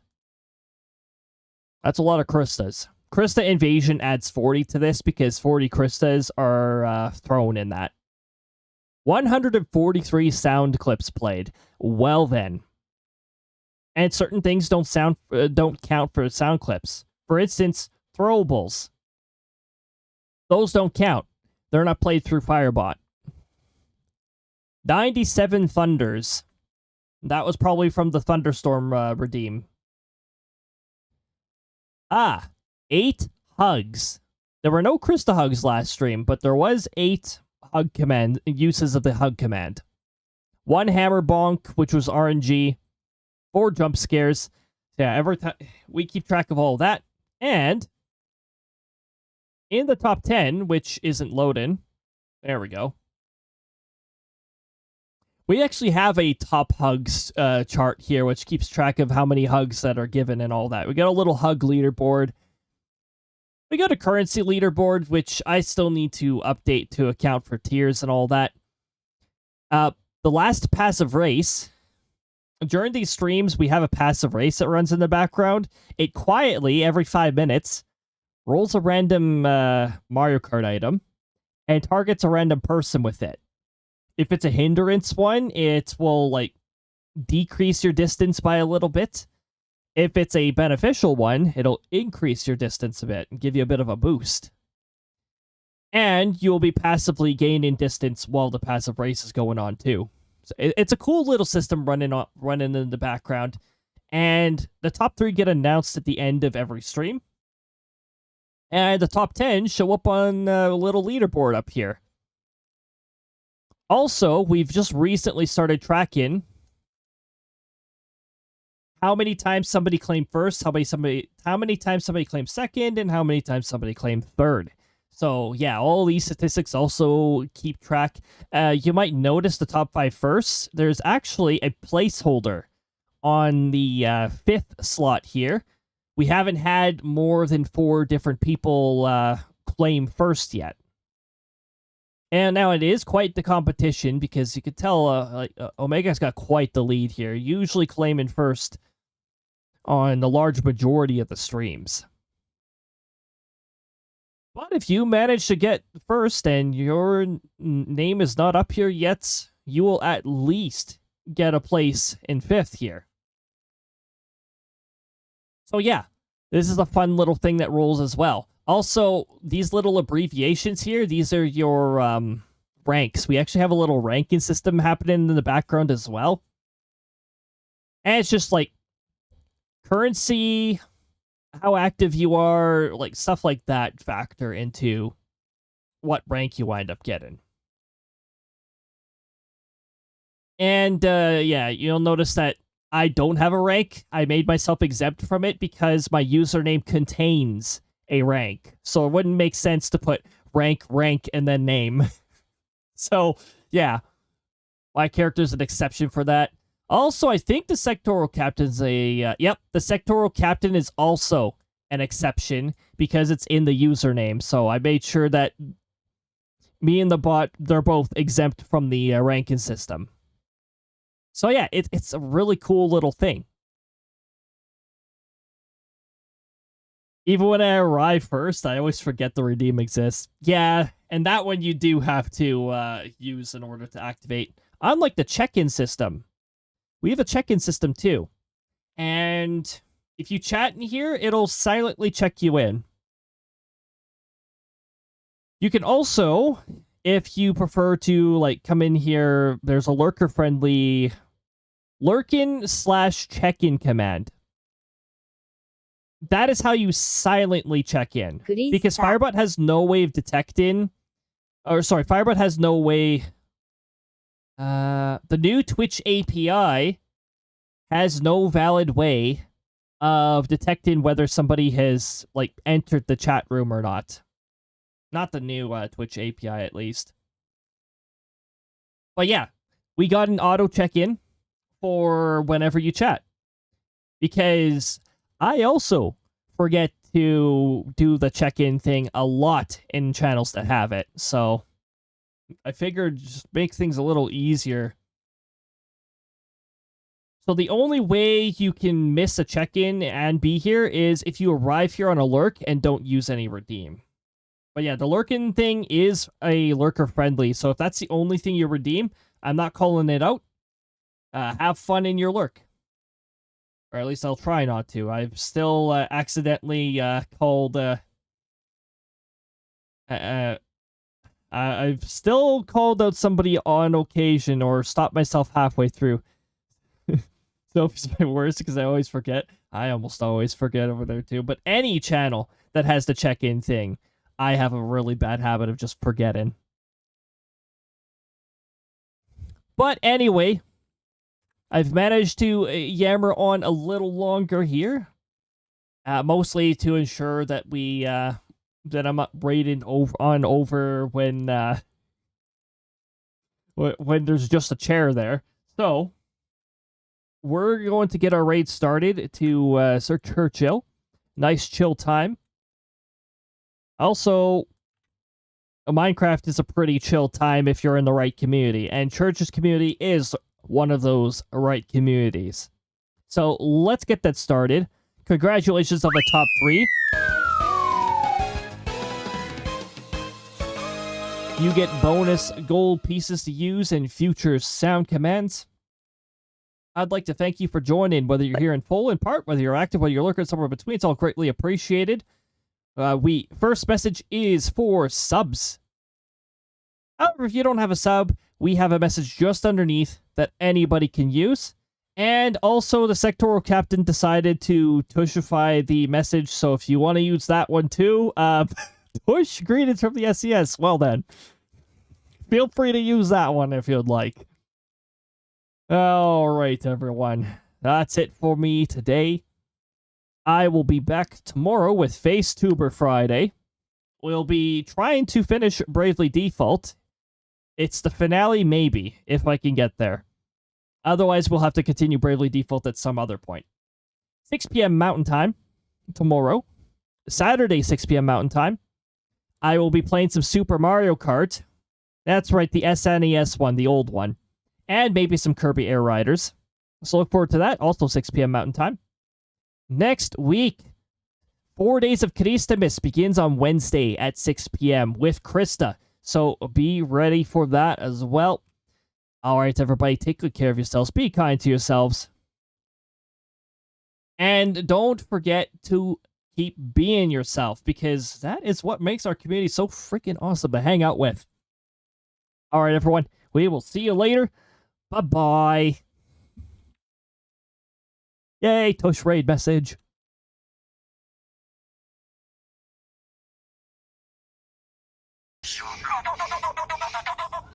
[SPEAKER 1] That's a lot of Kristas. Krista Invasion adds 40 to this because 40 Kristas are thrown in that. 143 sound clips played. Well then. And certain things don't count for sound clips. For instance, throwables. Those don't count. They're not played through Firebot. 97 thunders. That was probably from the thunderstorm redeem. 8 hugs. There were no Krista hugs last stream, but there was 8 hug command uses of the hug command. 1 hammer bonk, which was RNG. 4 jump scares. Yeah, every time we keep track of all that. And in the top 10, which isn't loading, there we go. We actually have a top hugs chart here, which keeps track of how many hugs that are given and all that. We got a little hug leaderboard. We got a currency leaderboard, which I still need to update to account for tiers and all that. The last passive race. During these streams, we have a passive race that runs in the background. It quietly, every 5 minutes, rolls a random Mario Kart item and targets a random person with it. If it's a hindrance one, it will, like, decrease your distance by a little bit. If it's a beneficial one, it'll increase your distance a bit and give you a bit of a boost. And you'll be passively gaining distance while the passive race is going on, too. So it's a cool little system running in the background. And the top 3 get announced at the end of every stream. And the top 10 show up on a little leaderboard up here. Also, we've just recently started tracking how many times somebody claimed first, how many times somebody claimed second, and how many times somebody claimed third. So, yeah, all these statistics also keep track. You might notice the top 5 first. There's actually a placeholder on the 5th slot here. We haven't had more than 4 different people claim first yet. And now it is quite the competition because you could tell Omega's got quite the lead here, usually claiming first on the large majority of the streams. But if you manage to get first and your name is not up here yet, you will at least get a place in 5th here. So yeah, this is a fun little thing that rolls as well. Also, these little abbreviations here, these are your ranks. We actually have a little ranking system happening in the background as well. And it's just like currency, how active you are, like stuff like that factor into what rank you wind up getting. And yeah, you'll notice that I don't have a rank. I made myself exempt from it because my username contains a rank. So it wouldn't make sense to put rank, and then name. So yeah, my character's an exception for that. Also, I think the sectoral captain's a... yep, the sectoral captain is also an exception because it's in the username. So I made sure that me and the bot, they're both exempt from the ranking system. So yeah, it's a really cool little thing. Even when I arrive first, I always forget the redeem exists. Yeah, and that one you do have to use in order to activate. Unlike the check-in system, we have a check-in system too. And if you chat in here, it'll silently check you in. You can also, if you prefer to like come in here, there's a lurker-friendly lurkin/check-in command. That is how you silently check in. Because Firebot has no way of detecting... Or sorry, Firebot has no way... the new Twitch API has no valid way of detecting whether somebody has, like, entered the chat room or not. Not the new Twitch API, at least. But yeah, we got an auto check-in for whenever you chat. Because I also forget to do the check-in thing a lot in channels that have it. So I figured just make things a little easier. So the only way you can miss a check-in and be here is if you arrive here on a lurk and don't use any redeem. But yeah, the lurking thing is a lurker-friendly. So if that's the only thing you redeem, I'm not calling it out. Have fun in your lurk. Or at least I'll try not to. I've still accidentally called... I've still called out somebody on occasion or stopped myself halfway through. So it's my worst because I always forget. I almost always forget over there too. But any channel that has the check-in thing, I have a really bad habit of just forgetting. But anyway, I've managed to yammer on a little longer here. Mostly to ensure that we that I'm not raiding over when there's just a chair there. So we're going to get our raid started to Sir Churchill. Nice chill time. Also, Minecraft is a pretty chill time if you're in the right community, and Church's community is one of those right communities. So let's get that started. Congratulations on the top 3. You get bonus gold pieces to use in future sound commands. I'd like to thank you for joining, whether you're here in full, in part, whether you're active, whether you're lurking somewhere between. It's all greatly appreciated. First message is for subs. However, if you don't have a sub, we have a message just underneath that anybody can use. And also, the sectoral captain decided to tushify the message, so if you want to use that one too, push greetings from the SES. Well then, feel free to use that one if you'd like. Alright, everyone. That's it for me today. I will be back tomorrow with FaceTuber Friday. We'll be trying to finish Bravely Default. It's the finale, maybe, if I can get there. Otherwise, we'll have to continue Bravely Default at some other point. 6 p.m. Mountain Time tomorrow. Saturday, 6 p.m. Mountain Time. I will be playing some Super Mario Kart. That's right, the SNES one, the old one. And maybe some Kirby Air Riders. So look forward to that. Also 6 p.m. Mountain Time. Next week, 4 days of Christmas begins on Wednesday at 6 p.m. with Krista. So be ready for that as well. All right, everybody, take good care of yourselves. Be kind to yourselves. And don't forget to keep being yourself, because that is what makes our community so freaking awesome to hang out with. All right, everyone, we will see you later. Bye-bye. Yay, Tush Raid message.